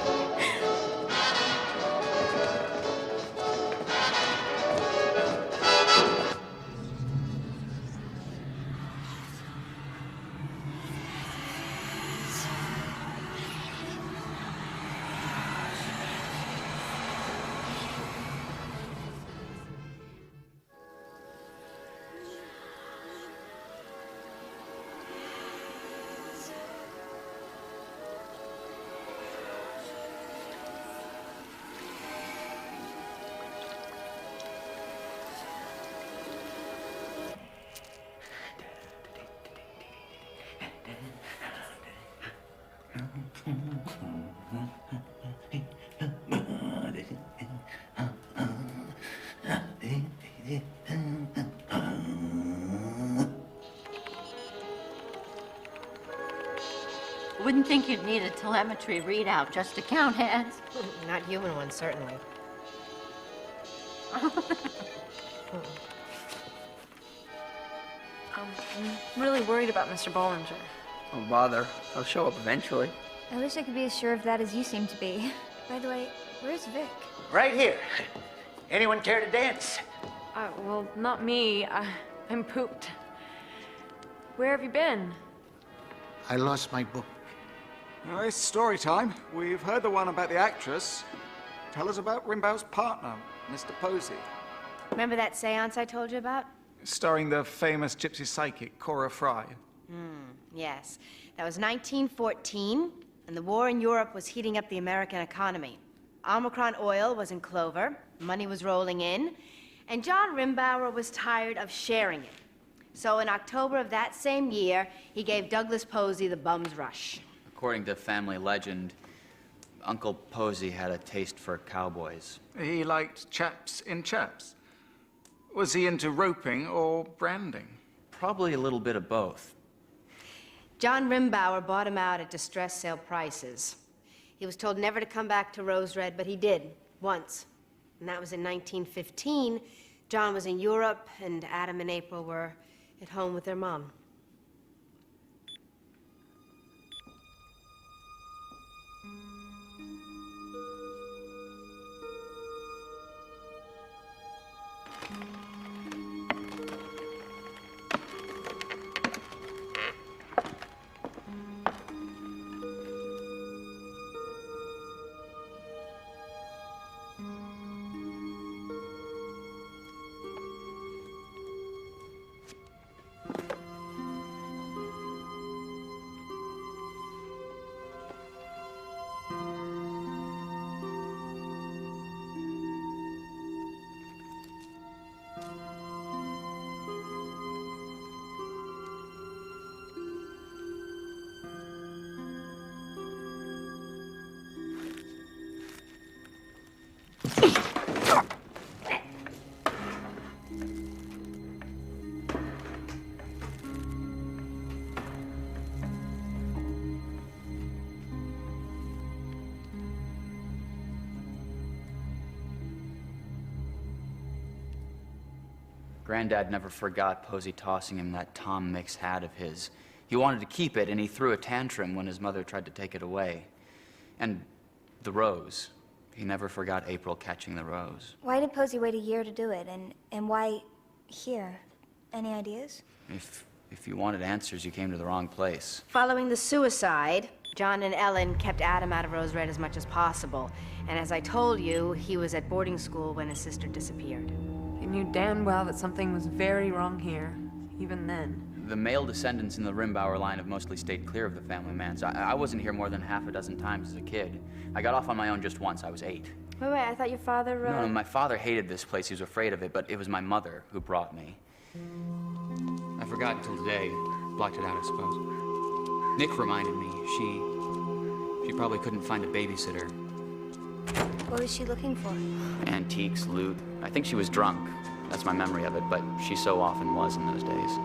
Wouldn't think you'd need a telemetry readout just to count heads. Not human ones, certainly. I'm really worried about Mr. Bollinger. Don't bother. I'll show up eventually. I wish I could be as sure of that as you seem to be. By the way, where's Vic? Right here. Anyone care to dance? Well, not me. I'm pooped. Where have you been? I lost my book. Now, it's story time. We've heard the one about the actress. Tell us about Rimbau's partner, Mr. Posey. Remember that seance I told you about? Starring the famous gypsy psychic, Cora Fry. Yes. That was 1914, and the war in Europe was heating up the American economy. Omicron oil was in clover, money was rolling in, and John Rimbauer was tired of sharing it. So in October of that same year, he gave Douglas Posey the bum's rush. According to family legend, Uncle Posey had a taste for cowboys. He liked chaps in chaps. Was he into roping or branding? Probably a little bit of both. John Rimbauer bought him out at distress sale prices. He was told never to come back to Rose Red, but he did, once. And that was in 1915. John was in Europe, and Adam and April were at home with their mom. Granddad never forgot Posey tossing him that Tom Mix hat of his. He wanted to keep it, and he threw a tantrum when his mother tried to take it away. And the rose. He never forgot April catching the rose. Why did Posey wait a year to do it? And why here. Any ideas? If you wanted answers, you came to the wrong place. Following the suicide, John and Ellen kept Adam out of Rose Red as much as possible. And as I told you, he was at boarding school when his sister disappeared. He knew damn well that something was very wrong here, even then. The male descendants in the Rimbauer line have mostly stayed clear of the family manse. I wasn't here more than half a dozen times as a kid. I got off on my own just once. I was 8. Wait, I thought your father... No, my father hated this place. He was afraid of it, but it was my mother who brought me. I forgot until today. Blocked it out, I suppose. Nick reminded me. She probably couldn't find a babysitter. What was she looking for? Antiques, loot. I think she was drunk. That's my memory of it, but she so often was in those days.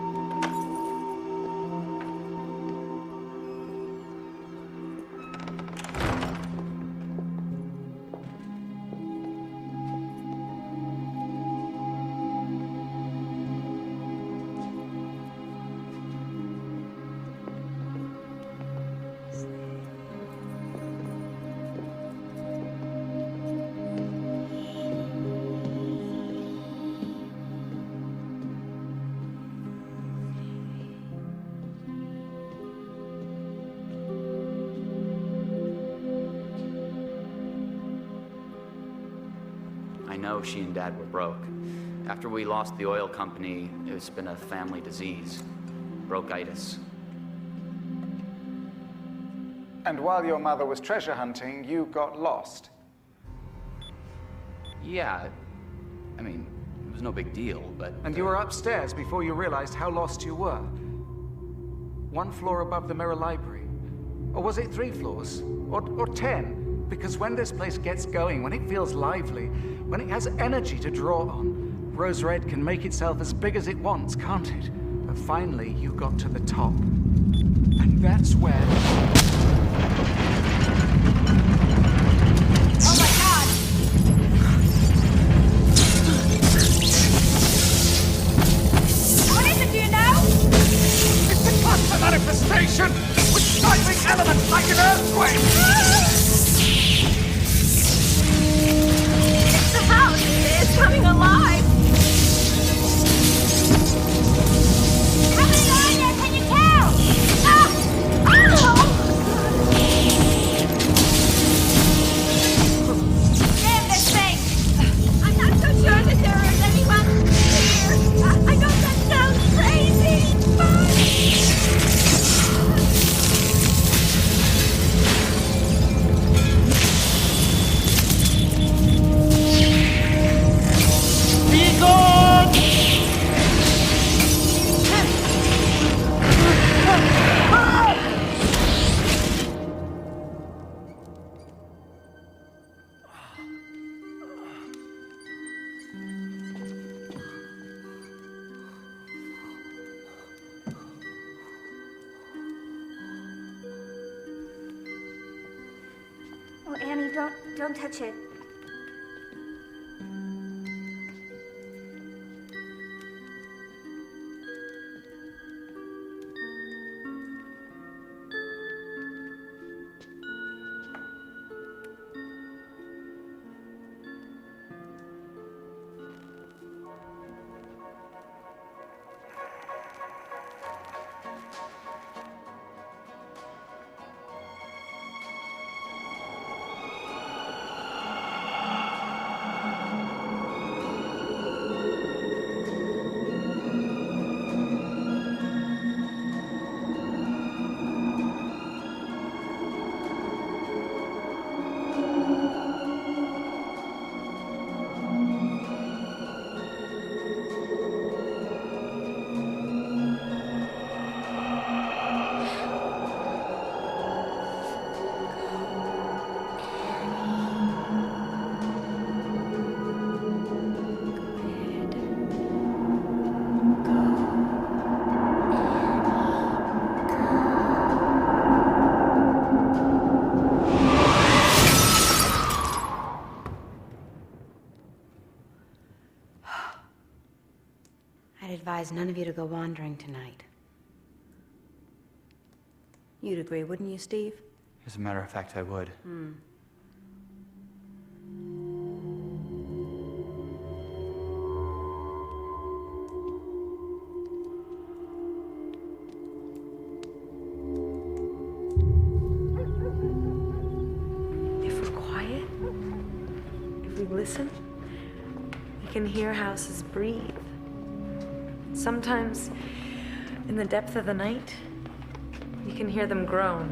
I know she and Dad were broke. After we lost the oil company, it's been a family disease. Broke-itis. And while your mother was treasure hunting, you got lost. Yeah, I mean, it was no big deal, but... And you were upstairs before you realized how lost you were. 1 floor above the Mirror Library. Or was it 3 floors? Or 10? Because when this place gets going, when it feels lively, when it has energy to draw on, Rose Red can make itself as big as it wants, can't it? But finally, you got to the top. And that's where... Oh my God! What is it, do you know? It's the cluster manifestation! With seismic elements like an earthquake! The house is coming alive! How many are there? Can you tell? Damn this thing! I'm not so sure that there is anyone here. I know that sounds crazy, but... Oh, Annie, don't touch it. I'd advise none of you to go wandering tonight. You'd agree, wouldn't you, Steve? As a matter of fact, I would. listen, you can hear houses breathe. Sometimes, in the depth of the night, you can hear them groan,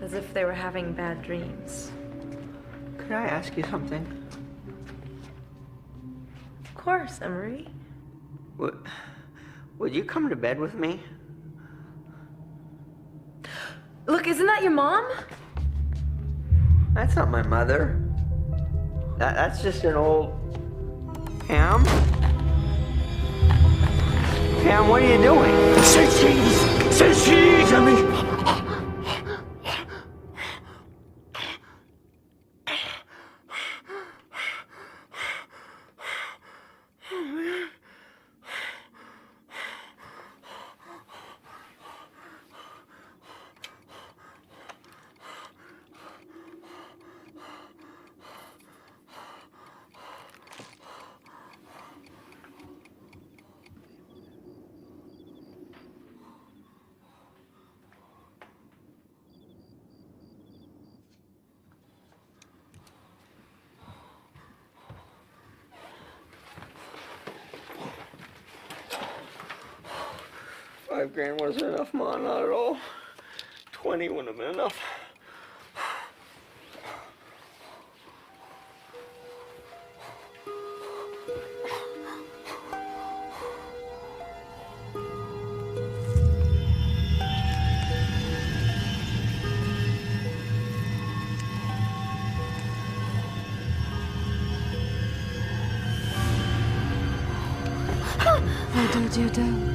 as if they were having bad dreams. Could I ask you something? Of course, Emery. Would you come to bed with me? Look, isn't that your mom? That's not my mother. That's just an old... Pam? Pam, what are you doing? Say cheese! Say cheese, Emmy! $5,000 wasn't enough, Ma, not at all. 20 wouldn't have been enough. I told you don't.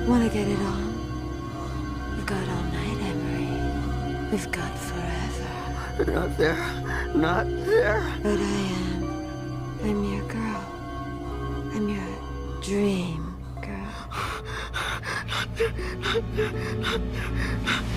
Wanna get it on? We've got all night, Emery. We've got forever. Not there. Not there. But I am. I'm your girl. I'm your dream girl. Not there. Not there. Not there.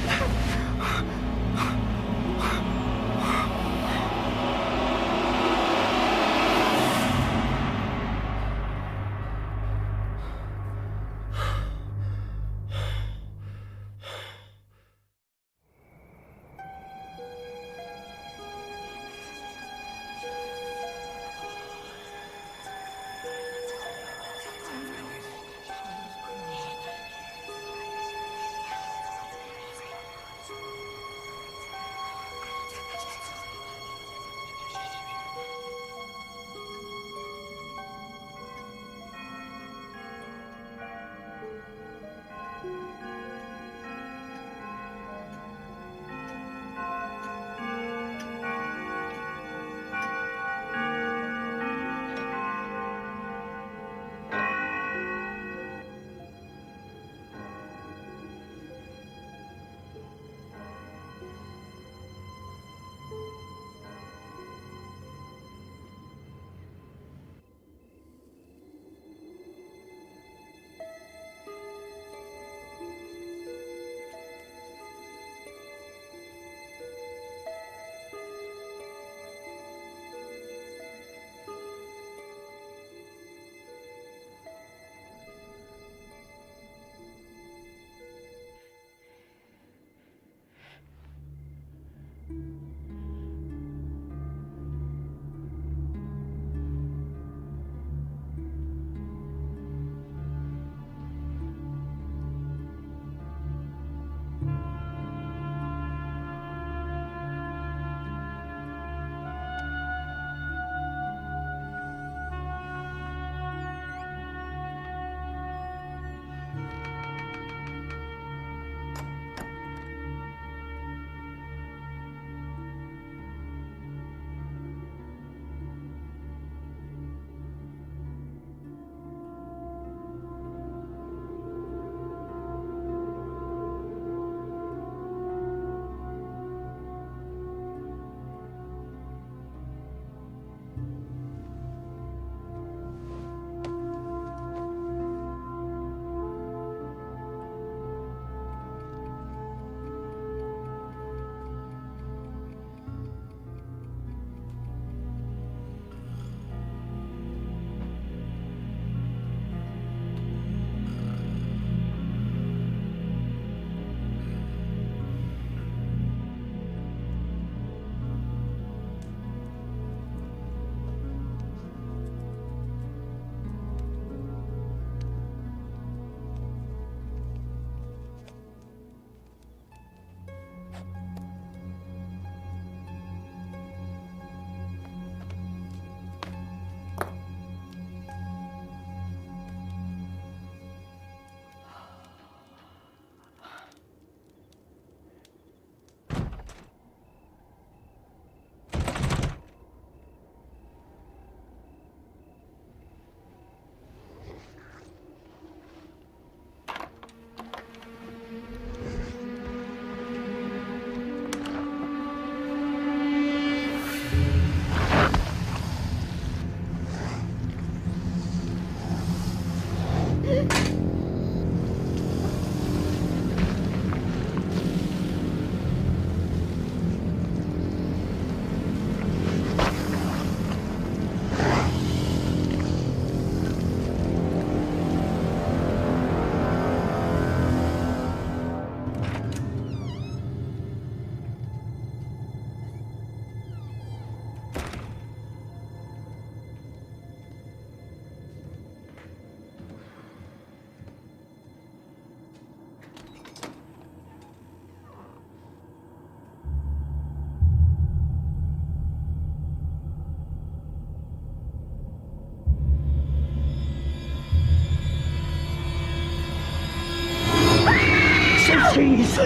Please.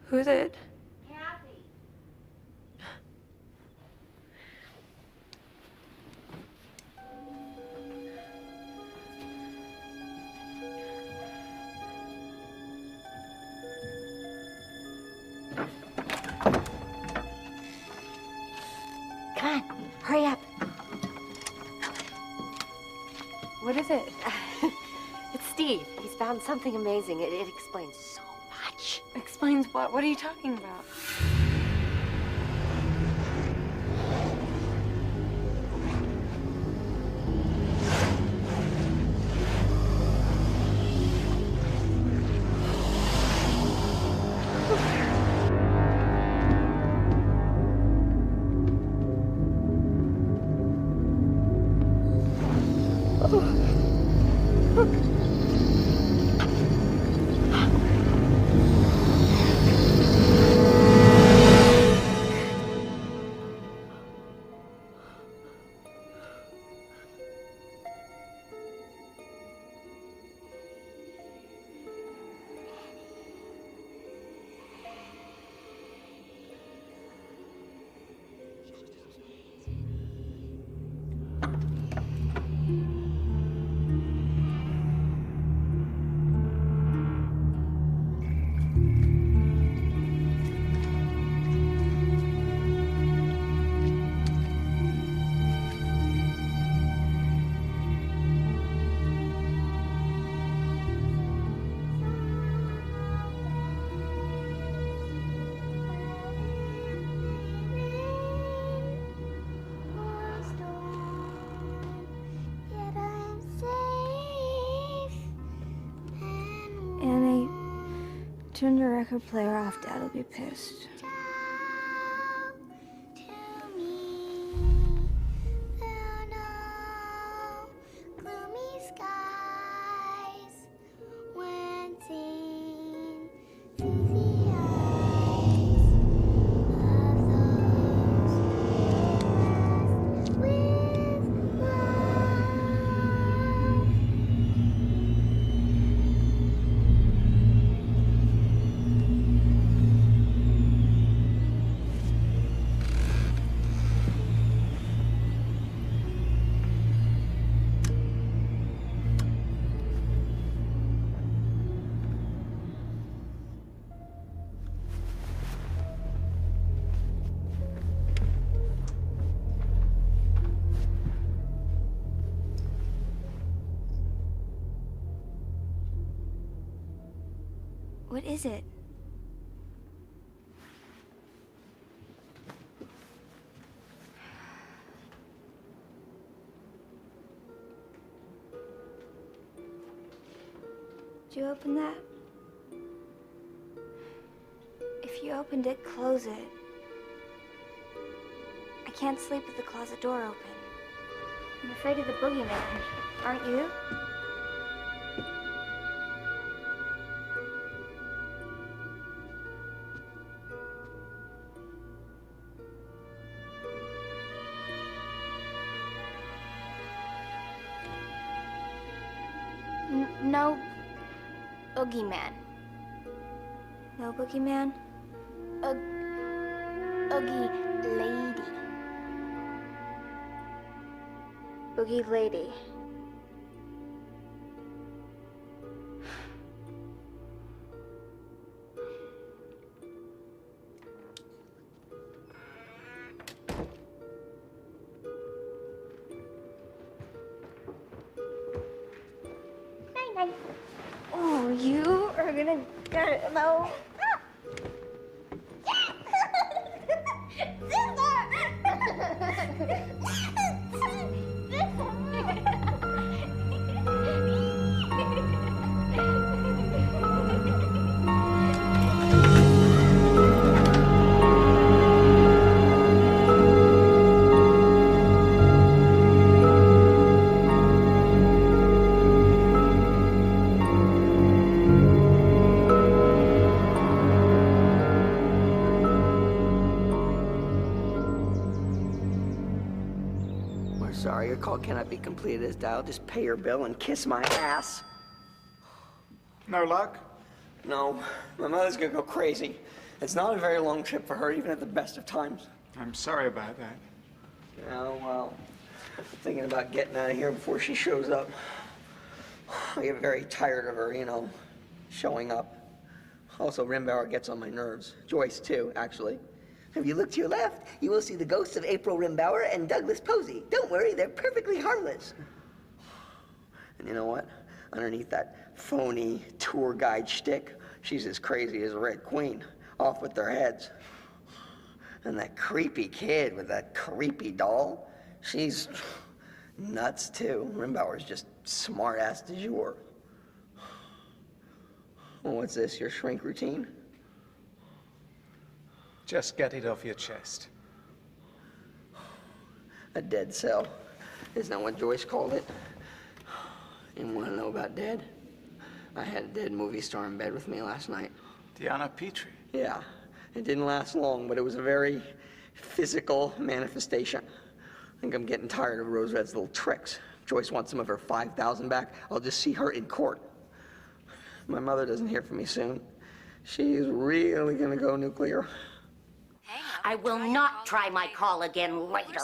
Who's it? Come on, hurry up. What is it? It's Steve. He's found something amazing. It explains so much. Explains what? What are you talking about? Annie, turn your record player off. Dad'll be pissed. What is it? Did you open that? If you opened it, close it. I can't sleep with the closet door open. I'm afraid of the boogeyman, aren't you? No boogeyman. No boogeyman? Oogie lady. Boogie lady. Oh, you are gonna get it, though. Sorry, your call cannot be completed as dialed. Just pay your bill and kiss my ass. No luck? No, my mother's gonna go crazy. It's not a very long trip for her, even at the best of times. I'm sorry about that. Oh, well, thinking about getting out of here before she shows up. I get very tired of her, you know, showing up. Also, Rimbauer gets on my nerves. Joyce, too, actually. If you look to your left, you will see the ghosts of April Rimbauer and Douglas Posey. Don't worry, they're perfectly harmless. And you know what? Underneath that phony tour guide shtick, she's as crazy as a Red Queen. Off with their heads. And that creepy kid with that creepy doll, she's nuts, too. Rimbauer's just smart-ass du jour. Well, what's this, your shrink routine? Just get it off your chest. A dead cell. Isn't that what Joyce called it? You want to know about dead? I had a dead movie star in bed with me last night. Diana Petrie. Yeah. It didn't last long, but it was a very physical manifestation. I think I'm getting tired of Rose Red's little tricks. Joyce wants some of her 5,000 back. I'll just see her in court. My mother doesn't hear from me soon. She's really gonna go nuclear. I will not try my call again later.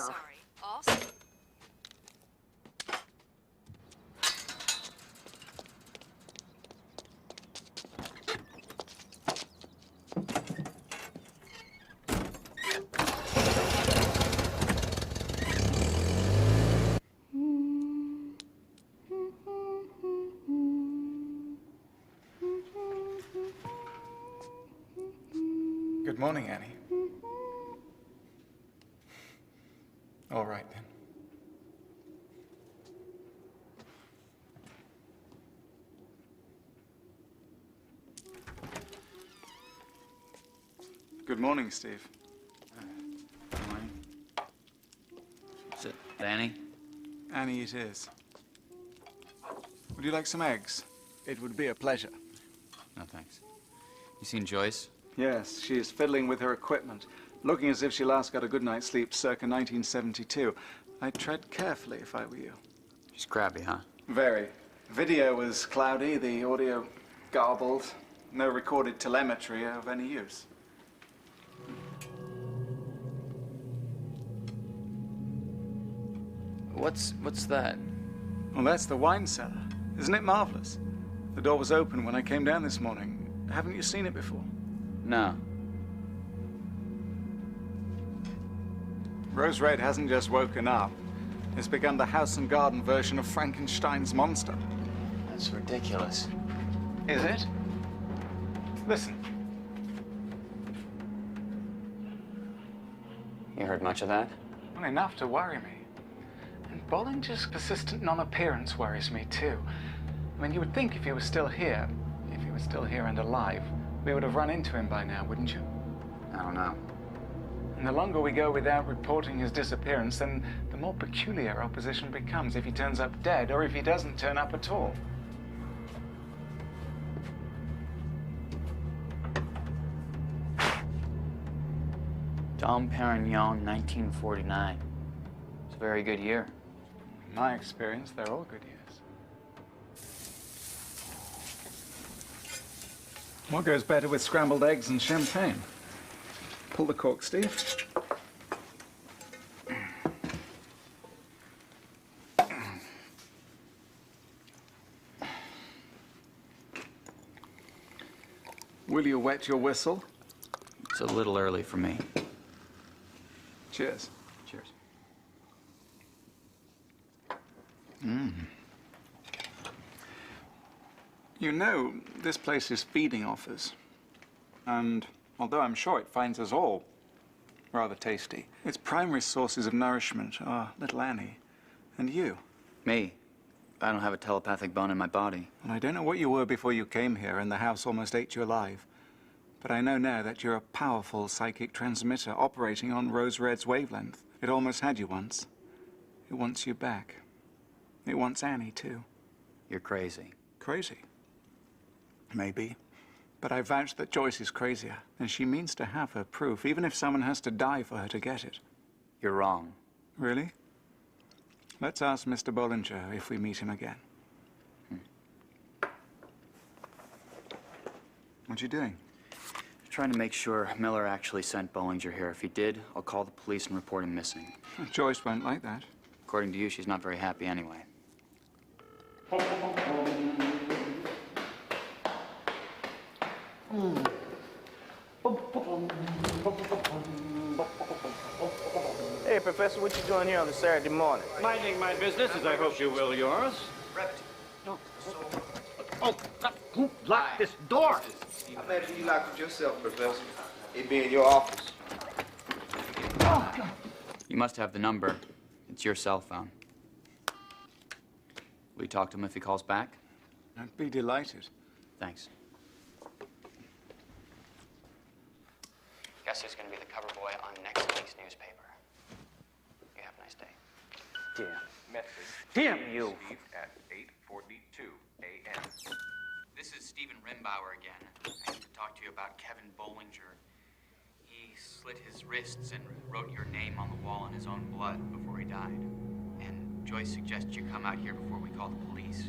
Good morning, Annie. All right, then. Good morning, Steve. Good morning. Is it Annie? Annie, it is. Would you like some eggs? It would be a pleasure. No, thanks. You seen Joyce? Yes, she is fiddling with her equipment, looking as if she last got a good night's sleep circa 1972. I'd tread carefully if I were you. She's crabby, huh? Very. Video was cloudy, the audio garbled, no recorded telemetry of any use. What's that? Well, that's the wine cellar. Isn't it marvelous? The door was open when I came down this morning. Haven't you seen it before? No. Rose Red hasn't just woken up. It's become the house and garden version of Frankenstein's monster. That's ridiculous. Is it? Listen. You heard much of that? Well, enough to worry me. And Bollinger's persistent non-appearance worries me, too. I mean, you would think if he was still here and alive, we would have run into him by now, wouldn't you? I don't know. And the longer we go without reporting his disappearance, then the more peculiar our position becomes if he turns up dead or if he doesn't turn up at all. Dom Perignon, 1949. It's a very good year. In my experience, they're all good years. What goes better with scrambled eggs and champagne? Pull the cork, Steve. Will you wet your whistle? It's a little early for me. Cheers. Cheers. You know, this place is feeding offers. And although I'm sure it finds us all rather tasty, its primary sources of nourishment are little Annie and you. Me? I don't have a telepathic bone in my body. And I don't know what you were before you came here and the house almost ate you alive. But I know now that you're a powerful psychic transmitter operating on Rose Red's wavelength. It almost had you once. It wants you back. It wants Annie, too. You're crazy. Crazy? Maybe. But I vouch that Joyce is crazier, and she means to have her proof, even if someone has to die for her to get it. You're wrong. Really? Let's ask Mr. Bollinger if we meet him again. What you doing? Trying to make sure Miller actually sent Bollinger here. If he did, I'll call the police and report him missing. Joyce won't like that. According to you, she's not very happy anyway. Hey, Professor, what you doing here on a Saturday morning? Minding my business, as I hope you will yours. Oh, who locked this door? I imagine you locked it yourself, Professor. It being your office. You must have the number. It's your cell phone. Will you talk to him if he calls back? I'd be delighted. Thanks. Guess who's going to be the cover boy on next week's newspaper? You have a nice day. Damn. Message. Damn you. Received at 8:42 a.m. This is Stephen Rimbauer again. I need to talk to you about Kevin Bollinger. He slit his wrists and wrote your name on the wall in his own blood before he died. And Joyce suggests you come out here before we call the police.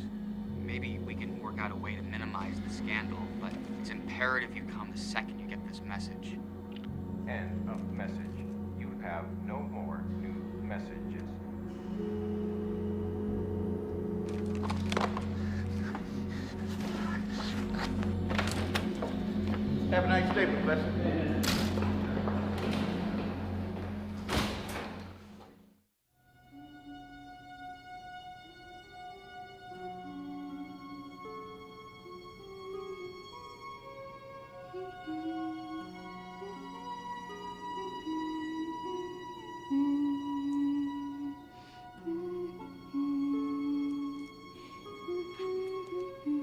Maybe we can work out a way to minimize the scandal, but it's imperative you come the second you get this message. End of message. You have no more new messages. Have a nice day, Professor.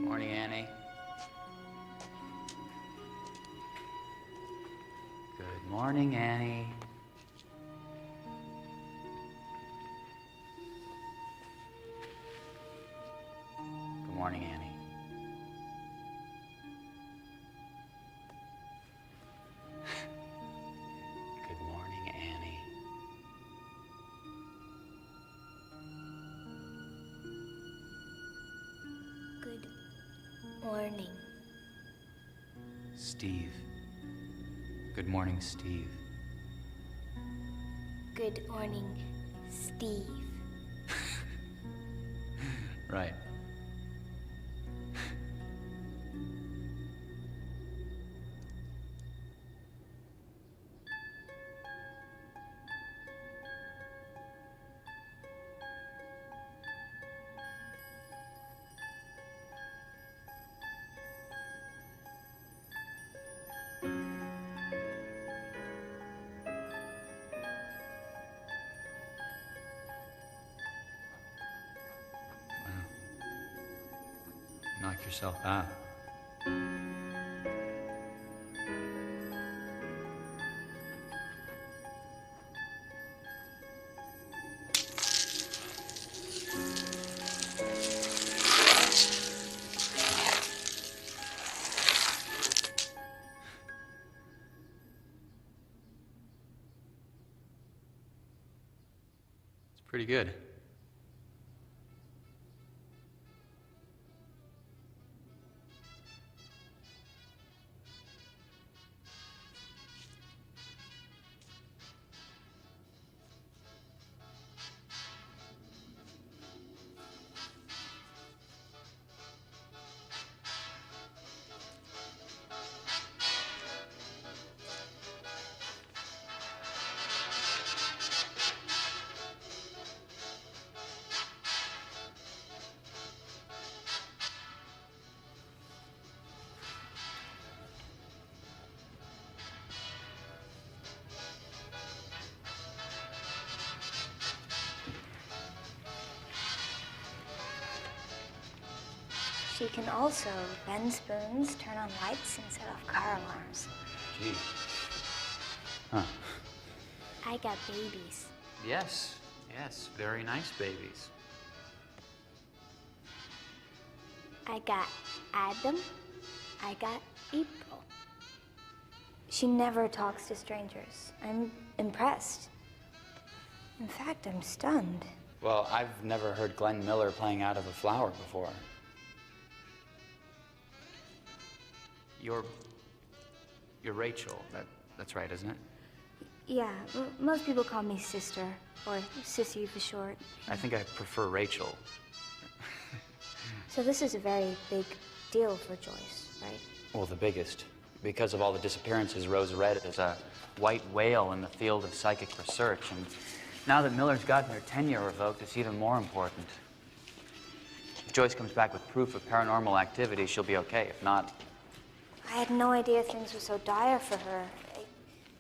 Morning, Annie. Good morning, Annie. Good morning, Annie. Good morning, Annie. Good morning. Steve. Good morning, Steve. Good morning, Steve. Right. Knock yourself out. It's pretty good. She can also bend spoons, turn on lights, and set off car alarms. Gee. Huh. I got babies. Yes, yes, very nice babies. I got Adam. I got April. She never talks to strangers. I'm impressed. In fact, I'm stunned. Well, I've never heard Glenn Miller playing out of a flower before. You're Rachel. That's right, isn't it? Yeah, most people call me sister, or Sissy for short. I think I prefer Rachel. So this is a very big deal for Joyce, right? Well, the biggest. Because of all the disappearances, Rose Red is a white whale in the field of psychic research. And now that Miller's gotten her tenure revoked, it's even more important. If Joyce comes back with proof of paranormal activity, she'll be okay. If not... I had no idea things were so dire for her.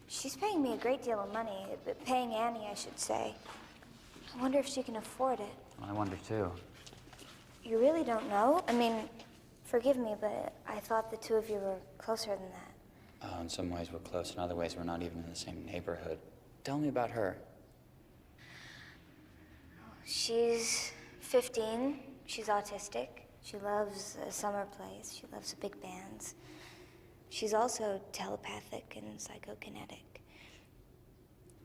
She's paying me a great deal of money. Paying Annie, I should say. I wonder if she can afford it. I wonder, too. You really don't know? I mean, forgive me, but I thought the two of you were closer than that. In some ways we're close. In other ways we're not even in the same neighborhood. Tell me about her. She's 15. She's autistic. She loves summer plays. She loves big bands. She's also telepathic and psychokinetic,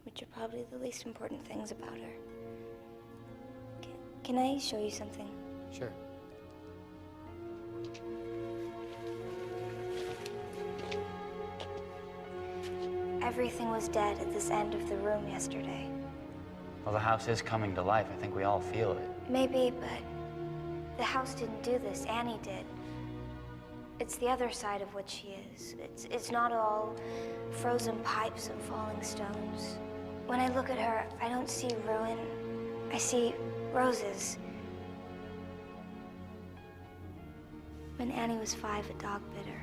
which are probably the least important things about her. Can I show you something? Sure. Everything was dead at this end of the room yesterday. Well, the house is coming to life. I think we all feel it. Maybe, but the house didn't do this. Annie did. It's the other side of what she is. It's not all frozen pipes and falling stones. When I look at her, I don't see ruin. I see roses. When Annie was 5, a dog bit her.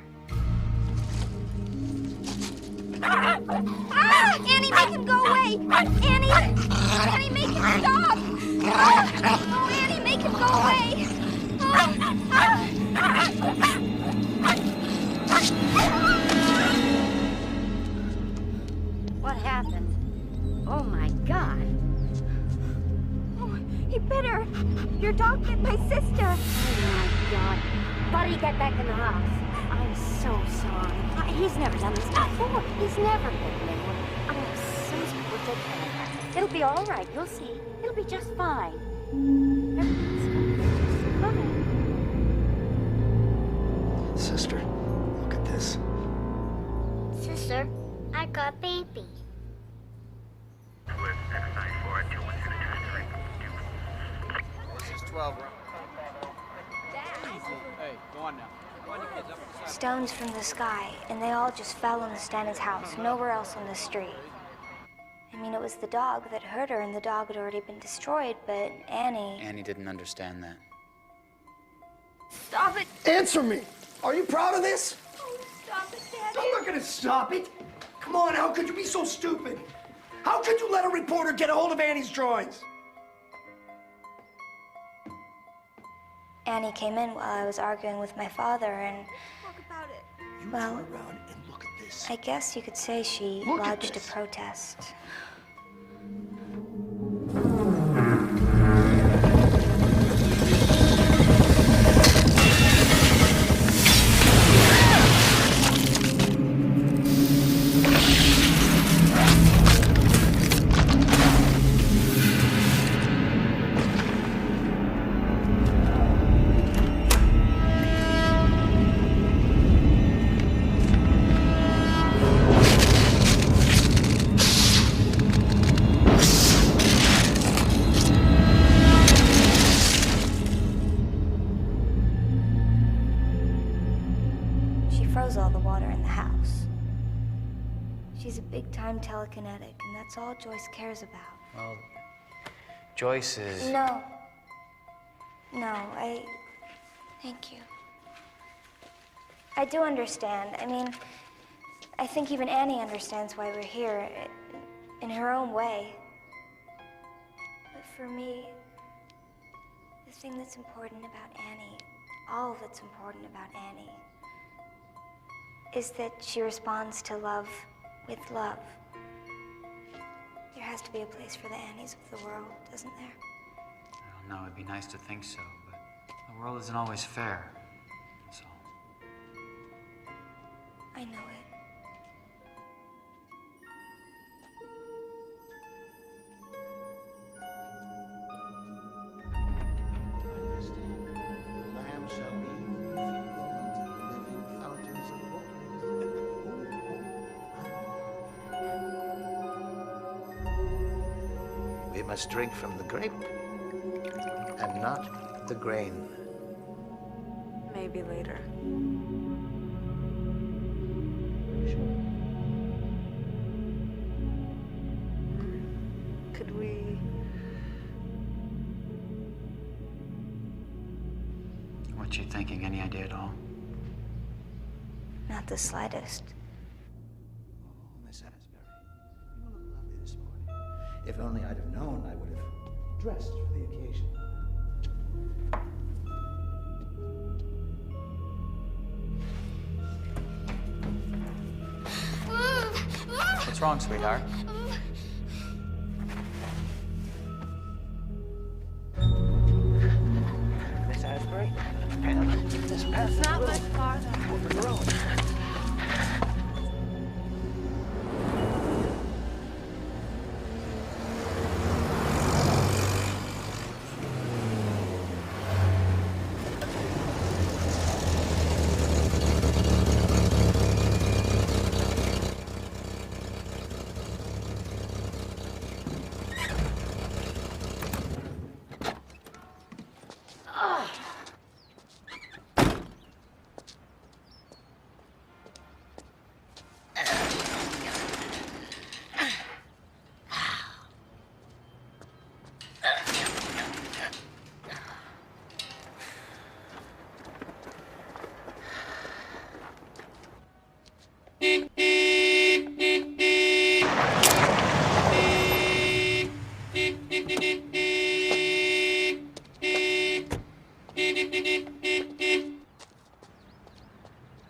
Annie, make him go away! Annie! Annie, make him stop! Oh, Annie, make him go away! What happened? Oh my God. Oh, he bit her. Your dog bit my sister. Oh my God. Buddy, get back in the house. I'm so sorry. He's never done this before. He's never bitten anyone. I'm so ridiculous. It'll be all right. You'll see. It'll be just fine. Everything's just fine. Sister, look at this. Sister, I got baby. This is 12. Hey, go on now. Stones from the sky, and they all just fell on the Stannard's house, nowhere else on the street. I mean, it was the dog that hurt her, and the dog had already been destroyed, but Annie... Annie didn't understand that. Stop it! Answer me! Are you proud of this? Oh, stop it, Daddy! I'm not gonna stop it! Come on, how could you be so stupid? How could you let a reporter get a hold of Annie's drawings? Annie came in while I was arguing with my father, and... Talk about it. You well, turn around and look at this. I guess you could say she lodged a protest. All the water in the house. She's a big-time telekinetic, and that's all Joyce cares about. Well, Joyce is... No, thank you. I do understand. I mean, I think even Annie understands why we're here, in her own way. But for me, the thing that's important about Annie, all that's important about Annie, is that she responds to love with love. There has to be a place for the Annies of the world, doesn't there? I don't know, it'd be nice to think so, but the world isn't always fair. That's all. I know it. We must drink from the grape and not the grain. Maybe later. Could we... What you thinking? Any idea at all? Not the slightest. Miss Asbury, you look lovely this morning. If only I'd have known, I would have dressed for the occasion. What's wrong, sweetheart? Miss Asbury, Pam, this path is Not much farther. over the road.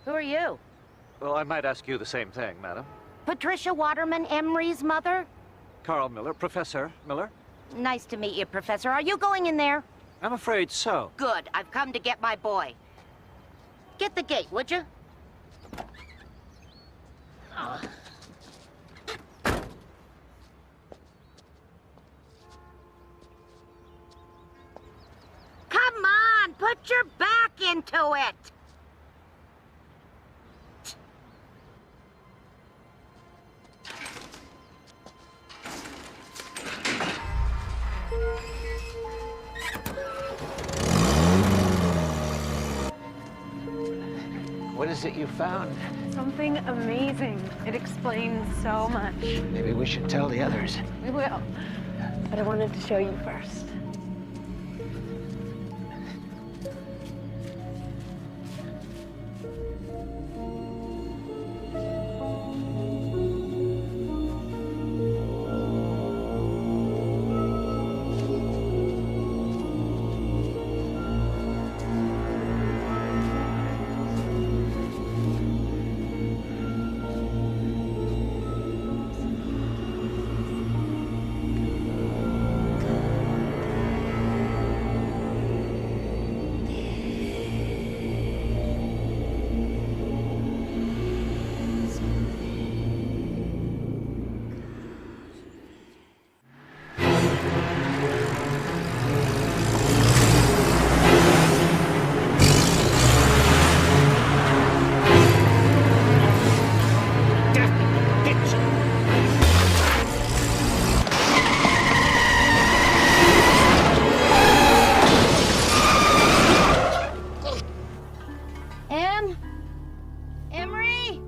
Who are you? Well, I might ask you the same thing, madam. Patricia Waterman, Emery's mother? Carl Miller, Professor Miller? Nice to meet you, Professor. Are you going in there? I'm afraid so. Good. I've come to get my boy. Get the gate, would you? Come on, put your back into it. What is it you found? Something amazing. It explains so much. Maybe we should tell the others. We will. But I wanted to show you first. Emery?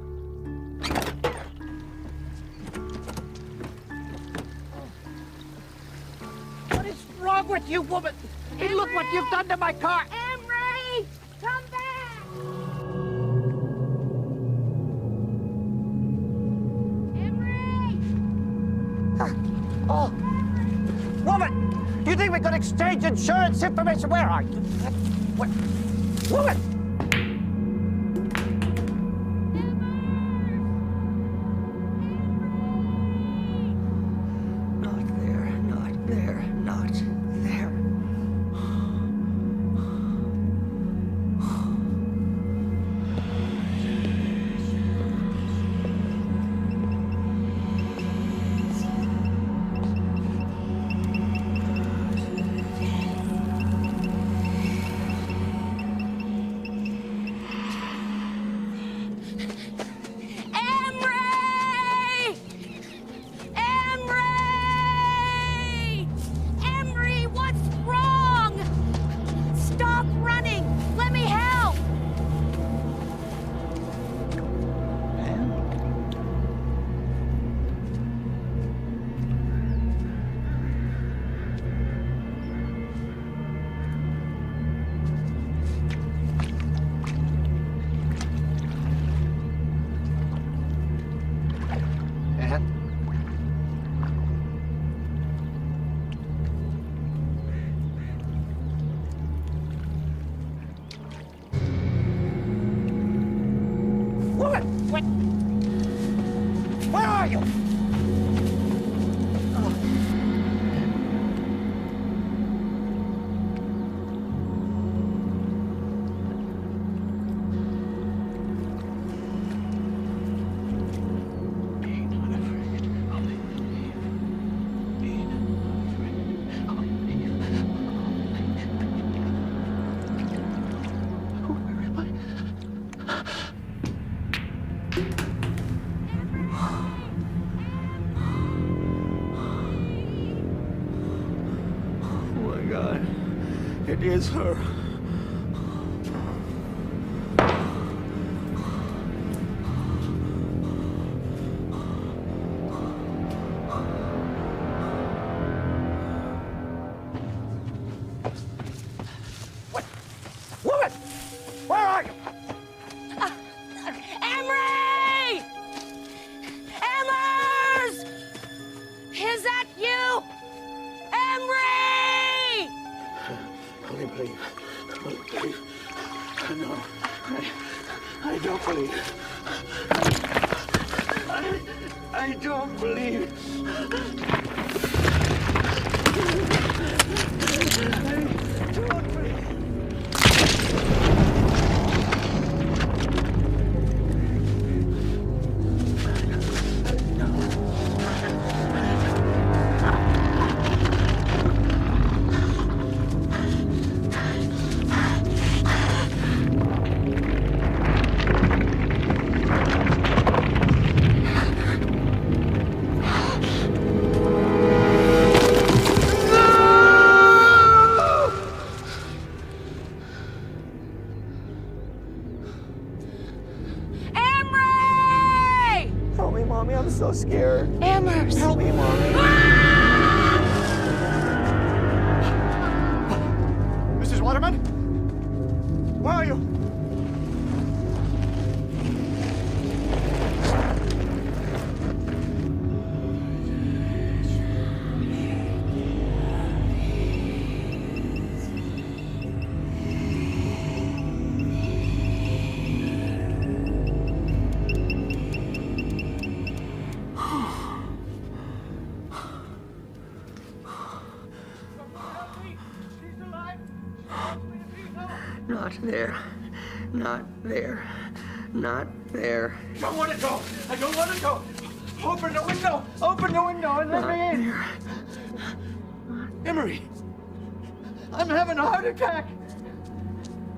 What is wrong with you, woman? Hey, look what you've done to my car! Emery! Come back! Oh! Woman! Do you think we could exchange insurance information? Where are you? What? Woman! Not there, not there, not there. God. It is her. Woman! Where are you? Emery! Emmers! Is that you? Emery! Only believe. Only believe. No, I don't believe. I don't believe. I don't believe. Emery! Help me, Mommy. I'm so scared. Emmers! Help me, Mommy. Mrs. Waterman? Where are you? Not there. Not there. Not there. I don't want to go. I don't want to go. Open the window. Open the window and let me in. Emery, I'm having a heart attack.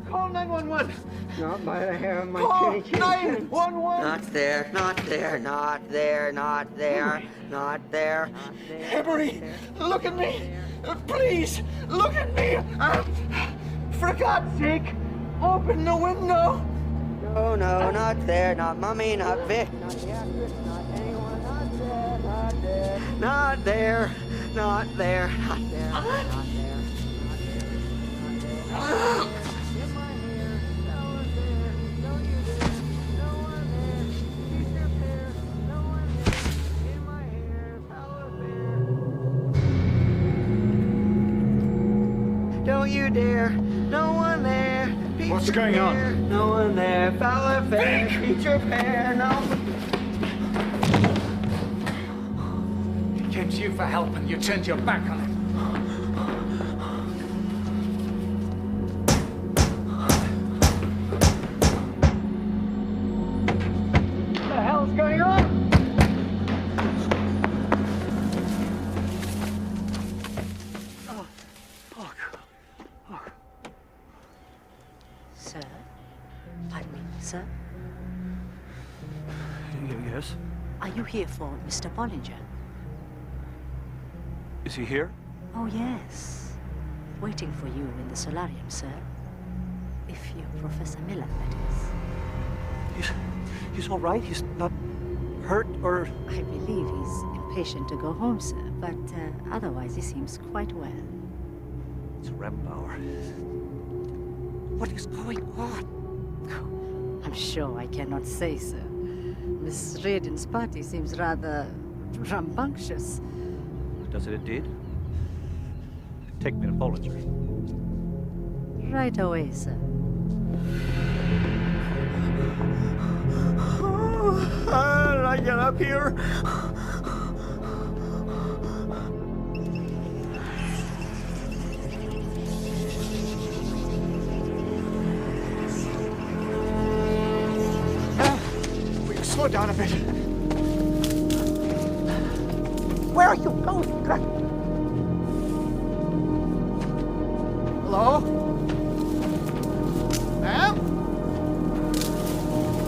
Call 911. Not by the hair of my Call kitty chin. 911. Not there. Not there. Not there. Not there. Not there. Emery, look at me. Please, look at me. For God's sake, open the window. No, no, not there. Not Mommy. Not Vic. Not the actress. Not anyone. Not there. Not there. Not there. Not there. Not there. Not there. In my hair. No one there. Don't you dare. No one there. Keep your hair. No one there. In my hair. Foul affair. Don't you dare. No one there. What's going on? No one there. Foul affair. Eat your pear. No. He came to you for help and you turned your back on him. What the hell's going on? Sir? Pardon me, sir? Yes? Are you here for Mr. Bollinger? Is he here? Oh, yes. Waiting for you in the solarium, sir. If you're Professor Miller, that is. He's all right? He's not hurt or... I believe he's impatient to go home, sir, but otherwise he seems quite well. It's Rembauer. What is going on? I'm sure I cannot say, sir. Miss Reardon's party seems rather rambunctious. Does it indeed? Take me to Bollinger. Right away, sir. How did I get up here? Will you slow down a bit? Where are you going? Hello? Ma'am?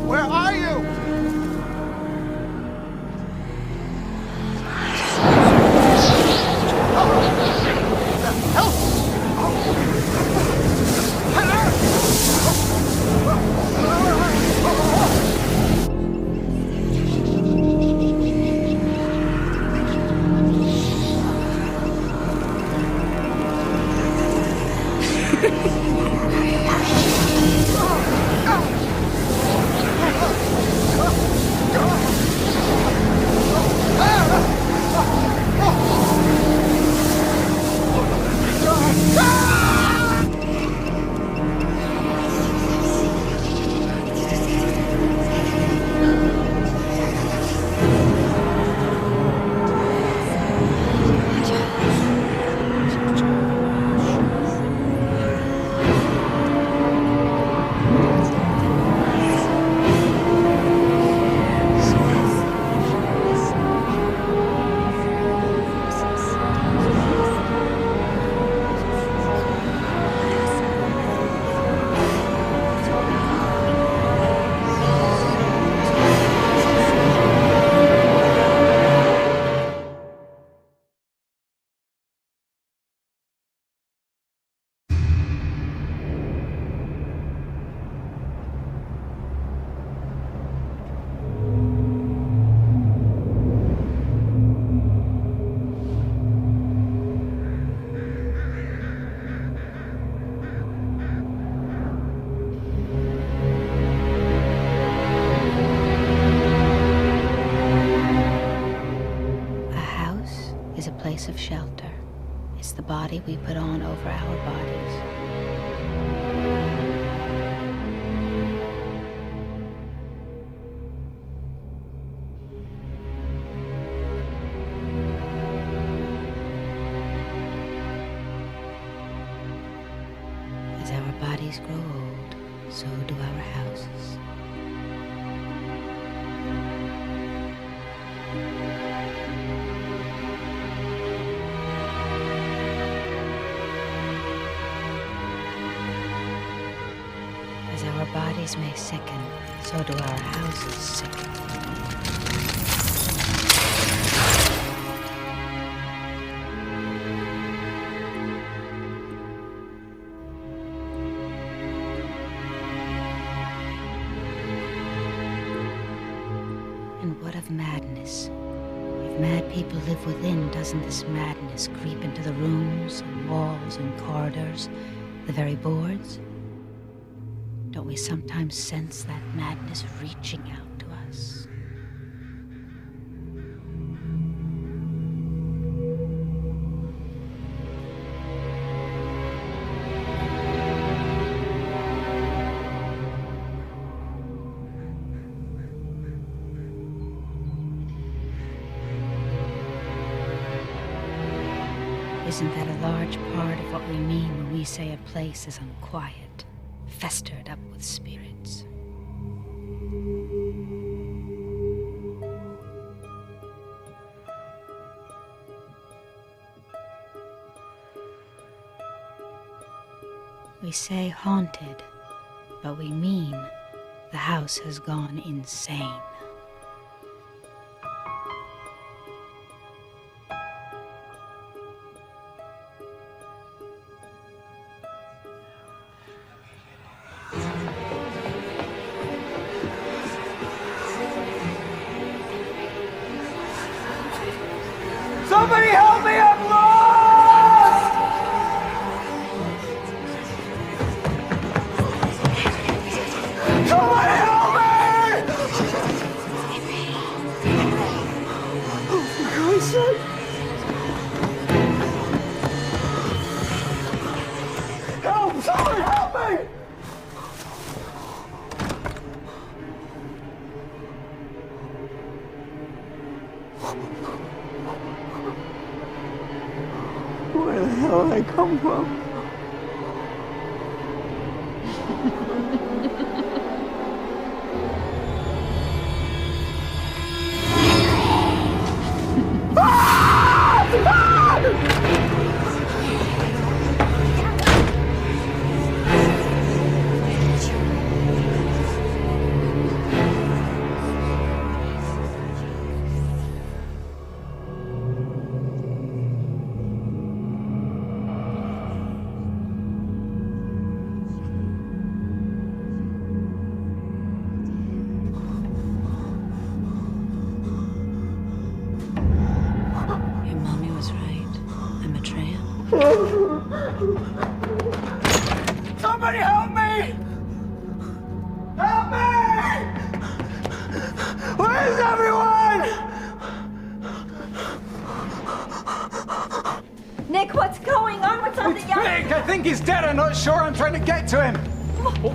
Where are you? Help! It's the body we put on over our bodies. As our bodies grow old, so do our houses. As our bodies may sicken, so do our houses sicken. And what of madness? If mad people live within, doesn't this madness creep into the rooms and walls and corridors, the very boards? Don't we sometimes sense that madness reaching out to us? Isn't that a large part of what we mean when we say a place is unquiet, festered up with spirits? We say haunted, but we mean the house has gone insane. Somebody help me! I'm lost! Somebody help me! Oh, for Christ's sake! Help! Someone help me! Where the hell did I come from? Your mommy was right. I'm a tramp. Somebody help me! Help me! Where's everyone? Nick, what's going on? What's on the Nick, I think he's dead. I'm not sure. I'm trying to get to him.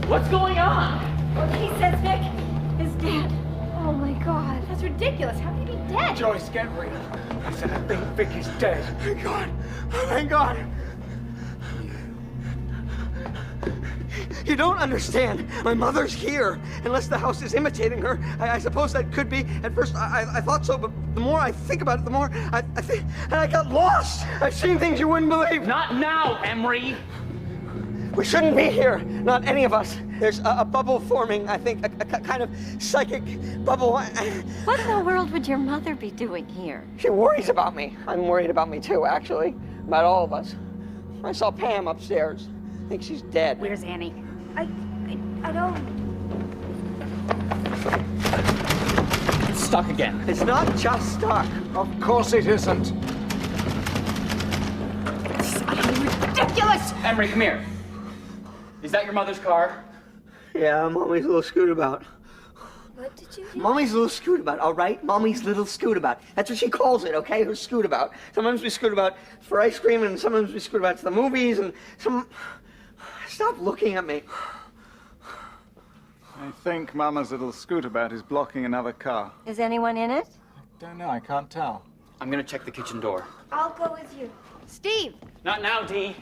What's going on? He says Nick is dead. Oh my God, that's ridiculous. How can he be dead? Joyce, get real. I said I think Vic is dead. Thank God. Thank God. You don't understand. My mother's here. Unless the house is imitating her. I suppose that could be. At first, I thought so, but the more I think about it, the more I think. And I got lost. I've seen things you wouldn't believe. Not now, Emery. We shouldn't be here. Not any of us. There's a bubble forming, I think. A kind of psychic bubble. What in the world would your mother be doing here? She worries about me. I'm worried about me too, actually. About all of us. I saw Pam upstairs. I think she's dead. Where's Annie? I don't... It's stuck again. It's not just stuck. Of course it isn't. It's utterly ridiculous! Emery, come here. Is that your mother's car? Yeah, I'm always a little screwed about. What did you do? Mommy's little scootabout, all right? Mommy's little scootabout. That's what she calls it, okay? Her scootabout. Sometimes we scootabout for ice cream, and sometimes we scootabout to the movies, and Stop looking at me. I think Mama's little scootabout is blocking another car. Is anyone in it? Don't know, I can't tell. I'm gonna check the kitchen door. I'll go with you. Steve! Not now, Dee.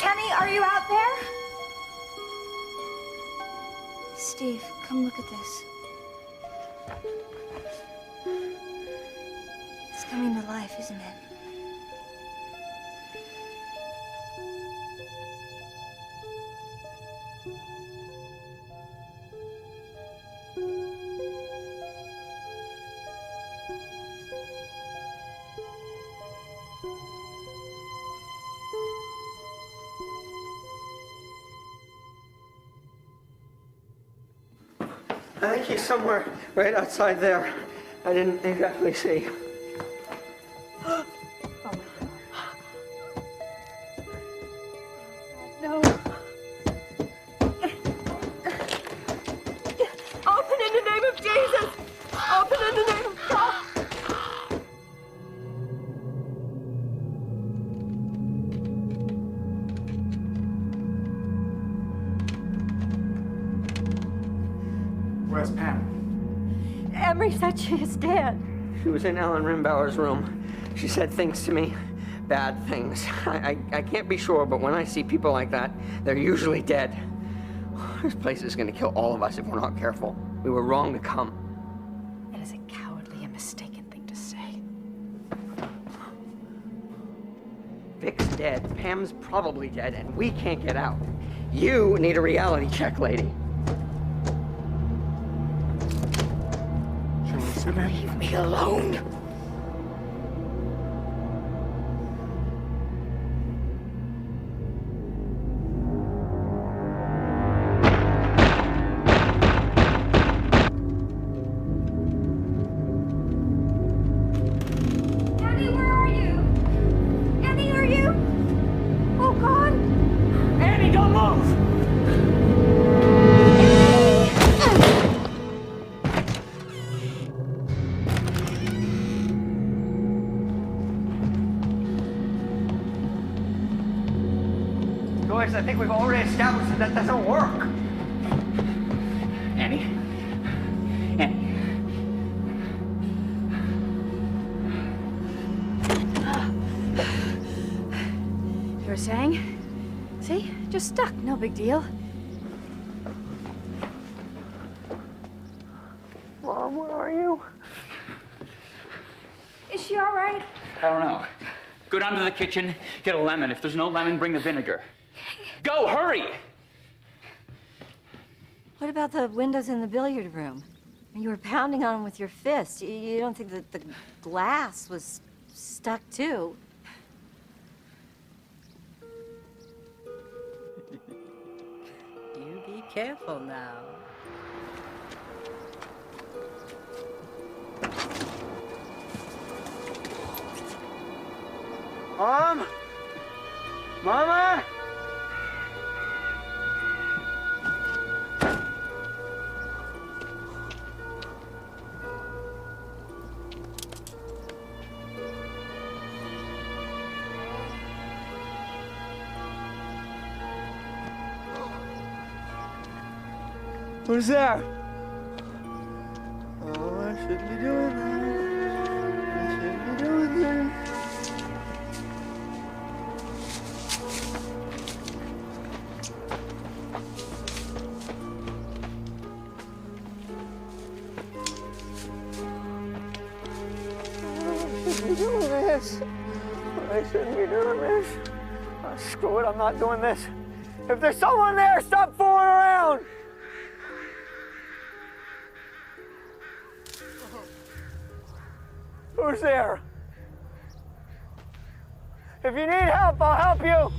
Annie, are you out there? Steve, come look at this. It's coming to life, isn't it? I think he's somewhere right outside there. I didn't exactly see. No. Open in the name of Jesus. Open in the name of God. Where's Pam? Emery said she is dead. She was in Ellen Rimbauer's room. She said things to me, bad things. I can't be sure, but when I see people like that, they're usually dead. This place is gonna kill all of us if we're not careful. We were wrong to come. That is a cowardly and mistaken thing to say. Vic's dead, Pam's probably dead, and we can't get out. You need a reality check, lady. Leave me alone. Annie, where are you? Annie, are you? Oh, God. Annie, don't move! Joyce, I think we've already established that doesn't work. Annie? Annie? You were saying? See? Just stuck. No big deal. Mom, where are you? Is she all right? I don't know. Go down to the kitchen, get a lemon. If there's no lemon, bring the vinegar. Go, hurry! What about the windows in the billiard room? You were pounding on them with your fist. You don't think that the glass was stuck too? You be careful now. Mom? Mama? Who's there? Oh, I shouldn't be doing that. I shouldn't be doing that. I shouldn't be doing this. Oh, screw it, I'm not doing this. If there's someone there, stop fooling around! Who's there? If you need help, I'll help you.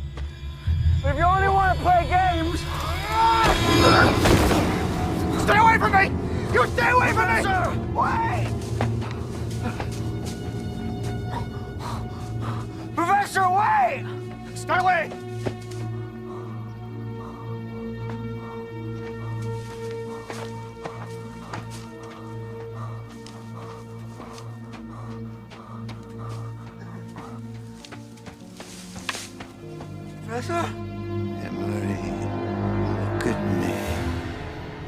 But if you only want to play games... Stay away from me! You stay away from me! Sir, wait! Professor, wait! Stay away! Professor? Emery, look at me.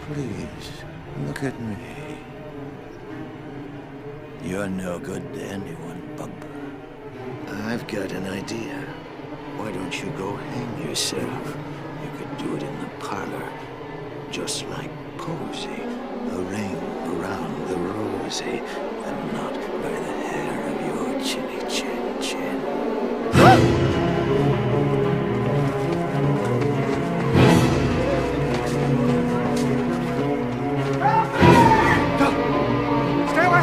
Please, look at me. You're no good to anyone, Bumper. I've got an idea. Why don't you go hang yourself? You could do it in the parlor, just like Posey. A ring around the rosy, and not by the hair of your chinny chin chin. Stay away!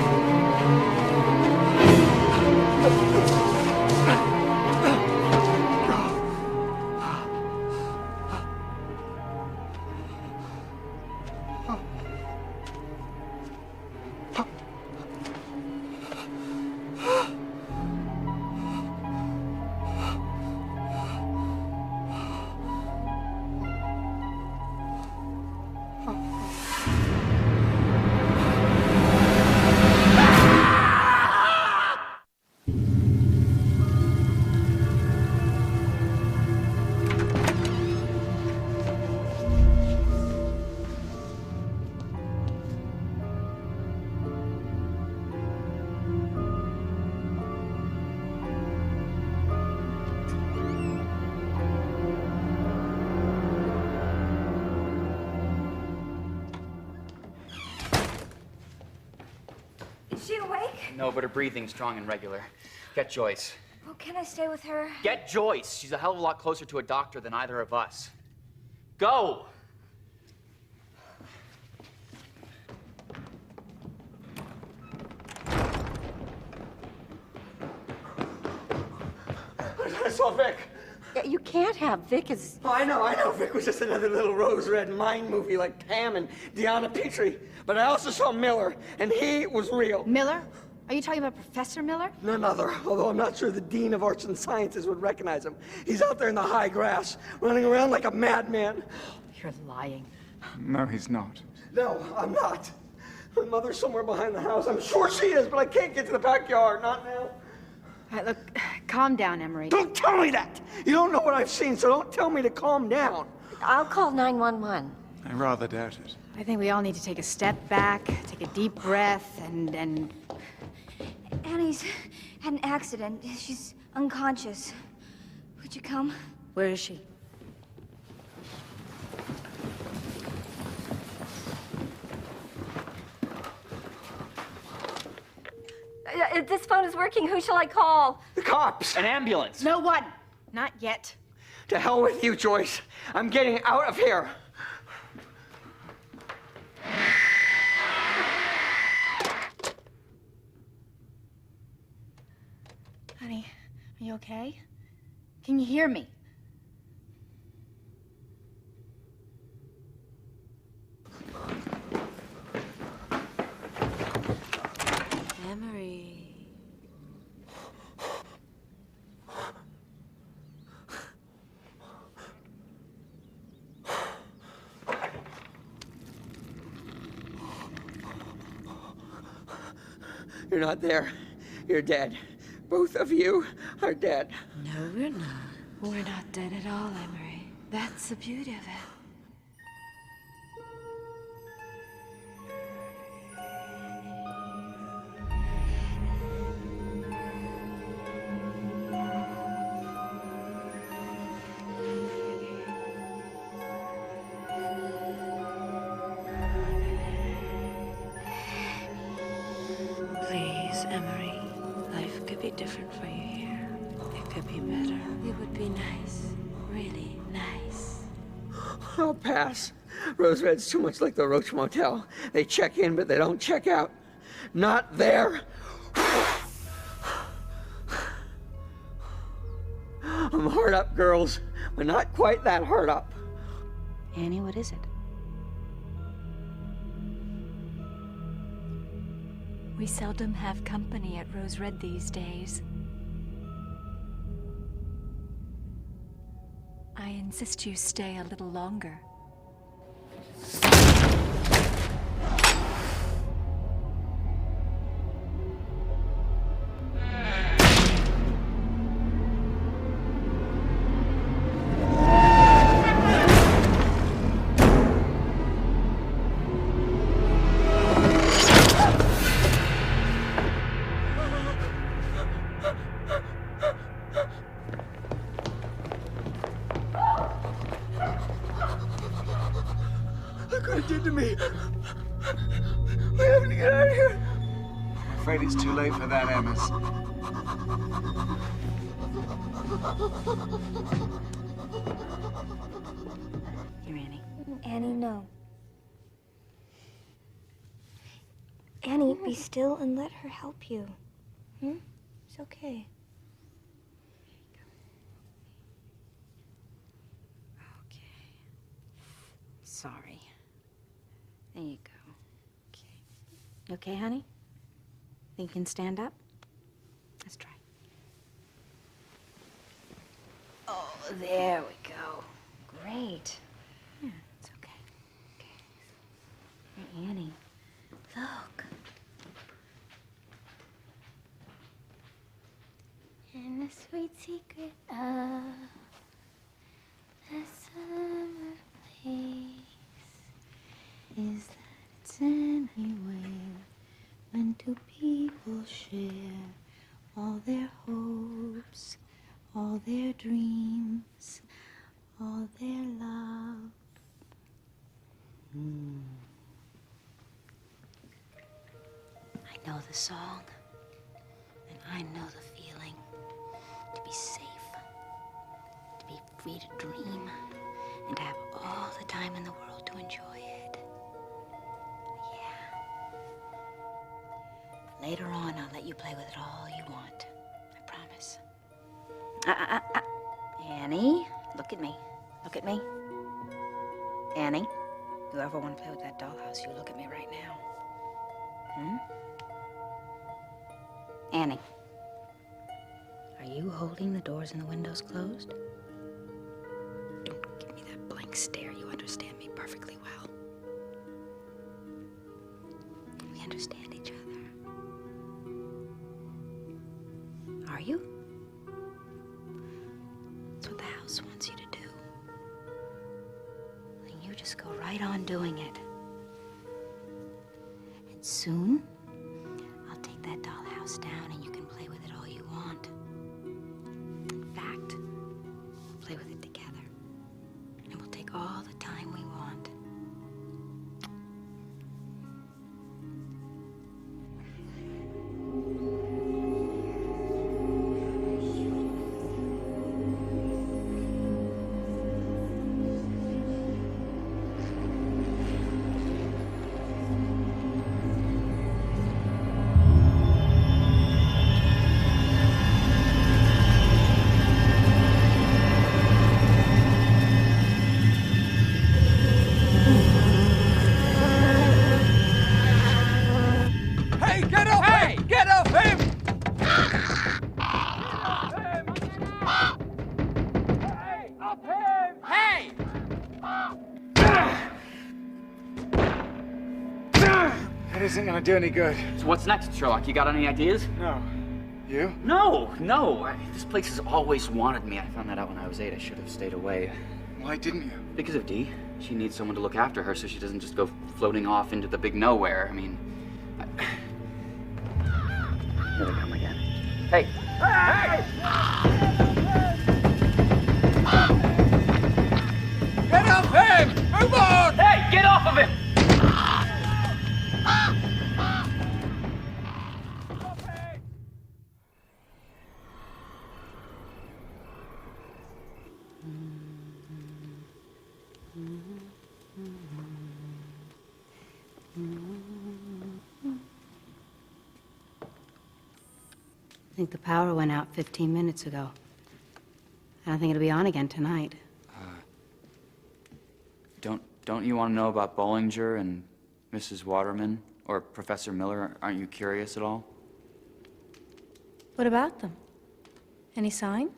Is she awake? No, but her breathing's strong and regular. Get Joyce. Well, can I stay with her? Get Joyce. She's a hell of a lot closer to a doctor than either of us. Go! I saw Vic. You can't have Vic as... Oh, I know. Vic was just another little rose-red mind movie like Pam and Deanna Petrie. But I also saw Miller, and he was real. Miller? Are you talking about Professor Miller? None other, although I'm not sure the Dean of Arts and Sciences would recognize him. He's out there in the high grass, running around like a madman. You're lying. No, he's not. No, I'm not. My mother's somewhere behind the house. I'm sure she is, but I can't get to the backyard. Not now. All right, look, calm down, Emery. Don't tell me that! You don't know what I've seen, so don't tell me to calm down. I'll call 911. I rather doubt it. I think we all need to take a step back, take a deep breath, and... Annie's had an accident. She's unconscious. Would you come? Where is she? This phone is working. Who shall I call? The cops! An ambulance! No one! Not yet. To hell with you, Joyce. I'm getting out of here. Honey, are you okay? Can you hear me? Emery. You're not there. You're dead. Both of you are dead. No, we're not. We're not dead at all, Emery. That's the beauty of it. Please, Emery. Life could be different for you here. It could be better. It would be nice. Really nice. I'll pass. Rose Red's too much like the Roach Motel. They check in, but they don't check out. Not there. I'm hard up, girls, but not quite that hard up. Annie, what is it? We seldom have company at Rose Red these days. I insist you stay a little longer. Look what it did to me. We have to get out of here. I'm afraid it's too late for that, Amos. Here, Annie. Annie, no. Annie, be still and let her help you. It's okay. Sorry. There you go. Okay. You okay, honey? Think you can stand up? Let's try. Oh, there we go. Great. Yeah, it's okay. Okay. Here, Annie, look. And the sweet secret of the summer place Is that it's anywhere when two people share all their hopes, all their dreams, all their love. I know the song, and I know the feeling. To be safe, to be free to dream, and to have all the time in the world to enjoy it. Yeah. Later on, I'll let you play with it all you want. I promise. Annie, look at me. Look at me. Annie, you ever want to play with that dollhouse, you look at me right now. Annie, are you holding the doors and the windows closed? Don't give me that blank stare. You understand me perfectly well. We understand each other. Are you? That's what the house wants you to do. Then you just go right on doing it. And soon, I'll take that dollhouse down and you can play with it all you want. In fact, we'll play with it together. And we'll take all the time we want. Hey, get off him! Get off him! Hey, up him! Hey! That isn't gonna do any good. So what's next, Sherlock? You got any ideas? No. You? No. This place has always wanted me. I found that out when I was 8. I should have stayed away. Why didn't you? Because of Dee. She needs someone to look after her so she doesn't just go floating off into the big nowhere. I mean... Here they come again. Hey! Hey! Get off him! Move on! Hey, get off of him! I think the power went out 15 minutes ago. I don't think it'll be on again tonight. Don't you want to know about Bollinger and Mrs. Waterman or Professor Miller? Aren't you curious at all? What about them? Any sign?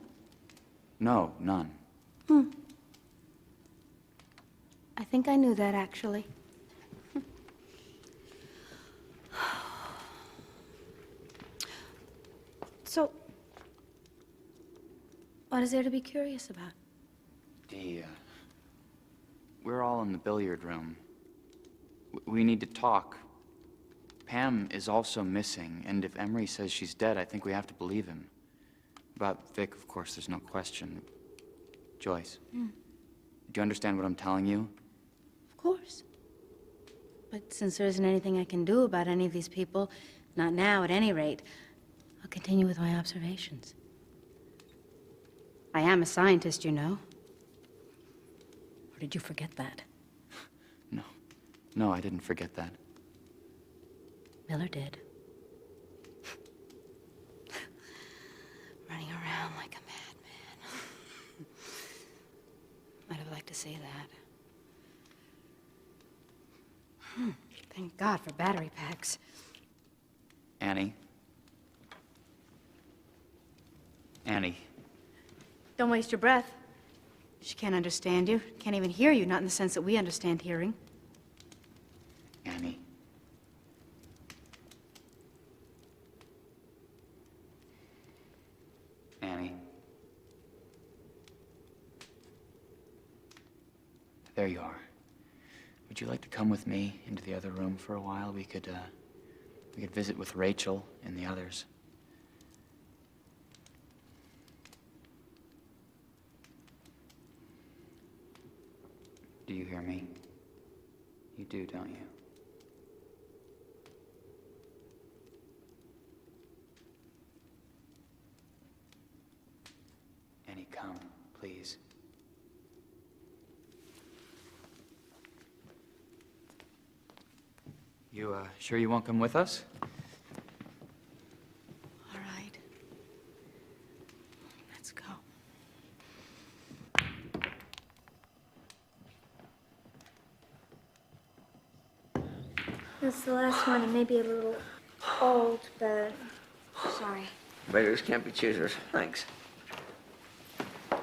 No, none. I think I knew that, actually. So, what is there to be curious about? We're all in the billiard room. We need to talk. Pam is also missing, and if Emery says she's dead, I think we have to believe him. About Vic, of course, there's no question. Joyce, do you understand what I'm telling you? Of course. But since there isn't anything I can do about any of these people, not now at any rate, I'll continue with my observations. I am a scientist, you know. Or did you forget that? No, I didn't forget that. Miller did. Running around like a madman. Might have liked to say that. Thank God for battery packs. Annie. Don't waste your breath. She can't understand you. Can't even hear you, not in the sense that we understand hearing. Annie. There you are. Would you like to come with me into the other room for a while? We could visit with Rachel and the others. Do you hear me? You do, don't you? Annie, come, please. You, sure you won't come with us? All right. Let's go. This is the last one. It may be a little old, but sorry. Beggars can't be choosers. Thanks. I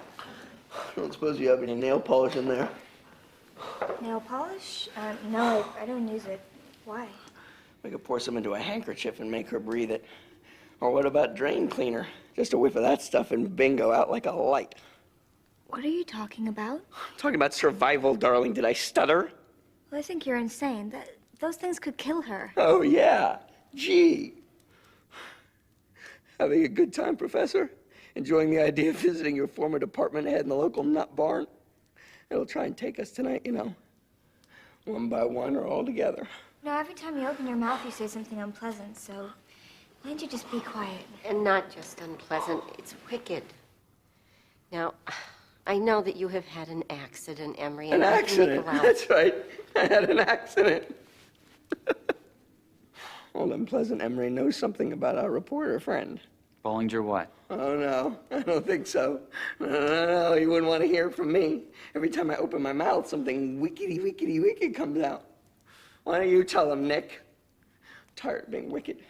don't suppose you have any nail polish in there? Nail polish? No, I don't use it. Why? We could pour some into a handkerchief and make her breathe it. Or what about drain cleaner? Just a whiff of that stuff and bingo, out like a light. What are you talking about? I'm talking about survival, darling. Did I stutter? Well, I think you're insane. Those things could kill her. Oh, yeah. Gee. Having a good time, Professor? Enjoying the idea of visiting your former department head in the local nut barn? It'll try and take us tonight, you know. One by one or all together. No, every time you open your mouth, you say something unpleasant, so why don't you just be quiet? And not just unpleasant, it's wicked. Now, I know that you have had an accident, Emery. An accident? That's right. I had an accident. Old unpleasant Emery knows something about our reporter friend. Bollinger what? Oh, no. I don't think so. No, you wouldn't want to hear it from me. Every time I open my mouth, something wicked comes out. Why don't you tell him, Nick? I'm tired of being wicked.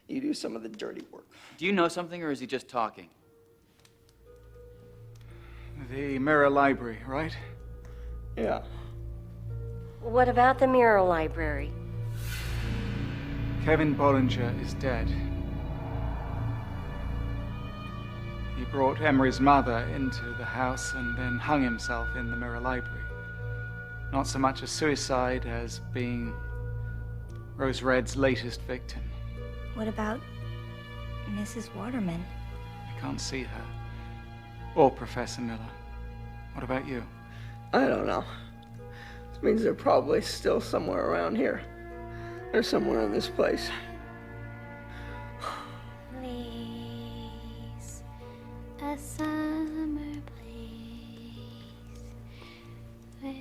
You do some of the dirty work. Do you know something, or is he just talking? The Mirror Library, right? Yeah. What about the Mirror Library? Kevin Bollinger is dead. He brought Emery's mother into the house and then hung himself in the Mirror Library. Not so much a suicide as being Rose Red's latest victim. What about Mrs. Waterman? I can't see her. Or Professor Miller. What about you? I don't know. This means they're probably still somewhere around here. Or somewhere in this place. Please, a summer place where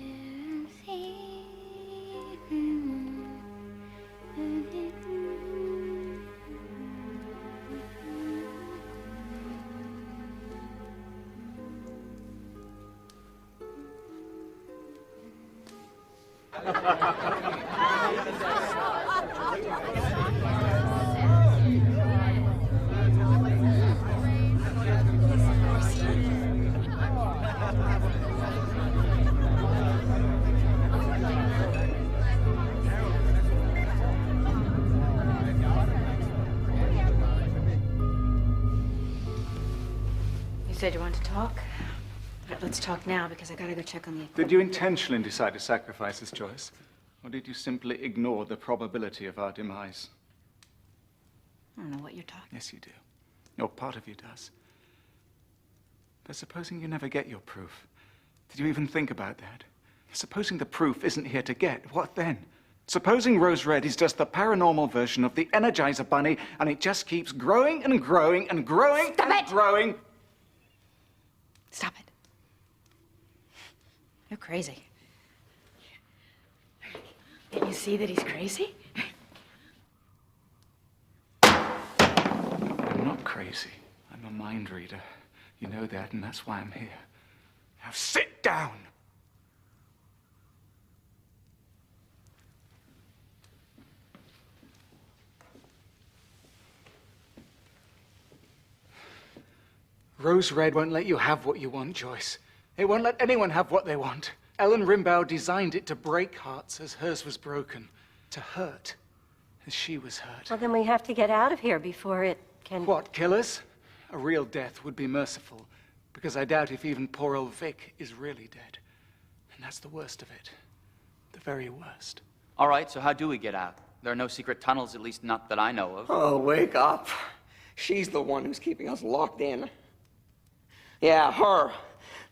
You said you wanted to talk? All right, let's talk now because I gotta go check on the equipment. Did you intentionally decide to sacrifice us, Joyce? Or did you simply ignore the probability of our demise? I don't know what you're talking. Yes, you do. Or part of you does. But supposing you never get your proof, did you even think about that? Supposing the proof isn't here to get, what then? Supposing Rose Red is just the paranormal version of the Energizer Bunny, and it just keeps growing and growing and growing and growing. Stop it. You're crazy. Can't you see that he's crazy? I'm not crazy. I'm a mind reader. You know that, and that's why I'm here. Now sit down! Rose Red won't let you have what you want, Joyce. It won't let anyone have what they want. Ellen Rimbaud designed it to break hearts as hers was broken. To hurt as she was hurt. Well, then we have to get out of here before it can... What, kill us? A real death would be merciful, because I doubt if even poor old Vic is really dead. And that's the worst of it. The very worst. All right, so how do we get out? There are no secret tunnels, at least not that I know of. Oh, wake up. She's the one who's keeping us locked in. Yeah, her.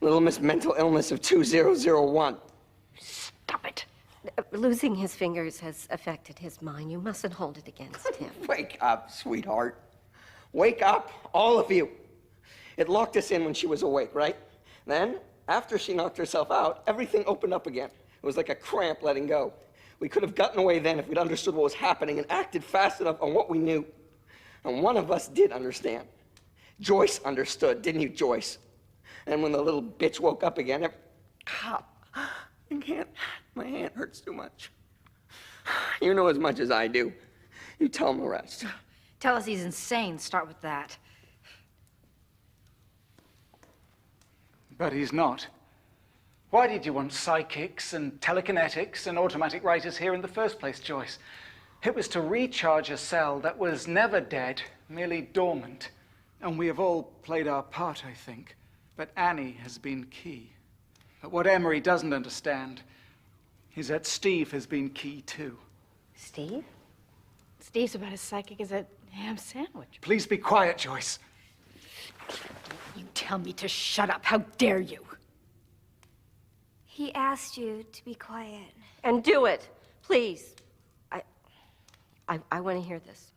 Little Miss Mental Illness of 2001. Stop it. Losing his fingers has affected his mind. You mustn't hold it against him. Wake up, sweetheart. Wake up, all of you. It locked us in when she was awake, right? Then, after she knocked herself out, everything opened up again. It was like a cramp letting go. We could have gotten away then if we'd understood what was happening and acted fast enough on what we knew. And one of us did understand. Joyce understood, didn't you, Joyce? And when the little bitch woke up again, I can't. My hand hurts too much. You know as much as I do. You tell him the rest. Tell us he's insane. Start with that. But he's not. Why did you want psychics and telekinetics and automatic writers here in the first place, Joyce? It was to recharge a cell that was never dead, merely dormant. And we have all played our part, I think. But Annie has been key. But what Emery doesn't understand is that Steve has been key too. Steve? Steve's about as psychic as a ham sandwich. Please be quiet, Joyce. You tell me to shut up. How dare you? He asked you to be quiet. And do it, please. I want to hear this.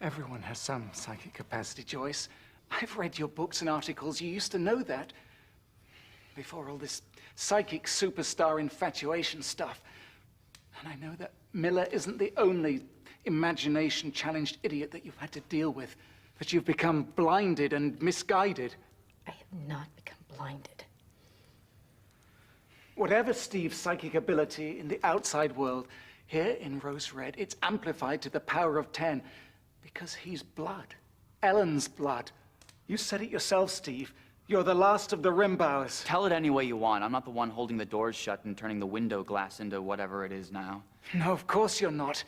Everyone has some psychic capacity, Joyce. I've read your books and articles. You used to know that. Before all this psychic superstar infatuation stuff. And I know that Miller isn't the only imagination-challenged idiot that you've had to deal with. That you've become blinded and misguided. I have not become blinded. Whatever Steve's psychic ability in the outside world, here in Rose Red, it's amplified to the power of 10. Because he's blood. Ellen's blood. You said it yourself, Steve. You're the last of the Rimbauers. Tell it any way you want. I'm not the one holding the doors shut and turning the window glass into whatever it is now. No, of course you're not.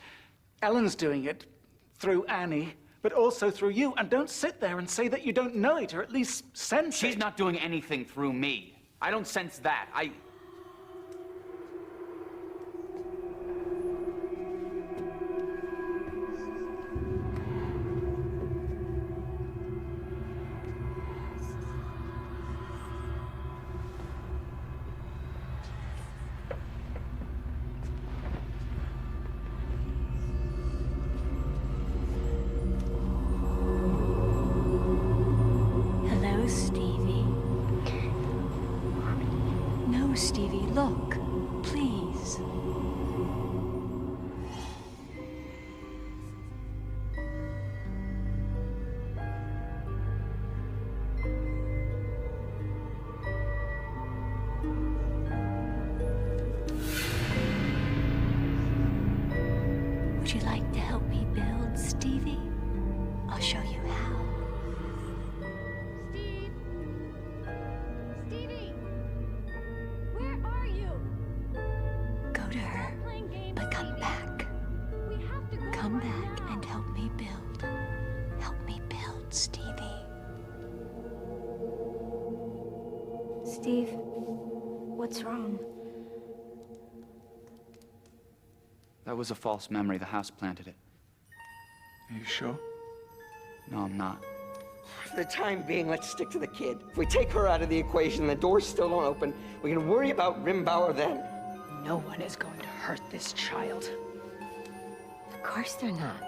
Ellen's doing it through Annie, but also through you. And don't sit there and say that you don't know it, or at least sense it. She's not doing anything through me. I don't sense that. Hello, Stevie. No, Stevie, look. Please. Stevie. Steve, what's wrong? That was a false memory. The house planted it. Are you sure? No, I'm not. For the time being, let's stick to the kid. If we take her out of the equation, the doors still don't open, we can worry about Rimbauer then. No one is going to hurt this child. Of course they're not.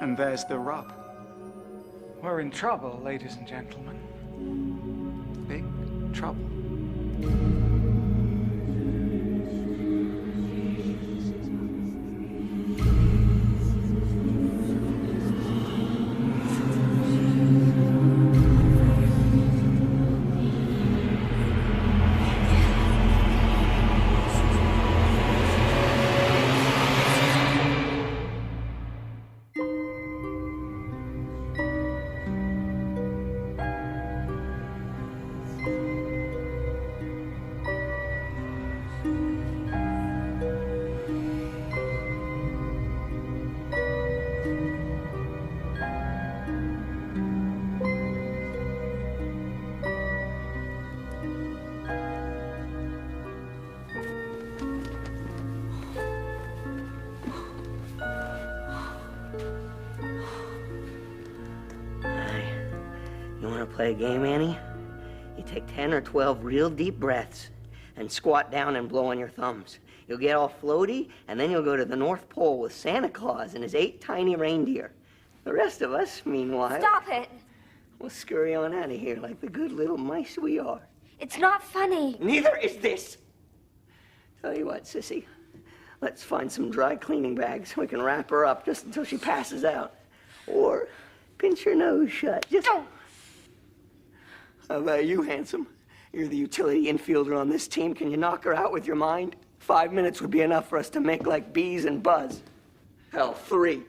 And there's the rub. We're in trouble, ladies and gentlemen. Big trouble. You want to play a game, Annie? You take 10 or 12 real deep breaths and squat down and blow on your thumbs. You'll get all floaty, and then you'll go to the North Pole with Santa Claus and his 8 tiny reindeer. The rest of us, meanwhile... Stop it! We'll scurry on out of here like the good little mice we are. It's not funny. Neither is this. Tell you what, sissy. Let's find some dry cleaning bags. We can wrap her up just until she passes out. Or pinch her nose shut. Just... Don't. How about you, handsome? You're the utility infielder on this team. Can you knock her out with your mind? 5 minutes would be enough for us to make like bees and buzz. Hell, 3.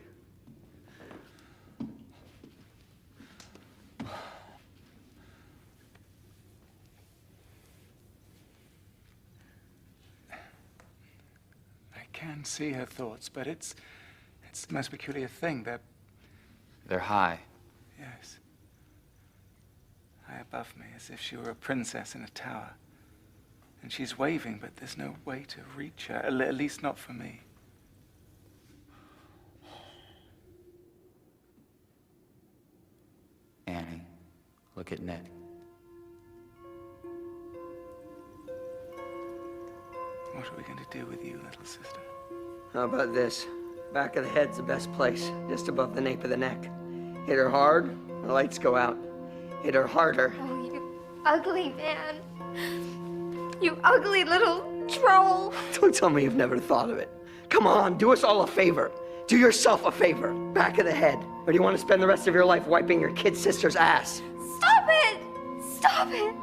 I can see her thoughts, but it's the most peculiar thing. They're high. Yes. High above me, as if she were a princess in a tower. And she's waving, but there's no way to reach her, at least not for me. Annie, look at Nick. What are we going to do with you, little sister? How about this? Back of the head's the best place, just above the nape of the neck. Hit her hard, the lights go out. Hit her harder. Oh, you ugly man. You ugly little troll. Don't tell me you've never thought of it. Come on, do us all a favor. Do yourself a favor. Back of the head. Or do you want to spend the rest of your life wiping your kid sister's ass? Stop it! Stop it!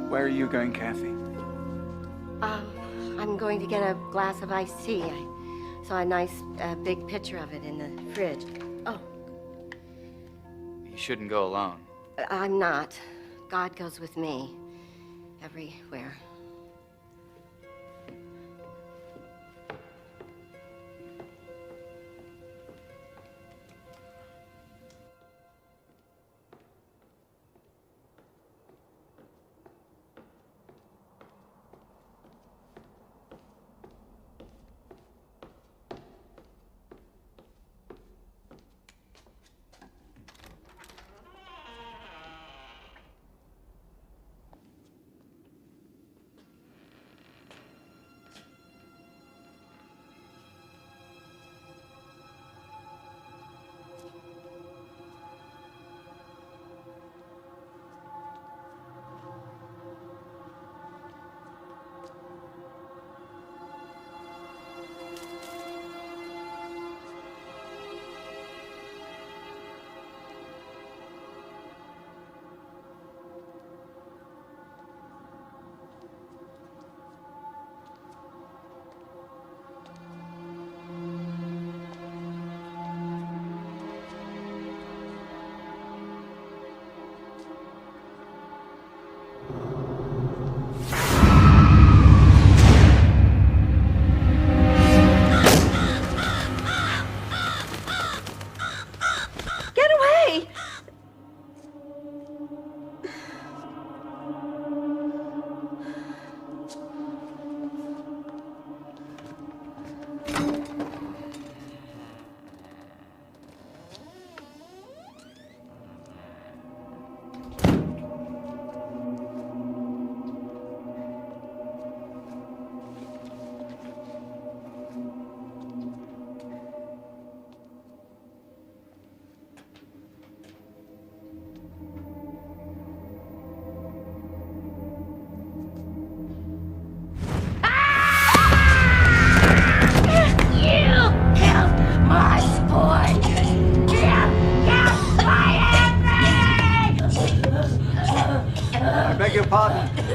Where are you going, Kathy? I'm going to get a glass of iced tea. I saw a nice big picture of it in the fridge. Oh, You shouldn't go alone. I'm not. God goes with me everywhere.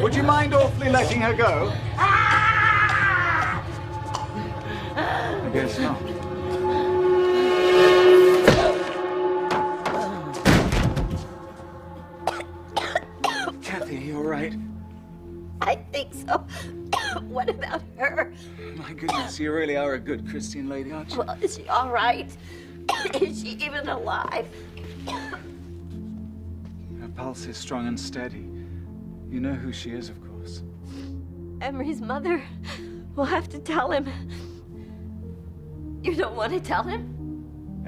Would you mind awfully letting her go? I guess not. Kathy, are you all right? I think so. What about her? My goodness, you really are a good Christian lady, aren't you? Well, is she all right? Is she even alive? Her pulse is strong and steady. You know who she is, of course. Emery's mother. We'll have to tell him. You don't want to tell him?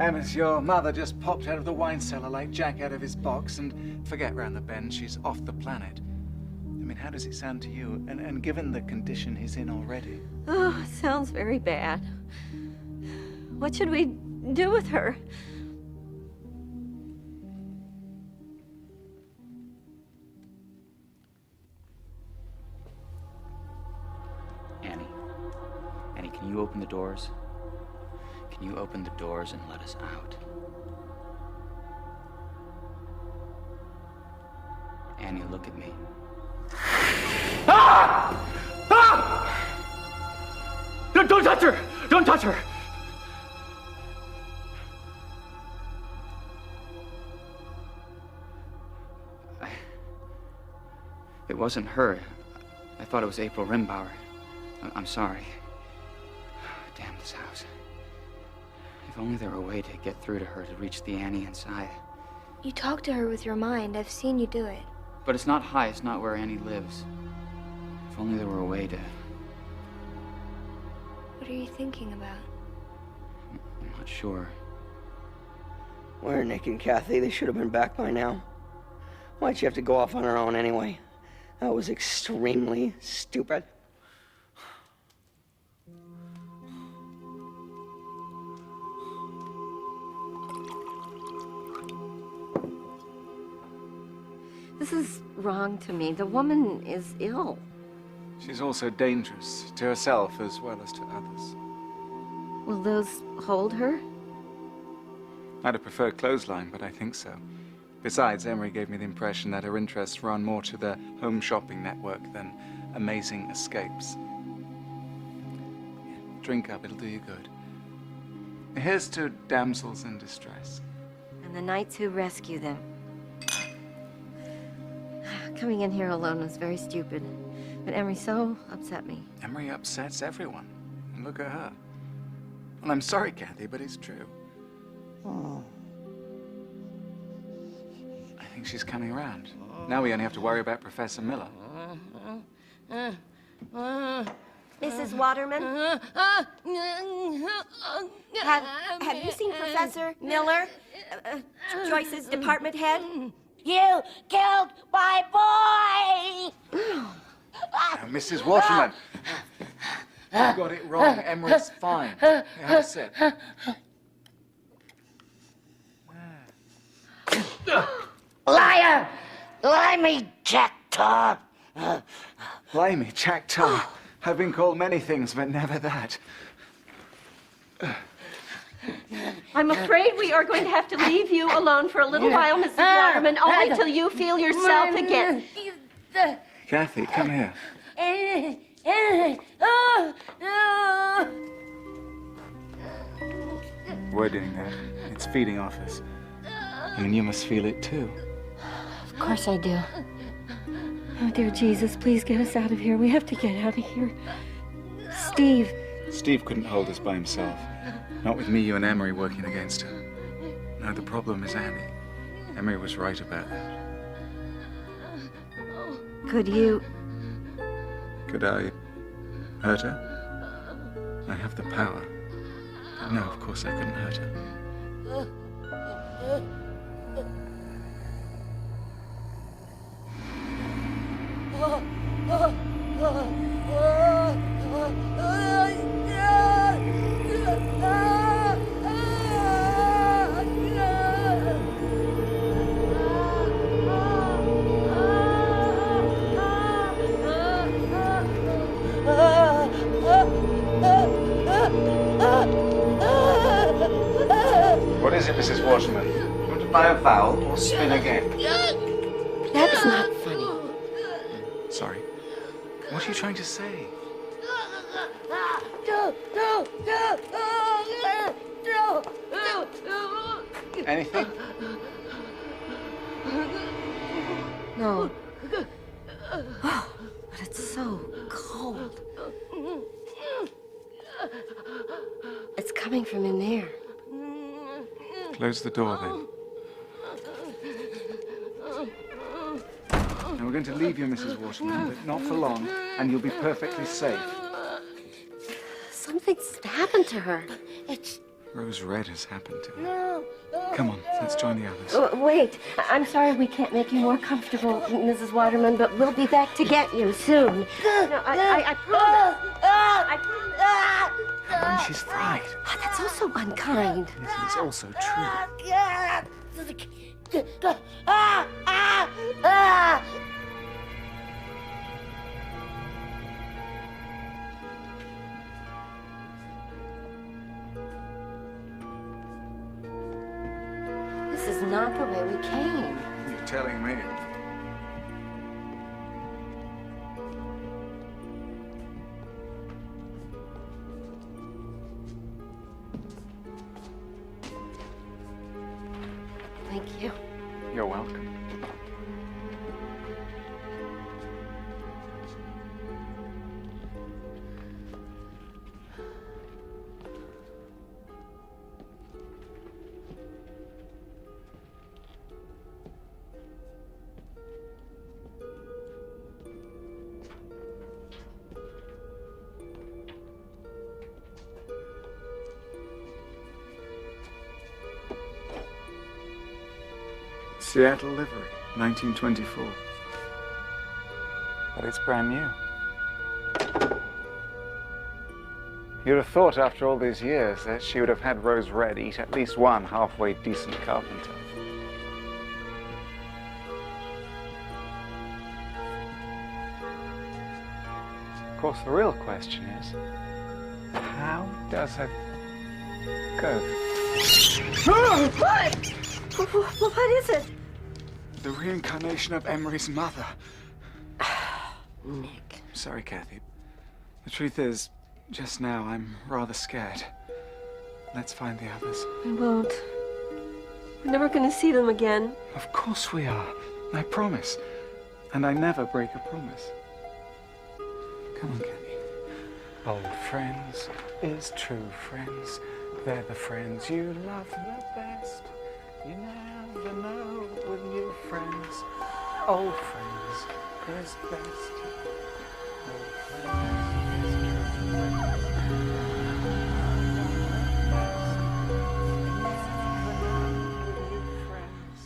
Amos, your mother just popped out of the wine cellar like Jack out of his box, and forget round the bend, she's off the planet. I mean, how does it sound to you? And given the condition he's in already? Oh, sounds very bad. What should we do with her? Annie, can you open the doors? Can you open the doors and let us out? Annie, look at me. Ah! Ah! Don't touch her! Don't touch her! It wasn't her. I thought it was April Rimbauer. I'm sorry. Damn this house. If only there were a way to get through to her, to reach the Annie inside. You talk to her with your mind. I've seen you do it. But it's not high. It's not where Annie lives. If only there were a way to... What are you thinking about? I'm not sure. Where are Nick and Kathy? They should have been back by now. Why'd she have to go off on her own anyway? That was extremely stupid. This is wrong to me. The woman is ill. She's also dangerous, to herself as well as to others. Will those hold her? I'd have preferred clothesline, but I think so. Besides, Emery gave me the impression that her interests run more to the home shopping network than amazing escapes. Drink up, it'll do you good. Here's to damsels in distress. And the knights who rescue them. Coming in here alone was very stupid. But Emery so upset me. Emery upsets everyone. And look at her. Well, I'm sorry, Kathy, but it's true. Oh. I think she's coming around. Now we only have to worry about Professor Miller. Mrs. Waterman? Have you seen Professor Miller? Joyce's department head? You killed my boy! Now, Mrs. Waterman, you got it wrong. Emery's fine. Here, have a sip. Liar! Limey Jackdaw! Blimey, Chactaw. I've been called many things, but never that. I'm afraid we are going to have to leave you alone for a little while, Mrs. Waterman, only till you feel yourself again. Kathy, come here. We're doing that. It's feeding off us. And you must feel it too. Of course I do. Oh, dear Jesus, please get us out of here. We have to get out of here. Steve. Steve couldn't hold us by himself. Not with me, you, and Emery working against her. No, the problem is Annie. Emery was right about that. Could you... Could I hurt her? I have the power. But no, of course I couldn't hurt her. What is it, Mrs. Waterman? You want to buy a vowel or spin again? That's not funny. Sorry. What are you trying to say? Anything? No. Oh, but it's so cold. It's coming from in there. Close the door, then. Now, we're going to leave you, Mrs. Waterman, but not for long, and you'll be perfectly safe. Something's happened to her. It's... Rose Red has happened to her. Come on, let's join the others. Wait, I'm sorry we can't make you more comfortable, Mrs. Waterman, but we'll be back to get you soon. No, I promise. Helen, she's fried. Oh, that's also unkind. It is also true. This is not the way we came. You're telling me. Thank you. You're welcome. Seattle livery, 1924. But it's brand new. You'd have thought after all these years that she would have had Rose Red eat at least one halfway decent carpenter. Of course, the real question is, how does it go? What is it? The reincarnation of Emery's mother. Nick. Sorry, Kathy. The truth is, just now I'm rather scared. Let's find the others. We won't. We're never going to see them again. Of course we are. I promise. And I never break a promise. Come on, Kathy. Old friends is true friends. They're the friends you love the best. You never know with new friends. Old friends is best. Old friends is true friends.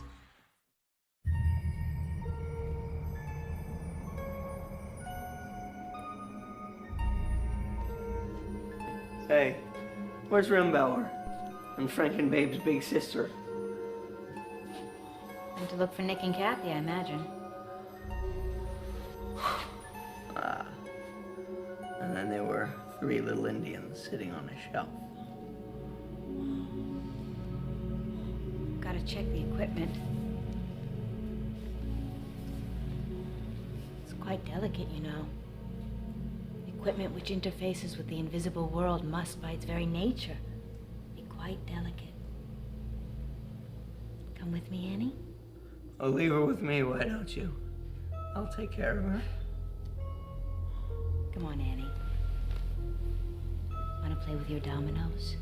Hey, where's Rimbauer? I'm Frank and Babe's big sister. Went to look for Nick and Kathy, I imagine. And then there were 3 little Indians sitting on a shelf. Gotta check the equipment. It's quite delicate, you know. Equipment which interfaces with the invisible world must, by its very nature, be quite delicate. Come with me, Annie? Oh, leave her with me, why don't you? I'll take care of her. Come on, Annie. Want to play with your dominoes?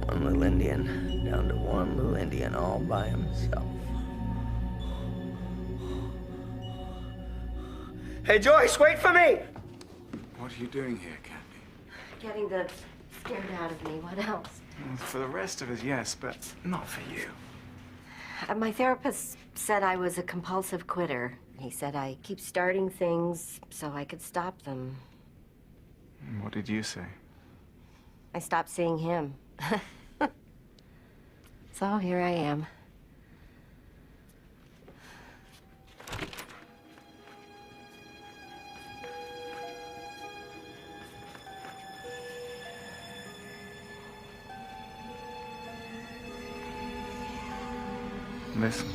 One little Indian, down to one little Indian all by himself. Hey, Joyce, wait for me! What are you doing here, Kathy? Getting the scared out of me. What else? Well, for the rest of us, yes, but not for you. My therapist said I was a compulsive quitter. He said I keep starting things so I could stop them. And what did you say? I stopped seeing him. So here I am. Listen.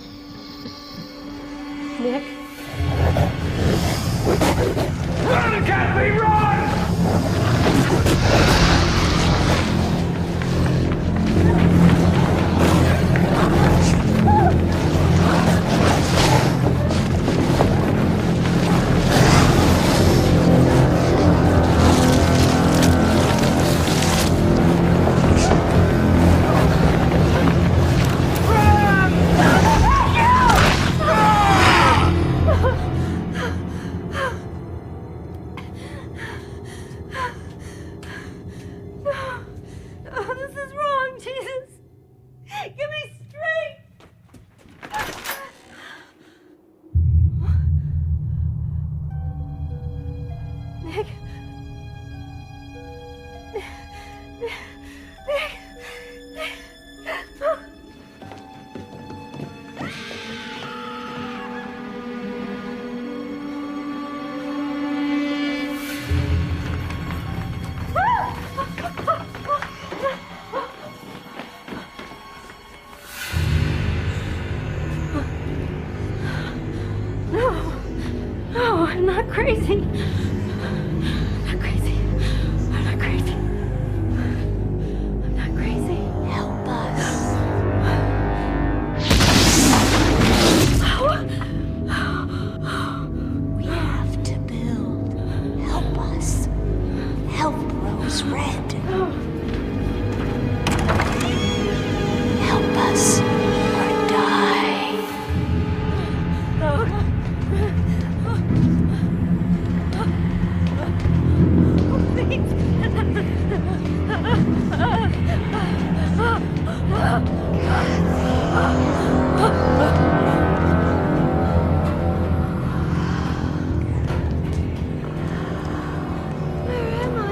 Nick? Run, Kathy, run! Oh, this is wrong, Jesus. Get me straight. Nick. No, I'm not crazy. I'm not crazy. I'm not crazy. I'm not crazy. Help us. We have to build. Help us. Help Rose Red. Help us or die. Where am I?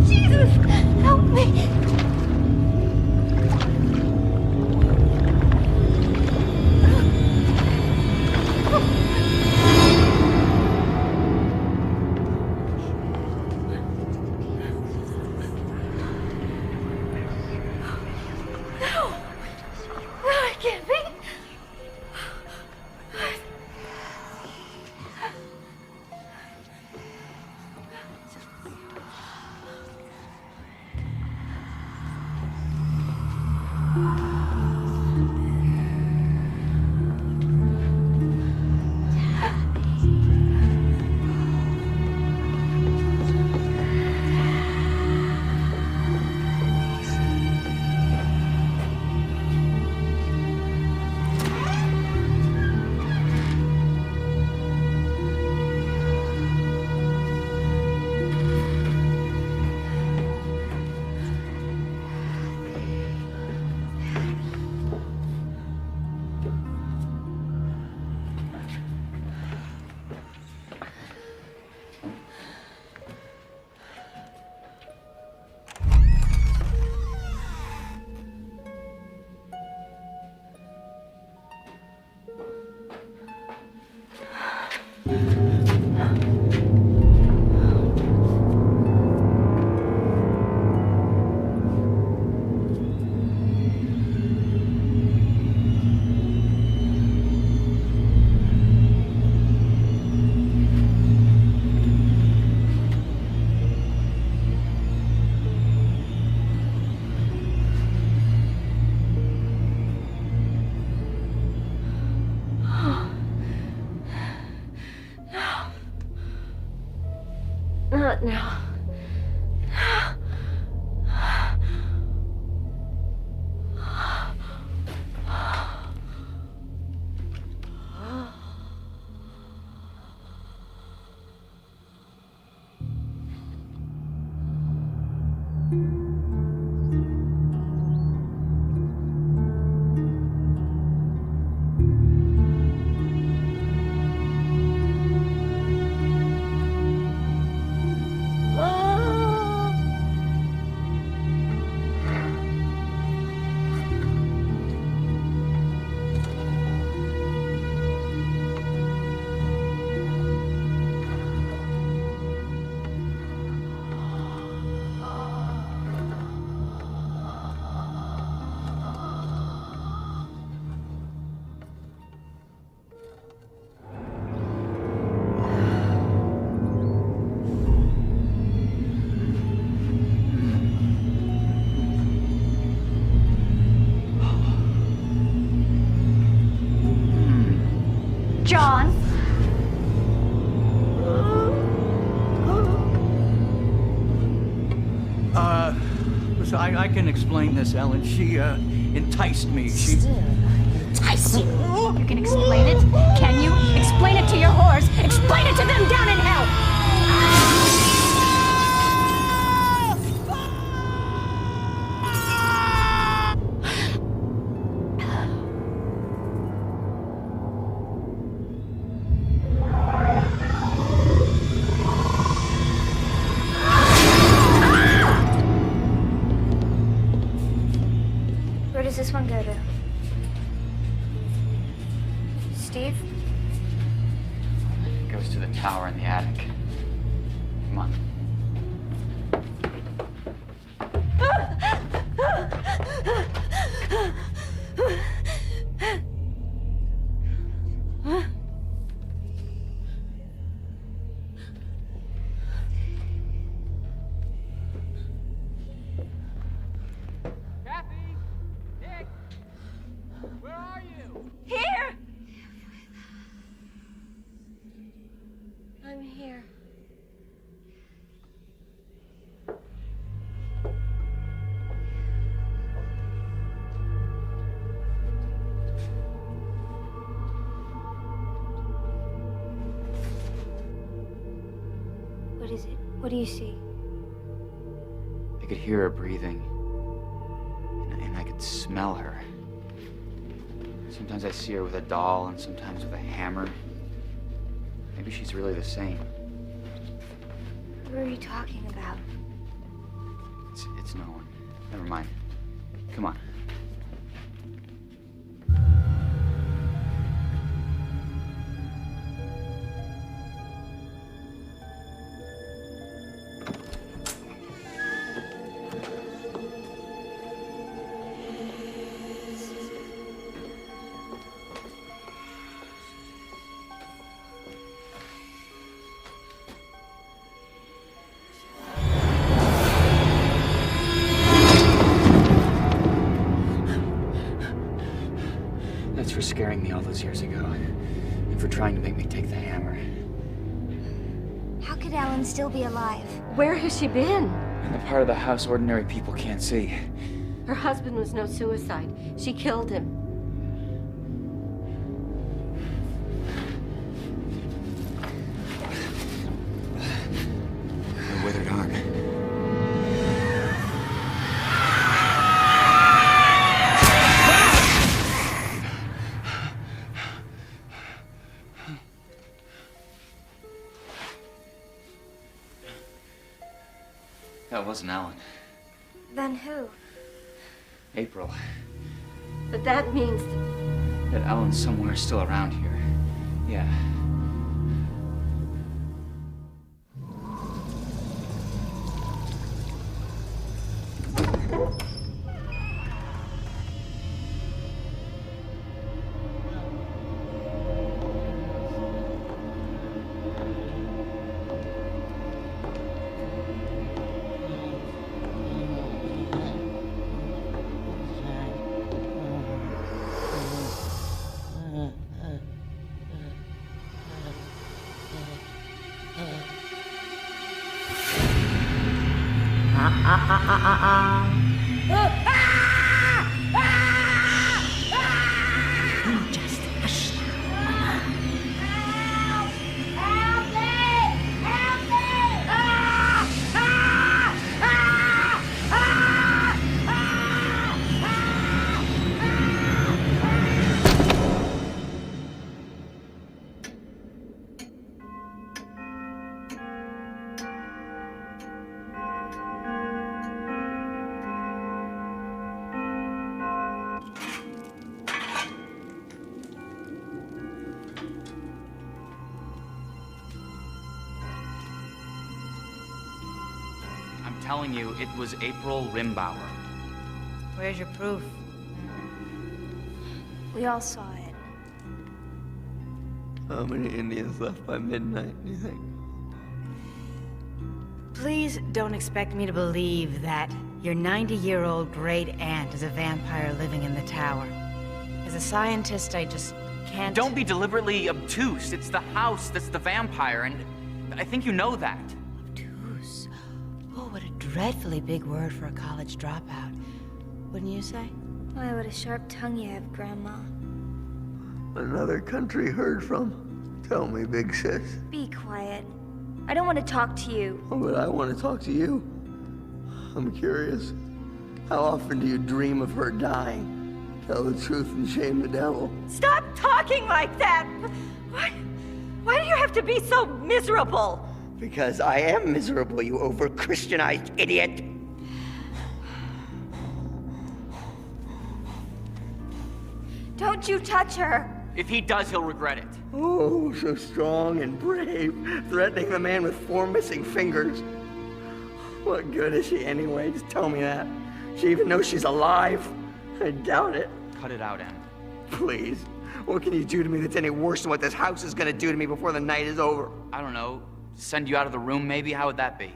Jesus, help me. No, it can't be. Yes, I can explain this, Ellen. She, enticed me. She... Entice you? You can explain it? Can you? Explain it to your whores! Explain it to them down in hell! Where does this one go to? Steve? It goes to the tower in the attic. Come on. Here! I'm here. What is it? What do you see? I could hear her breathing. And I could smell her. Sometimes I see her with a doll, and sometimes with a hammer. Maybe she's really the same. What are you talking about? It's no one. Never mind. Come on. That's for scaring me all those years ago. And for trying to make me take the hammer. How could Ellen still be alive? Where has she been? In the part of the house ordinary people can't see. Her husband was no suicide. She killed him. A withered arm. That wasn't Ellen. Then who? April. But that means... That Ellen's somewhere still around here. Yeah. Just hush I'm telling you, it was April Rimbauer. Where's your proof? We all saw it. How many Indians left by midnight, do you think? Please don't expect me to believe that your 90-year-old great aunt is a vampire living in the tower. As a scientist, I just can't... Don't be deliberately obtuse. It's the house that's the vampire, and I think you know that. Obtuse? Oh, what a dreadfully big word for a college dropout. Wouldn't you say? Why, what a sharp tongue you have, Grandma. Another country heard from. Tell me, big sis. Be quiet. I don't want to talk to you. Oh, but I want to talk to you. I'm curious. How often do you dream of her dying? Tell the truth and shame the devil. Stop talking like that! Why do you have to be so miserable? Because I am miserable, you over-Christianized idiot. Don't you touch her! If he does, he'll regret it. Oh, so strong and brave, threatening the man with 4 missing fingers. What good is she anyway? Just tell me that. She even knows she's alive. I doubt it. Cut it out, Em. Please. What can you do to me that's any worse than what this house is gonna do to me before the night is over? I don't know. Send you out of the room, maybe? How would that be?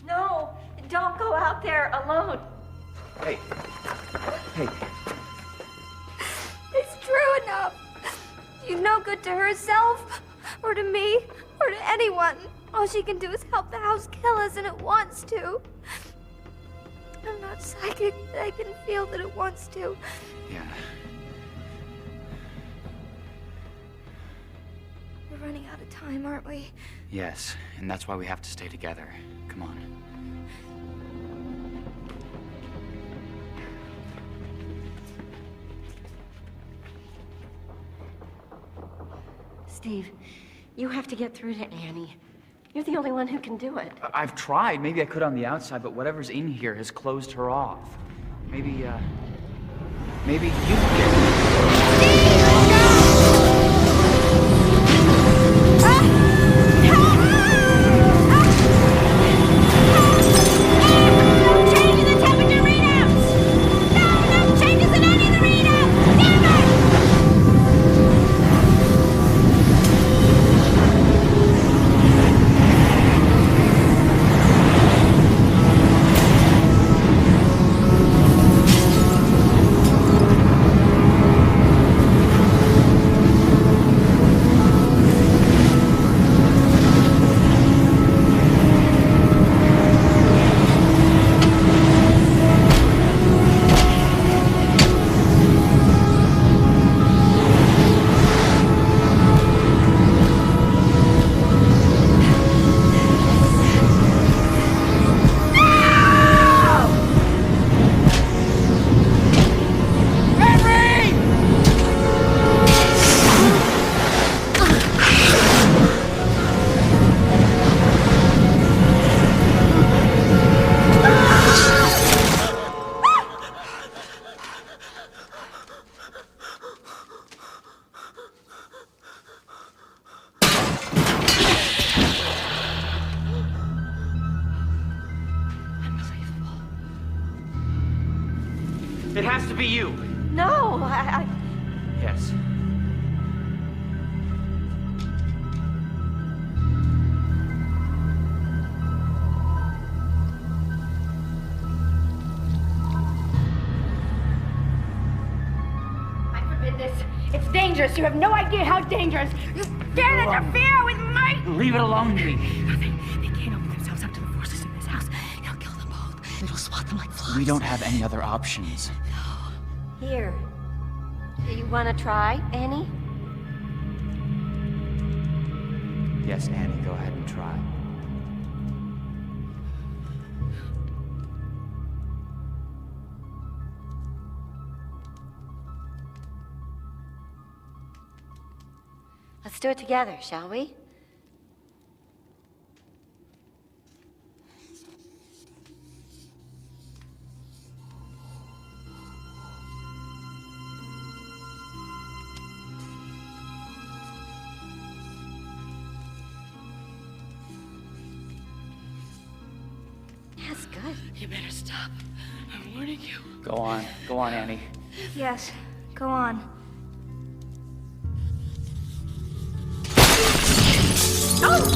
No, don't go out there alone. Hey. Hey. It's true enough. She's no good to herself, or to me, or to anyone. All she can do is help the house kill us, and it wants to. I'm not psychic, but I can feel that it wants to. Yeah. We're running out of time, aren't we? Yes, and that's why we have to stay together. Come on. Steve, you have to get through to Annie. You're the only one who can do it. I've tried. Maybe I could on the outside, but whatever's in here has closed her off. Maybe you can It has to be you. No, Yes. I forbid this. It's dangerous. You have no idea how dangerous. You dare interfere with my... Leave it alone, me. They can't open themselves up to the forces in this house. It'll kill them both. It'll swat them like flies. We don't have any other options. Here. You want to try, Annie? Yes, Annie, go ahead and try. Let's do it together, shall we? That's good. You better stop. I'm warning you. Go on, Annie. Yes, go on. Oh!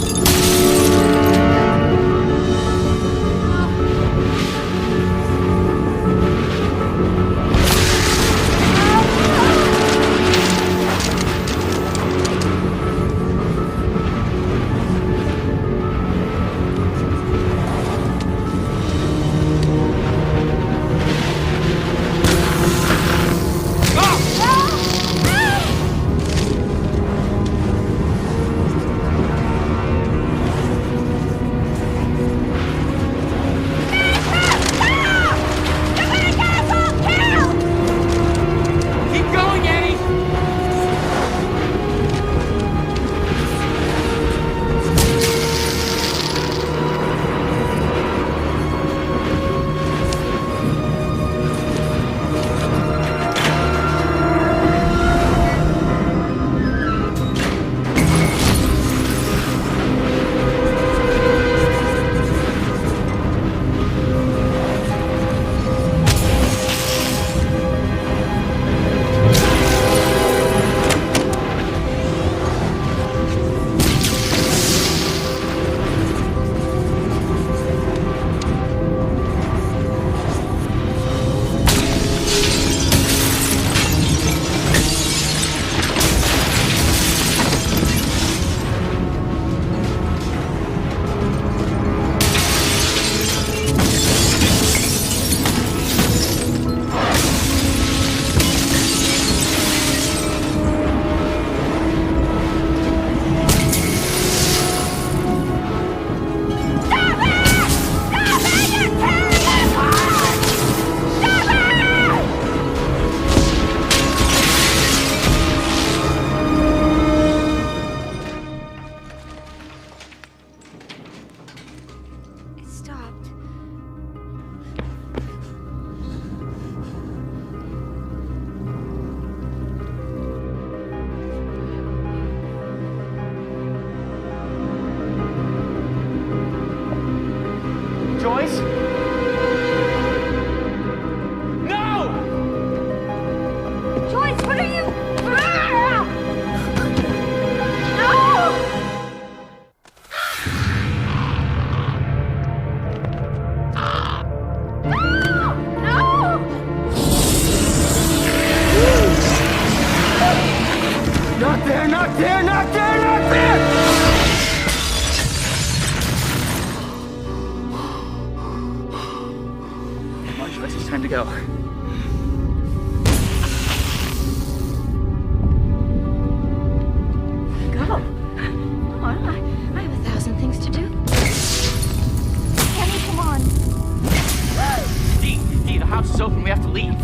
leave.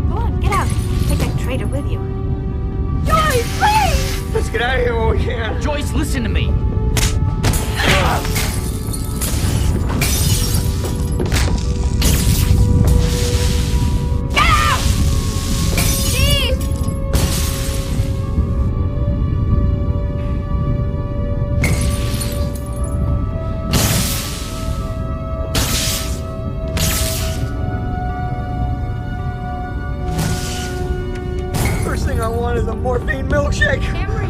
Go on, get out. Take that traitor with you. Joyce, please! Let's get out of here when we can. Joyce, listen to me. Get out! Steve! First thing I want is a morphine milkshake. Emery!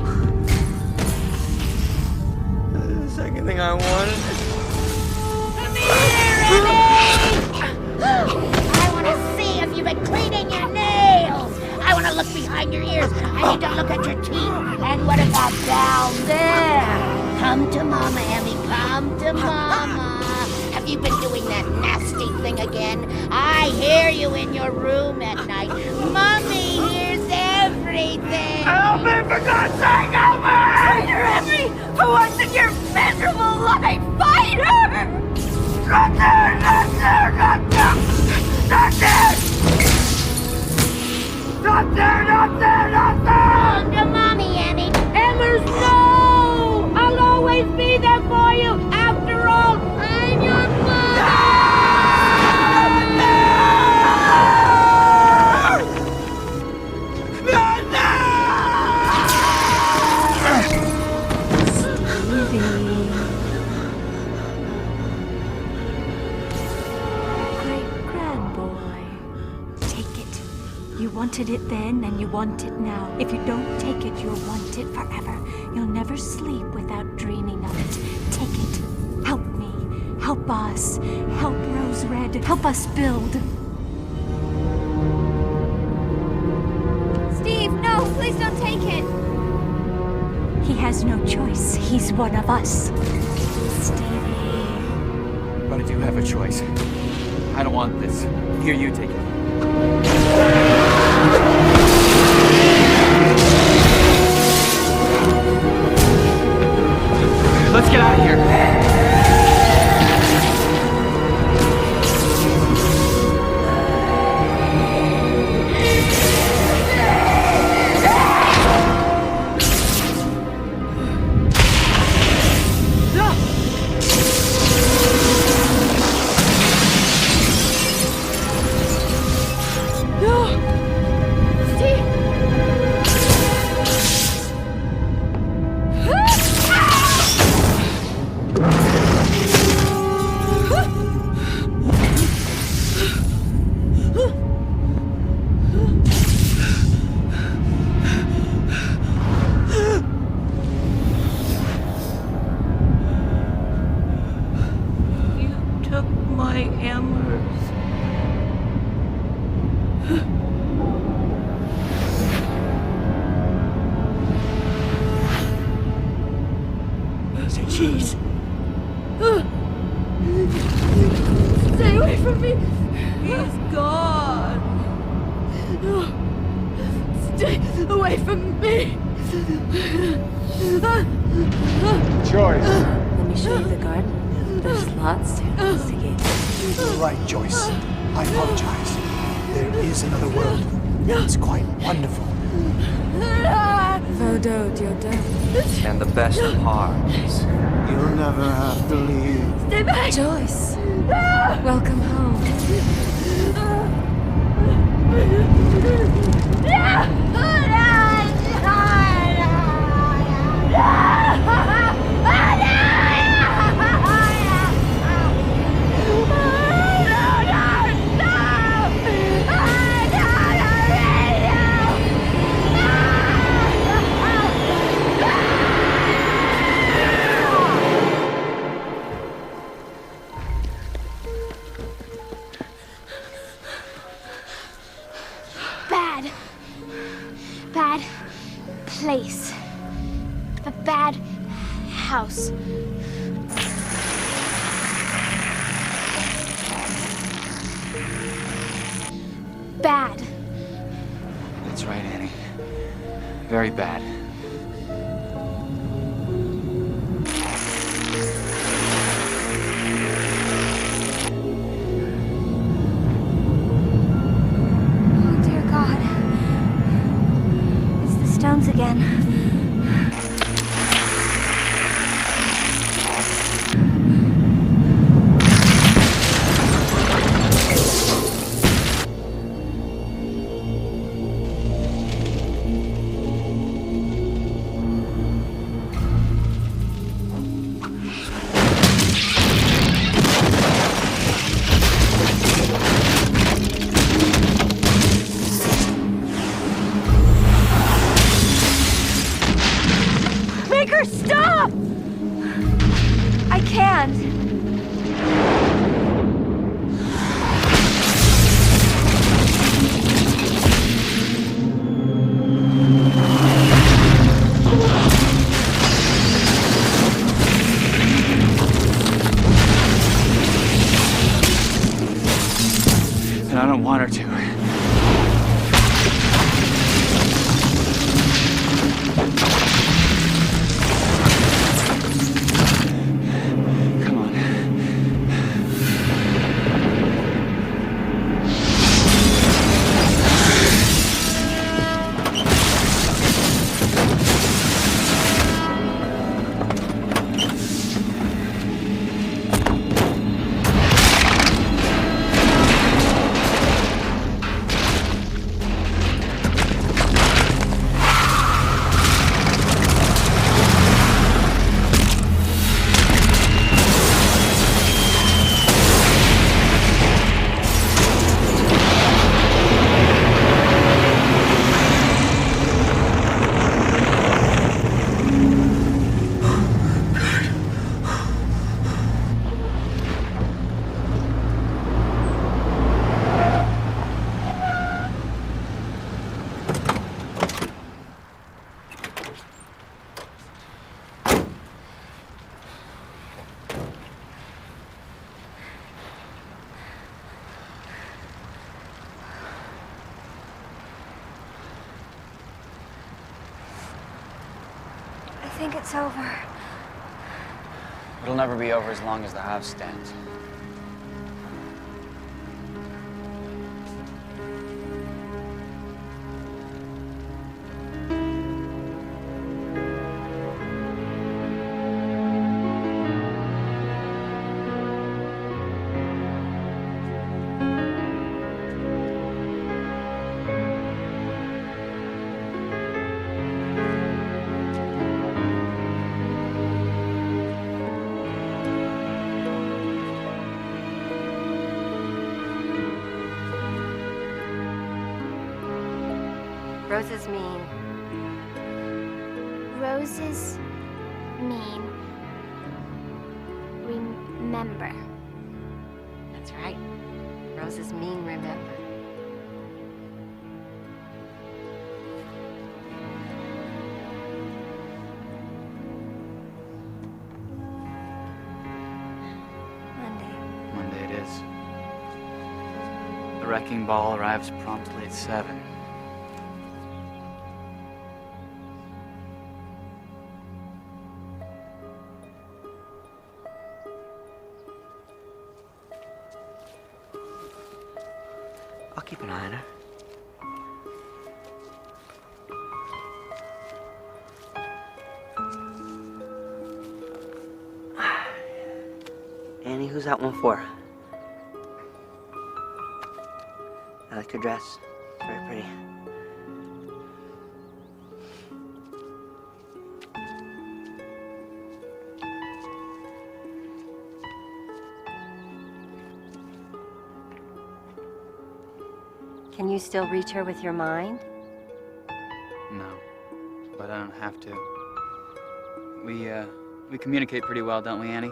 The second thing I want is... I want to see if you've been cleaning your nails. I want to look behind your ears. I need to look at your teeth. And what about down there? Come to Mama, Emmy. Come to Mama. Have you been doing that nasty thing again? I hear you in your room at night. Mommy hears everything. Help me, for God's sake, help me! Fight her, Emmy! For once in your miserable life, fight her! Not there, not there, not there! Not there! Not there, not there, not there! Come to Mommy, Emmy. Emmers, no! I'll always be there for you. After all, I'm your mother! You wanted it then, and you want it now. If you don't take it, you'll want it forever. You'll never sleep without dreaming of it. Take it. Help me. Help us. Help Rose Red. Help us build. Steve, no, please don't take it. He has no choice. He's one of us. Stevie. But I do have a choice. I don't want this. Here, you take it. Let's get out of here. Jeez. Stay away from me. He's gone. Stay away from me. Joyce. Let me show you the garden. There's lots to investigate. You're right, Joyce. I apologize. There is another world. It's quite wonderful. Vodo, Diodo. And the best part is... You'll never have to leave. Stay back. Joyce. Welcome home. Bad place. A bad house. Bad. That's right, Annie. Very bad. bones again. Make her stop! I can't. And I don't want her to. I think it's over. It'll never be over as long as the house stands. Rose is mean. Roses mean remember. That's right. Roses mean remember. Monday it is. The wrecking ball arrives promptly at 7. I'll keep an eye on her. Annie, who's that one for? I like your dress. It's very pretty. Can you still reach her with your mind? No, but I don't have to. We communicate pretty well, don't we, Annie?